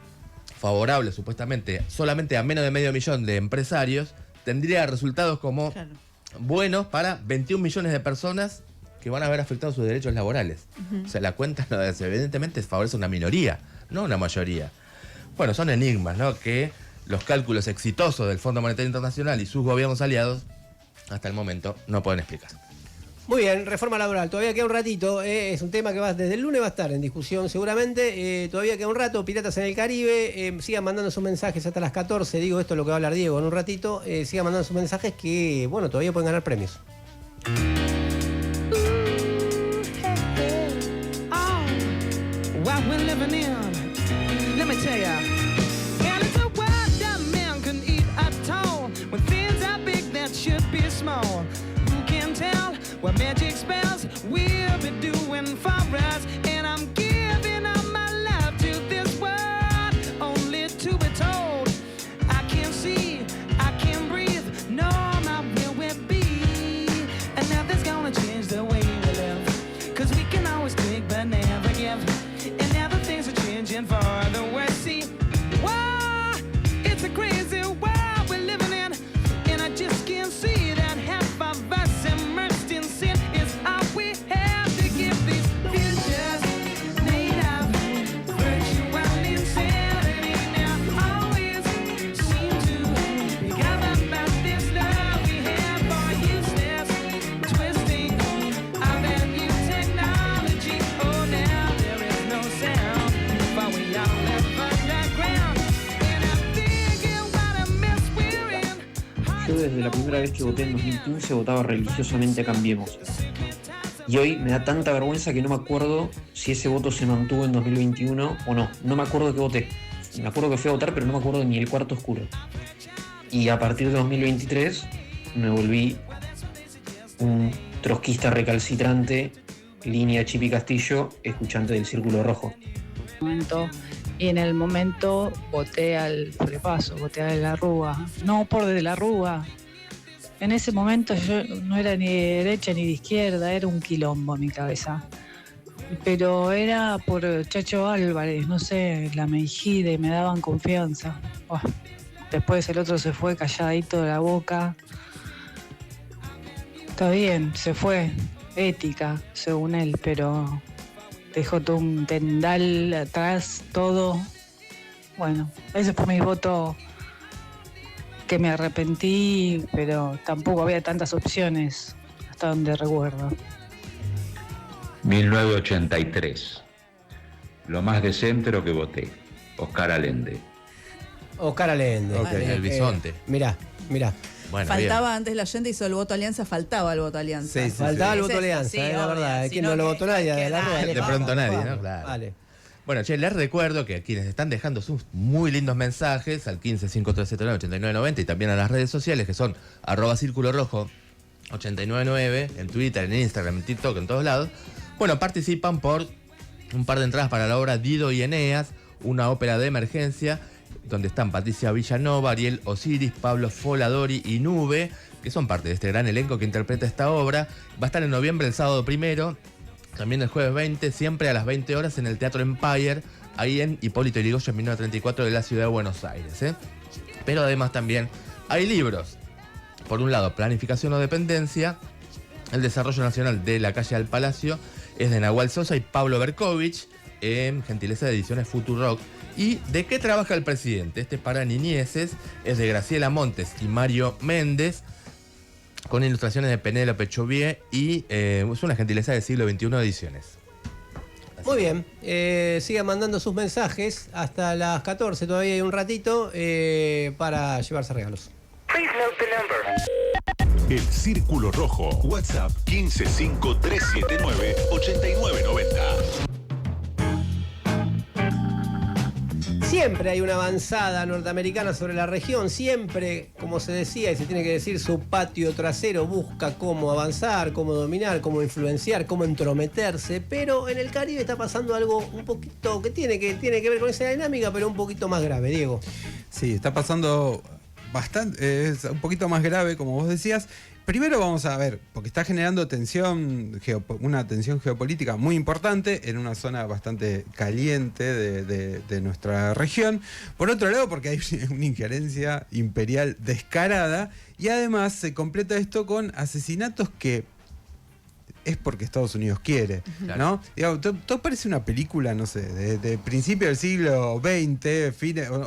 favorable, supuestamente, solamente a menos de medio millón de empresarios, tendría resultados como buenos para 21 millones de personas que van a ver afectados sus derechos laborales. O sea, la cuenta evidentemente favorece a una minoría, no a una mayoría. Bueno, son enigmas, ¿no? Que los cálculos exitosos del Fondo Monetario Internacional y sus gobiernos aliados hasta el momento no pueden explicar. Muy bien, reforma laboral, todavía queda un ratito, es un tema que desde el lunes va a estar en discusión seguramente, todavía queda un rato, Piratas en el Caribe, sigan mandando sus mensajes hasta las 14, digo esto es lo que va a hablar Diego en un ratito, sigan mandando sus mensajes que, bueno, todavía pueden ganar premios. What magic spells we'll be doing for us, and I'm giving up my love to this world, only to be told I can't see, I can't breathe, no, my will be, and nothing's gonna change the way we live, cause we can always take but never give, and now the things are changing for the worse. See, wow, it's a crazy world we're living in, and I just can't see that half of us immersed in sin is all we have to give these futures made of virtual insanity. Now always seem to be governed by this love we have for useless twisting of that new technology. Oh, now there is no sound, but we all live underground, and I'm thinking what a mess we're in. Yo desde la primera vez que voté en 2015 votaba religiosamente a Cambiemos. Y hoy me da tanta vergüenza que no me acuerdo si ese voto se mantuvo en 2021 o no. No me acuerdo que voté. Me acuerdo que fui a votar, pero no me acuerdo ni el cuarto oscuro. Y a partir de 2023 me volví un trotskista recalcitrante, línea Chipi Castillo, escuchante del Círculo Rojo. Y en el momento voté al Frepaso, voté a De la Rúa. No por De la Rúa. En ese momento yo no era ni de derecha ni de izquierda, era un quilombo en mi cabeza. Pero era por Chacho Álvarez, no sé, la Meijide, me daban confianza. Oh, después el otro se fue calladito de la boca. Está bien, se fue, ética, según él, pero dejó todo un tendal atrás, todo. Bueno, ese fue mi voto que me arrepentí, pero tampoco había tantas opciones hasta donde recuerdo. 1983. Lo más de centro que voté. Oscar Allende. Oscar Allende. Ok, el bisonte. Mirá. Bueno, faltaba bien. antes la gente hizo el voto alianza, faltaba el voto alianza. Sí, faltaba el voto alianza, sí, la verdad. obvio, Que no lo votó nadie de la Rúa. De pronto nadie, ¿no? Claro. Vale. Bueno, che, les recuerdo que a quienes están dejando sus muy lindos mensajes al 1553798990 y también a las redes sociales que son @Círculo Rojo 899 en Twitter, en Instagram, en TikTok, en todos lados. Bueno, participan por un par de entradas para la obra Dido y Eneas, una ópera de emergencia donde están Patricia Villanova, Ariel Osiris, Pablo Foladori y Nube, que son parte de este gran elenco que interpreta esta obra. Va a estar en noviembre, el sábado 1, también el jueves 20, siempre a las 20 horas en el Teatro Empire, ahí en Hipólito Yrigoyen 1934 de la ciudad de Buenos Aires. Pero además también hay libros. Por un lado, Planificación o Dependencia, El Desarrollo Nacional de la Calle al Palacio, es de Nahuel Sosa y Pablo Berkovich, en gentileza de Ediciones Futurock. ¿Y de qué trabaja el presidente? Este es para niñeces, es de Graciela Montes y Mario Méndez, con ilustraciones de Penélope Chauvier y es una gentileza del siglo XXI Ediciones. Muy bien, sigan mandando sus mensajes hasta las 14, todavía hay un ratito para llevarse regalos. El Círculo Rojo. WhatsApp 1553798990. Siempre hay una avanzada norteamericana sobre la región, siempre, como se decía y se tiene que decir, su patio trasero busca cómo avanzar, cómo dominar, cómo influenciar, cómo entrometerse, pero en el Caribe está pasando algo un poquito que tiene que ver con esa dinámica, pero un poquito más grave, Diego. Sí, está pasando bastante, es un poquito más grave, como vos decías. Primero vamos a ver, porque está generando una tensión geopolítica muy importante en una zona bastante caliente de nuestra región. Por otro lado, porque hay una injerencia imperial descarada y además se completa esto con asesinatos que es porque Estados Unidos quiere, ¿no? Digamos, todo parece una película, no sé, de principio del siglo XX,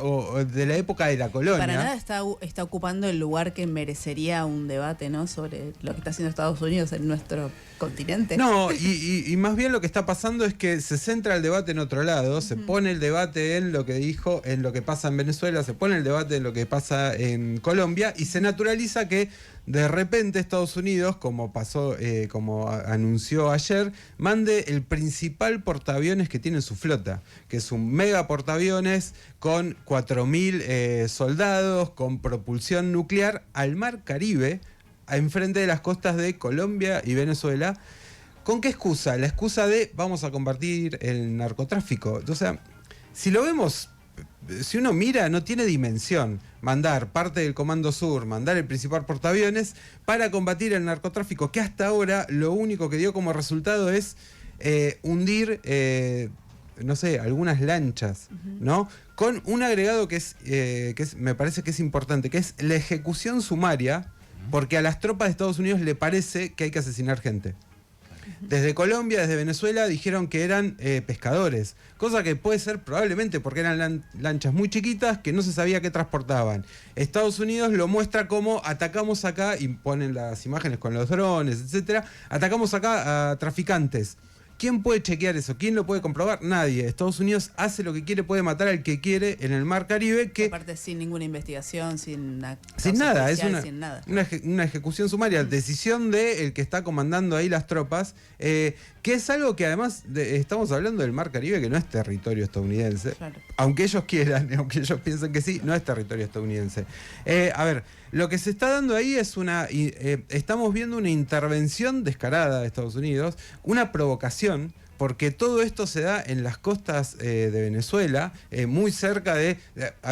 o de la época de la colonia. Para nada está ocupando el lugar que merecería un debate, ¿no? Sobre lo que está haciendo Estados Unidos en nuestro continente. No, y más bien lo que está pasando es que se centra el debate en otro lado, se pone el debate en lo que dijo, en lo que pasa en Venezuela, se pone el debate en lo que pasa en Colombia y se naturaliza que de repente Estados Unidos, como pasó, como anunció ayer, mande el principal portaaviones que tiene en su flota, que es un mega portaaviones con 4.000 soldados, con propulsión nuclear, al mar Caribe, enfrente de las costas de Colombia y Venezuela. ¿Con qué excusa? La excusa de vamos a combatir el narcotráfico. O sea, si lo vemos, si uno mira, no tiene dimensión mandar parte del Comando Sur, mandar el principal portaaviones para combatir el narcotráfico, que hasta ahora lo único que dio como resultado es hundir, no sé, algunas lanchas, ¿no? Con un agregado que me parece que es importante, que es la ejecución sumaria, porque a las tropas de Estados Unidos le parece que hay que asesinar gente. Desde Colombia, desde Venezuela, dijeron que eran pescadores, cosa que puede ser probablemente porque eran lanchas muy chiquitas que no se sabía qué transportaban. Estados Unidos lo muestra como atacamos acá, y ponen las imágenes con los drones, etcétera, atacamos acá a traficantes. ¿Quién puede chequear eso? ¿Quién lo puede comprobar? Nadie. Estados Unidos hace lo que quiere, puede matar al que quiere en el Mar Caribe. Que aparte sin ninguna investigación, sin nada, sin nada. Una ejecución sumaria, decisión del que está comandando ahí las tropas, que es algo que además estamos hablando del Mar Caribe, que no es territorio estadounidense. Claro. Aunque ellos quieran, aunque ellos piensen que sí, no es territorio estadounidense. A ver, lo que se está dando ahí es estamos viendo una intervención descarada de Estados Unidos, una provocación, porque todo esto se da en las costas de Venezuela, muy cerca a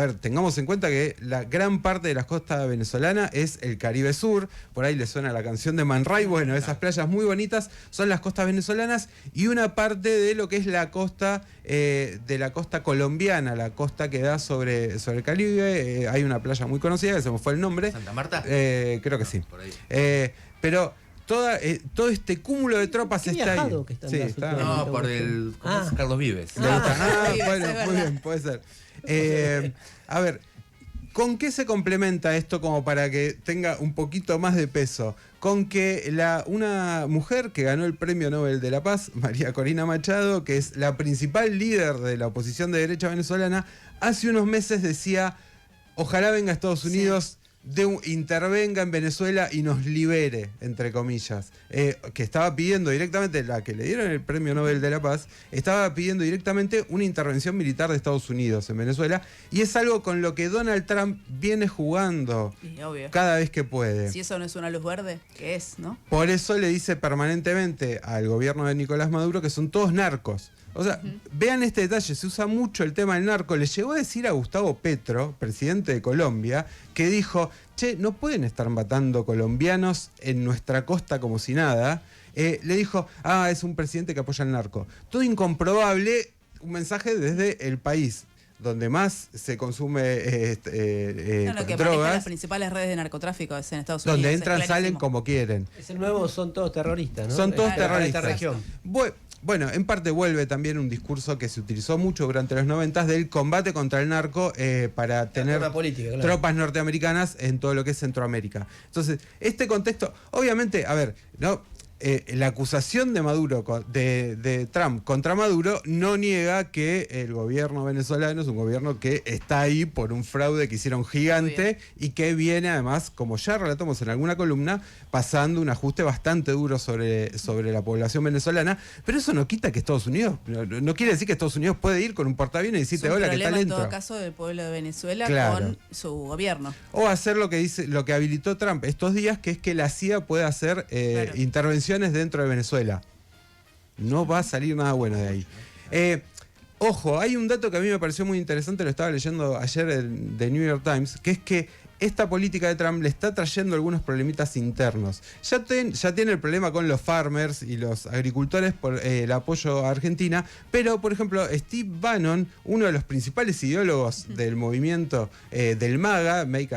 ver, tengamos en cuenta que la gran parte de las costas venezolanas es el Caribe Sur, por ahí le suena la canción de Man Ray, bueno, esas playas muy bonitas son las costas venezolanas, y una parte de lo que es la costa colombiana, la costa que da sobre el Caribe, hay una playa muy conocida, que se me fue el nombre. ¿Santa Marta? Creo que sí. Por ahí. Pero todo este cúmulo de tropas está ahí. No, por el Carlos Vives. Bueno, muy bien, puede ser. A ver, ¿con qué se complementa esto como para que tenga un poquito más de peso? Con que una mujer que ganó el Premio Nobel de la Paz, María Corina Machado, que es la principal líder de la oposición de derecha venezolana, hace unos meses decía, ojalá venga a Estados Unidos, intervenga en Venezuela y nos libere, entre comillas, que estaba pidiendo directamente, la que le dieron el Premio Nobel de la Paz, estaba pidiendo directamente una intervención militar de Estados Unidos en Venezuela, y es algo con lo que Donald Trump viene jugando cada vez que puede. Si eso no es una luz verde, ¿qué es, no? Por eso le dice permanentemente al gobierno de Nicolás Maduro que son todos narcos. O sea, vean este detalle, se usa mucho el tema del narco. Le llegó a decir a Gustavo Petro, presidente de Colombia, que dijo, che, no pueden estar matando colombianos en nuestra costa como si nada. Le dijo, es un presidente que apoya al narco. Todo incomprobable, un mensaje desde el país donde más se consume lo que drogas. Las principales redes de narcotráfico es en Estados Unidos. Donde entran, salen como quieren. Es el nuevo, son todos terroristas, ¿no? Son todos terroristas. Esta región. Bueno, en parte vuelve también un discurso que se utilizó mucho durante los 90 del combate contra el narco para tener tropas norteamericanas en todo lo que es Centroamérica. Entonces, este contexto, obviamente, a ver, ¿no? La acusación de Maduro, de Trump contra Maduro, no niega que el gobierno venezolano es un gobierno que está ahí por un fraude que hicieron gigante y que viene además, como ya relatamos en alguna columna, pasando un ajuste bastante duro sobre la población venezolana, pero eso no quita que Estados Unidos, no quiere decir que Estados Unidos puede ir con un portaaviones y decirte, hola, ¿qué tal entro? En todo caso del pueblo de Venezuela con su gobierno. O hacer lo que habilitó Trump estos días, que es que la CIA pueda hacer intervenciones dentro de Venezuela. No va a salir nada bueno de ahí. Ojo, hay un dato que a mí me pareció muy interesante, lo estaba leyendo ayer en The New York Times, que es que esta política de Trump le está trayendo algunos problemitas internos. Ya tiene el problema con los farmers y los agricultores por el apoyo a Argentina, pero, por ejemplo, Steve Bannon, uno de los principales ideólogos del movimiento del MAGA, Make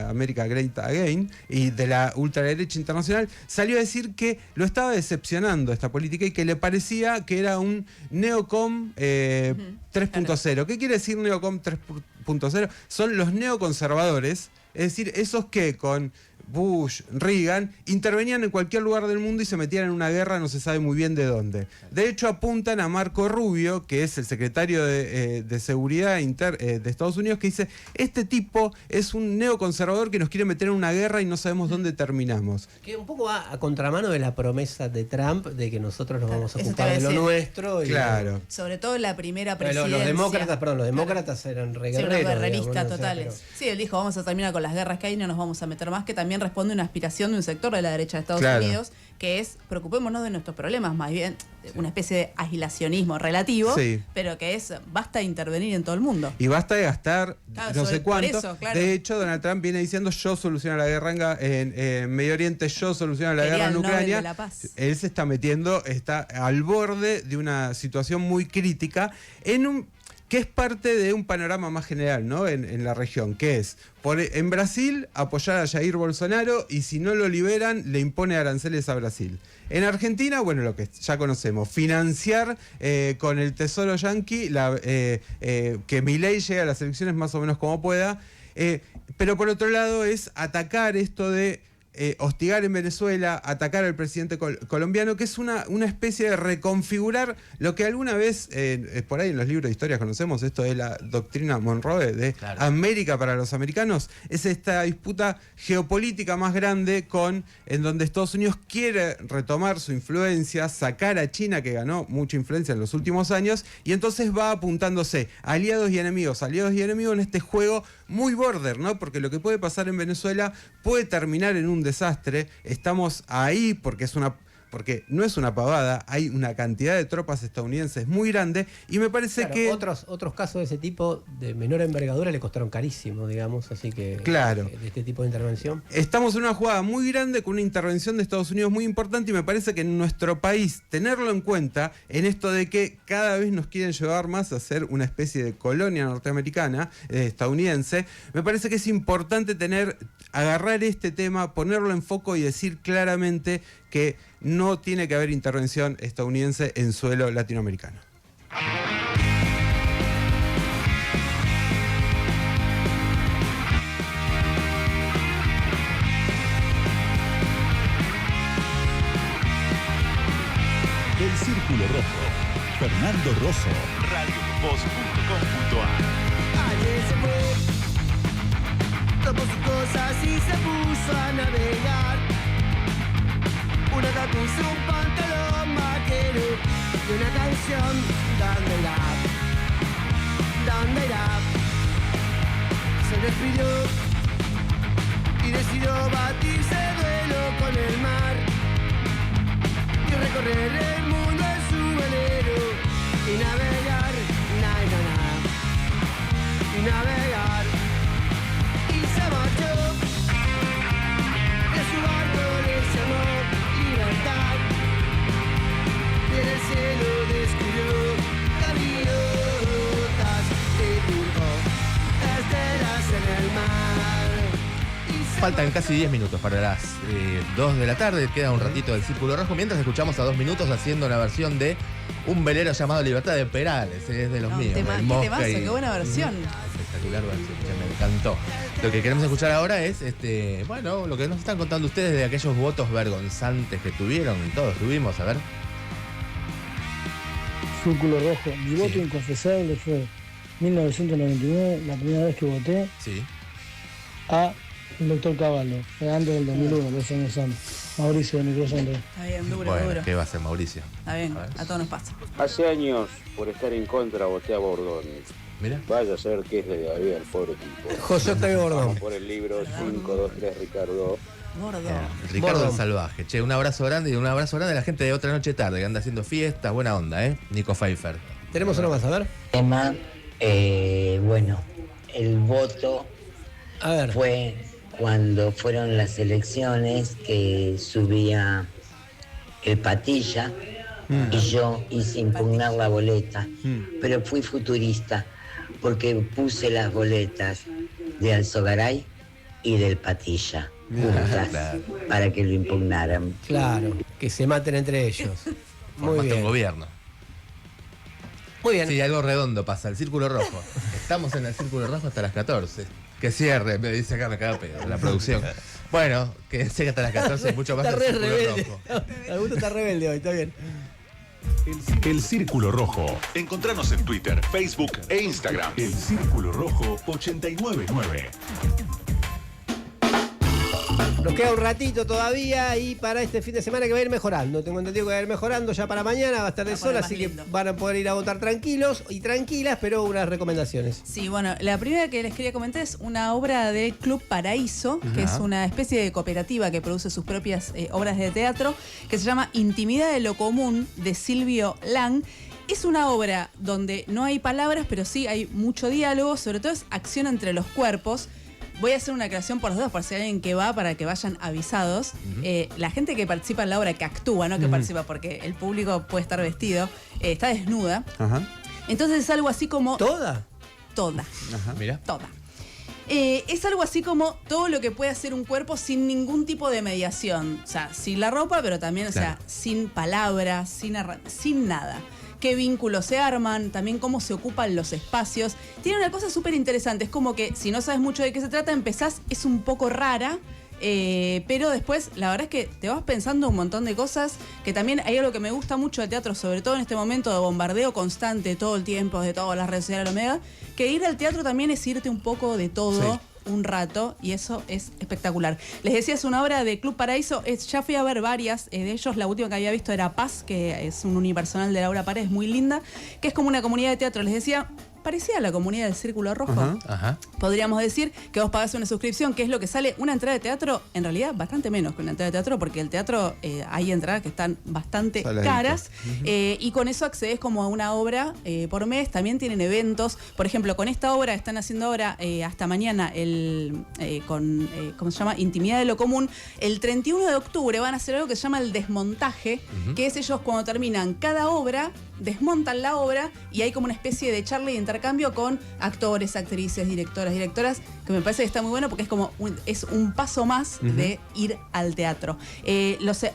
America Great Again, y de la ultraderecha internacional, salió a decir que lo estaba decepcionando esta política y que le parecía que era un neocom 3.0. ¿Qué quiere decir neocom 3.0? Son los neoconservadores, es decir, esos que con Bush, Reagan, intervenían en cualquier lugar del mundo y se metían en una guerra, no se sabe muy bien de dónde. De hecho, apuntan a Marco Rubio, que es el secretario de Seguridad de Estados Unidos, que dice, este tipo es un neoconservador que nos quiere meter en una guerra y no sabemos dónde terminamos. Que un poco va a contramano de la promesa de Trump de que nosotros nos vamos a ocupar de lo nuestro. Claro. Sobre todo la primera presidencia. Los demócratas eran guerreristas totales. Sí, él dijo, vamos a terminar con las guerras que hay, no nos vamos a meter más, que también responde a una aspiración de un sector de la derecha de Estados Unidos, que es, preocupémonos de nuestros problemas, más bien una especie de aislacionismo relativo, pero que es, basta de intervenir en todo el mundo. Y basta de gastar no sé cuánto. Eso, claro. De hecho, Donald Trump viene diciendo, yo soluciono la guerra en Medio Oriente, yo soluciono la guerra en Ucrania. Él se está metiendo, está al borde de una situación muy crítica que es parte de un panorama más general, ¿no? En la región, que es, en Brasil, apoyar a Jair Bolsonaro y si no lo liberan, le impone aranceles a Brasil. En Argentina, bueno, lo que ya conocemos, financiar con el Tesoro yanqui que Milei llegue a las elecciones más o menos como pueda, pero por otro lado es atacar esto de hostigar en Venezuela, atacar al presidente colombiano, que es una especie de reconfigurar lo que alguna vez, por ahí en los libros de historia conocemos, esto de la doctrina Monroe, de América para los americanos, es esta disputa geopolítica más grande en donde Estados Unidos quiere retomar su influencia, sacar a China, que ganó mucha influencia en los últimos años, y entonces va apuntándose aliados y enemigos en este juego muy border, ¿no? Porque lo que puede pasar en Venezuela puede terminar en un desastre. Estamos ahí porque no es una pavada, hay una cantidad de tropas estadounidenses muy grande, y me parece que otros casos de ese tipo de menor envergadura le costaron carísimo, digamos, así que de este tipo de intervención. Estamos en una jugada muy grande con una intervención de Estados Unidos muy importante, y me parece que en nuestro país tenerlo en cuenta en esto de que cada vez nos quieren llevar más a ser una especie de colonia norteamericana, estadounidense, me parece que es importante agarrar este tema, ponerlo en foco y decir claramente que no tiene que haber intervención estadounidense en suelo latinoamericano. El Círculo Rojo. Fernando Rosso. radiovoz.com.ar. Ayer se fue, tomó sus cosas y se puso a navegar. Una camisa, un pantalón vaquero y una canción, ¿dónde irá? Se despidió y decidió batirse duelo con el mar y recorrer el mundo en su velero y navegar, y navegar, y se marchó de su barco, le llamó libertad, y en el cielo descubrió gaviotas, dibujó estelas en el mar. Faltan casi 10 minutos para las 2 de la tarde, queda un ratito del Círculo Rojo, mientras escuchamos a 2 minutos haciendo la versión de un velero llamado Libertad de Perales, es de los míos. Qué temazo, qué buena versión. Espectacular versión, me encantó. Lo que queremos escuchar ahora es lo que nos están contando ustedes de aquellos votos vergonzantes que tuvieron, todos tuvimos, a ver. Círculo Rojo, mi voto inconfesable fue 1999, la primera vez que voté a el doctor Cavallo, fue antes del 2001, 2 años antes. Mauricio de Microcentro. Está bien, duro. ¿Qué va a hacer Mauricio? Está bien, a todos nos pasa. Hace años, por estar en contra, voté a Bordón. Mira. Vaya a ser que es de la vida el pobre tipo. José Octavio Bordón. Vamos por el libro 523, Ricardo. Ricardo el Salvaje. Che, un abrazo grande, y un abrazo grande a la gente de Otra Noche Tarde, que anda haciendo fiestas, buena onda, Nico Pfeiffer. Tenemos uno más, a ver. Tema, el voto fue cuando fueron las elecciones que subía el Patilla y yo hice impugnar la boleta, pero fui futurista porque puse las boletas de Alzogaray y del Patilla juntas para que lo impugnaran. Claro, que se maten entre ellos. Muy bien. Un gobierno. Muy bien. Sí, algo redondo pasa, el Círculo Rojo. Estamos en el Círculo Rojo hasta las 14. Que cierre, me dice acá, me caga pedo, la producción. Bueno, que llegue hasta las 14, mucho más está del re Círculo rebelde. Rojo. Augusto está rebelde hoy, está bien. El Círculo Rojo. Encontranos en Twitter, Facebook e Instagram. El Círculo Rojo 899. Nos queda un ratito todavía y para este fin de semana que va a ir mejorando. Tengo entendido que va a ir mejorando ya para mañana, va a estar de sol, así que van a poder ir a votar tranquilos y tranquilas, pero unas recomendaciones. Sí, bueno, la primera que les quería comentar es una obra del Club Paraíso, que es una especie de cooperativa que produce sus propias obras de teatro, que se llama Intimidad de lo Común, de Silvio Lang. Es una obra donde no hay palabras, pero sí hay mucho diálogo, sobre todo es acción entre los cuerpos. Voy a hacer una aclaración por los dos, por si hay alguien que va, para que vayan avisados. La gente que participa en la obra, que actúa, no que participa, porque el público puede estar vestido, está desnuda. Entonces es algo así como... ¿Toda? Toda. Mira. Toda. Es algo así como todo lo que puede hacer un cuerpo sin ningún tipo de mediación. O sea, sin la ropa, pero también, o sea, sin palabras, sin nada. Qué vínculos se arman, también cómo se ocupan los espacios. Tiene una cosa súper interesante, es como que si no sabes mucho de qué se trata, empezás, es un poco rara, Pero después, la verdad es que te vas pensando un montón de cosas, que también hay algo que me gusta mucho del teatro, sobre todo en este momento de bombardeo constante todo el tiempo, de todas las redes sociales, Omega, que ir al teatro también es irte un poco de todo. Sí. Un rato, y eso es espectacular. Les decía, es una obra de Club Paraíso. Ya fui a ver varias de ellos. La última que había visto era Paz, que es un unipersonal de Laura Paredes, muy linda, que es como una comunidad de teatro. Les decía, parecía a la comunidad del Círculo Rojo. Ajá. Podríamos decir que vos pagás una suscripción, que es lo que sale una entrada de teatro, en realidad bastante menos que una entrada de teatro, porque el teatro hay entradas que están bastante caras, y con eso accedes como a una obra por mes. También tienen eventos, por ejemplo, con esta obra están haciendo ahora hasta mañana ¿cómo se llama? Intimidad de lo común. El 31 de octubre van a hacer algo que se llama el desmontaje, que es ellos cuando terminan cada obra, desmontan la obra y hay como una especie de charla y intercambio con actores, actrices, directoras, que me parece que está muy bueno porque es como es un paso más de ir al teatro.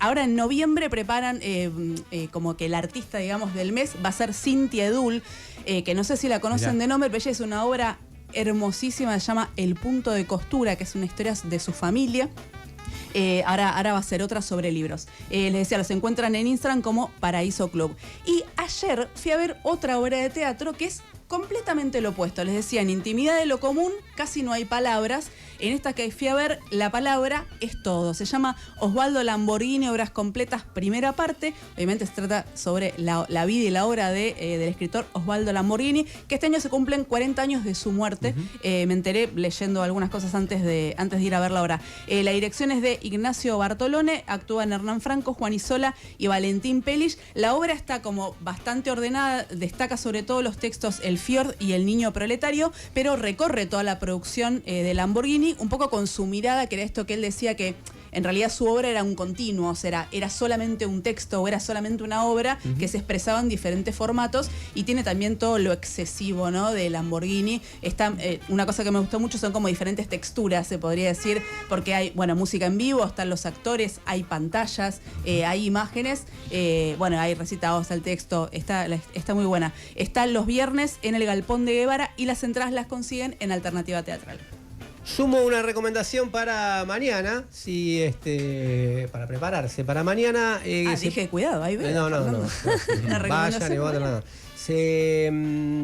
Ahora en noviembre preparan como que el artista, digamos, del mes va a ser Cintia Edul, que no sé si la conocen de nombre, pero ella es una obra hermosísima, se llama El Punto de Costura, que es una historia de su familia. Ahora va a ser otra sobre libros. Les decía, los encuentran en Instagram como Paraíso Club. Y ayer fui a ver otra obra de teatro que es completamente lo opuesto. Les decía, en Intimidad de lo común casi no hay palabras. En esta que fui a ver, la palabra es todo. Se llama Osvaldo Lamborghini, Obras Completas, primera parte. Obviamente se trata sobre la vida y la obra del escritor Osvaldo Lamborghini, que este año se cumplen 40 años de su muerte. Me enteré leyendo algunas cosas antes de ir a ver la obra. La dirección es de Ignacio Bartolone, actúan Hernán Franco, Juan Isola y Valentín Pelich. La obra está como bastante ordenada, destaca sobre todo los textos El Fiord y El Niño Proletario, pero recorre toda la producción de Lamborghini, un poco con su mirada, que era esto que él decía, que en realidad su obra era un continuo, o sea, era solamente un texto o era solamente una obra que se expresaba en diferentes formatos, y tiene también todo lo excesivo, ¿no?, de Lamborghini. Una cosa que me gustó mucho son como diferentes texturas, se podría decir, porque hay, música en vivo, están los actores, hay pantallas, hay imágenes, hay recitados al texto, está muy buena. Están los viernes en el Galpón de Guevara y las entradas las consiguen en Alternativa Teatral. Sumo una recomendación para mañana, para prepararse. Para mañana... dije, cuidado, ahí veo. No. Vayan y voten nada. Se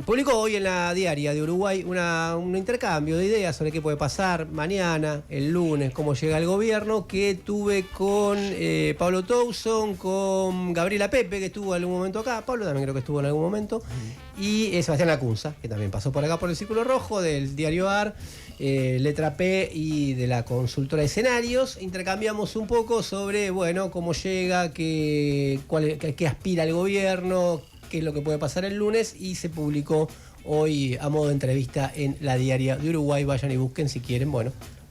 publicó hoy en la Diaria de Uruguay un intercambio de ideas sobre qué puede pasar mañana, el lunes, cómo llega el gobierno, que tuve con Pablo Towson, con Gabriela Pepe, que estuvo en algún momento acá, Pablo también creo que estuvo en algún momento, y Sebastián Lacunza, que también pasó por acá por el Círculo Rojo, del diario AR, Letra P y de la consultora de escenarios. Intercambiamos un poco sobre, cómo llega, qué aspira el gobierno, qué es lo que puede pasar el lunes, y se publicó hoy a modo de entrevista en la Diaria de Uruguay. Vayan y busquen si quieren,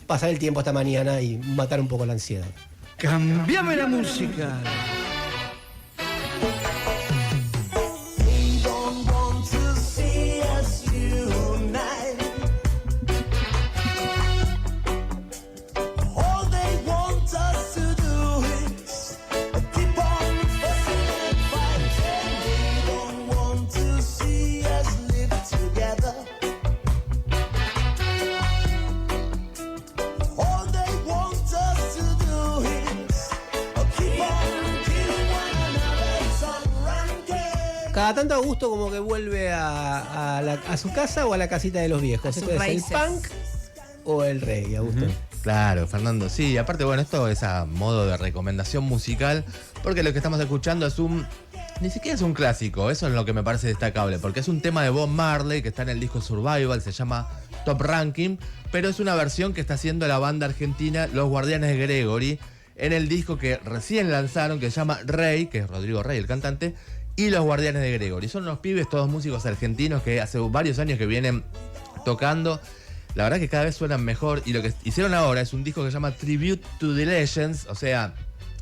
pasar el tiempo hasta mañana y matar un poco la ansiedad. ¡Cambiame la música! Cada tanto Augusto como que vuelve a su casa o a la casita de los viejos. ¿Esto es el punk o el reggae, Augusto? Claro, Fernando, sí. Aparte, esto es a modo de recomendación musical, porque lo que estamos escuchando ni siquiera es un clásico. Eso es lo que me parece destacable, porque es un tema de Bob Marley que está en el disco Survival, se llama Top Ranking, pero es una versión que está haciendo la banda argentina Los Guardianes de Gregory en el disco que recién lanzaron, que se llama Rey, que es Rodrigo Rey, el cantante, y Los Guardianes de Gregory. Son unos pibes, todos músicos argentinos que hace varios años que vienen tocando. La verdad que cada vez suenan mejor, y lo que hicieron ahora es un disco que se llama Tribute to the Legends, o sea,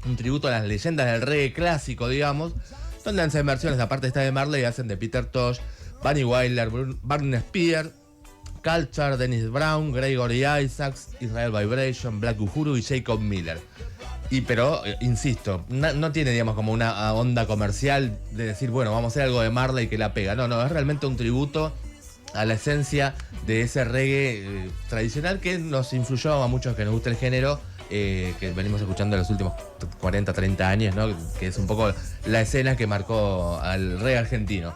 un tributo a las leyendas del reggae clásico, digamos, donde hacen versiones, aparte esta de Marley, hacen de Peter Tosh, Bunny Wailer, Barney Spears, Culture, Dennis Brown, Gregory Isaacs, Israel Vibration, Black Uhuru y Jacob Miller. Pero, insisto, no tiene, digamos, como una onda comercial de decir, vamos a hacer algo de Marley que la pega. No, es realmente un tributo a la esencia de ese reggae tradicional que nos influyó a muchos que nos gusta el género que venimos escuchando en los últimos 40, 30 años, ¿no? Que es un poco la escena que marcó al rey argentino.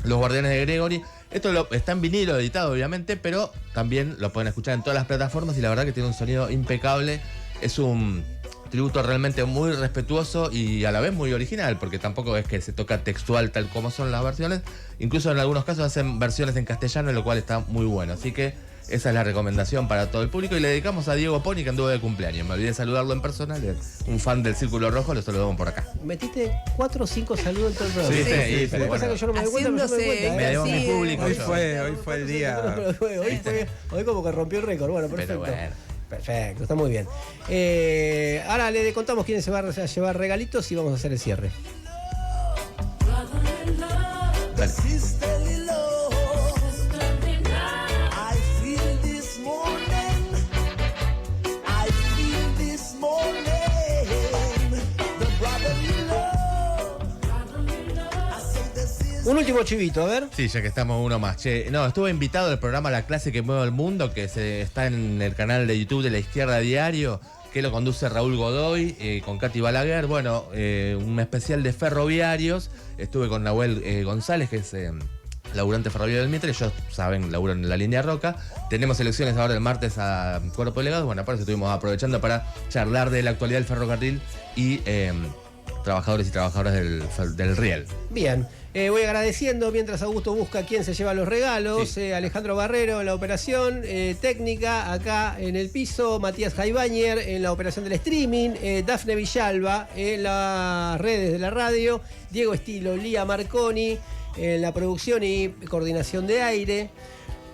Los Guardianes de Gregory. Esto está en vinilo editado, obviamente, pero también lo pueden escuchar en todas las plataformas y la verdad que tiene un sonido impecable. Es un tributo realmente muy respetuoso y a la vez muy original, porque tampoco es que se toca textual tal como son las versiones. Incluso en algunos casos hacen versiones en castellano, lo cual está muy bueno. Así que esa es la recomendación para todo el público y le dedicamos a Diego Poni, que anduvo de cumpleaños. Me olvidé de saludarlo en persona, un fan del Círculo Rojo, lo saludamos por acá. Metiste 4 o 5 saludos en todo el programa. Sí. Lo que pasa es que yo no me doy cuenta, pero yo me doy cuenta. Me debo a mi público. Hoy fue el día. Hoy como que rompió el récord. Bueno, perfecto. Pero bueno. Perfecto, está muy bien. Ahora le contamos quién se va a llevar regalitos y vamos a hacer el cierre. Dale. Un último chivito, a ver. Sí, ya que estamos uno más. Estuve invitado al programa La Clase que Mueve el Mundo, que está en el canal de YouTube de La Izquierda Diario, que lo conduce Raúl Godoy con Katy Balaguer. Bueno, un especial de ferroviarios. Estuve con Nahuel González, que es laburante ferroviario del Mitre. Ellos saben, laburan en la línea Roca. Tenemos elecciones ahora el martes a cuerpo delegado. Bueno, por eso estuvimos aprovechando para charlar de la actualidad del ferrocarril y trabajadores y trabajadoras del riel. Bien. Voy agradeciendo mientras Augusto busca quién se lleva los regalos. Sí. Alejandro Barrero en la operación técnica, acá en el piso. Matías Jaibañer en la operación del streaming. Dafne Villalba en las redes de la radio. Diego Estilo, Lía Marconi en la producción y coordinación de aire.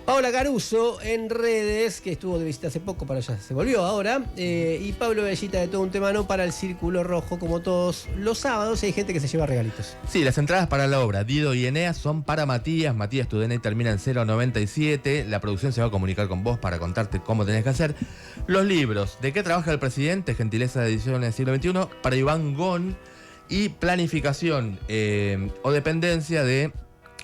Paola Caruso en redes, que estuvo de visita hace poco, para allá se volvió ahora. Y Pablo Bellita de Todo un Tema No para el Círculo Rojo, como todos los sábados. Hay gente que se lleva regalitos. Sí, las entradas para la obra Dido y Eneas son para Matías. Matías, tu DNI termina en 097. La producción se va a comunicar con vos para contarte cómo tenés que hacer. Los libros, ¿De qué trabaja el presidente? Gentileza de Ediciones Siglo XXI, para Iván Gon. Y Planificación o Dependencia de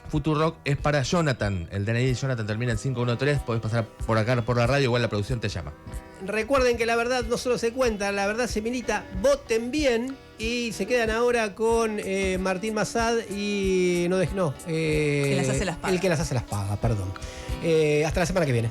Futurock es para Jonathan. El DNI de Jonathan termina en 513. Podés pasar por acá por la radio, igual la producción te llama. Recuerden que la verdad no solo se cuenta, la verdad se milita. Voten bien. Y se quedan ahora con Martín Massad y... que las hace las pagas. El que las hace las pagas, perdón. Hasta la semana que viene.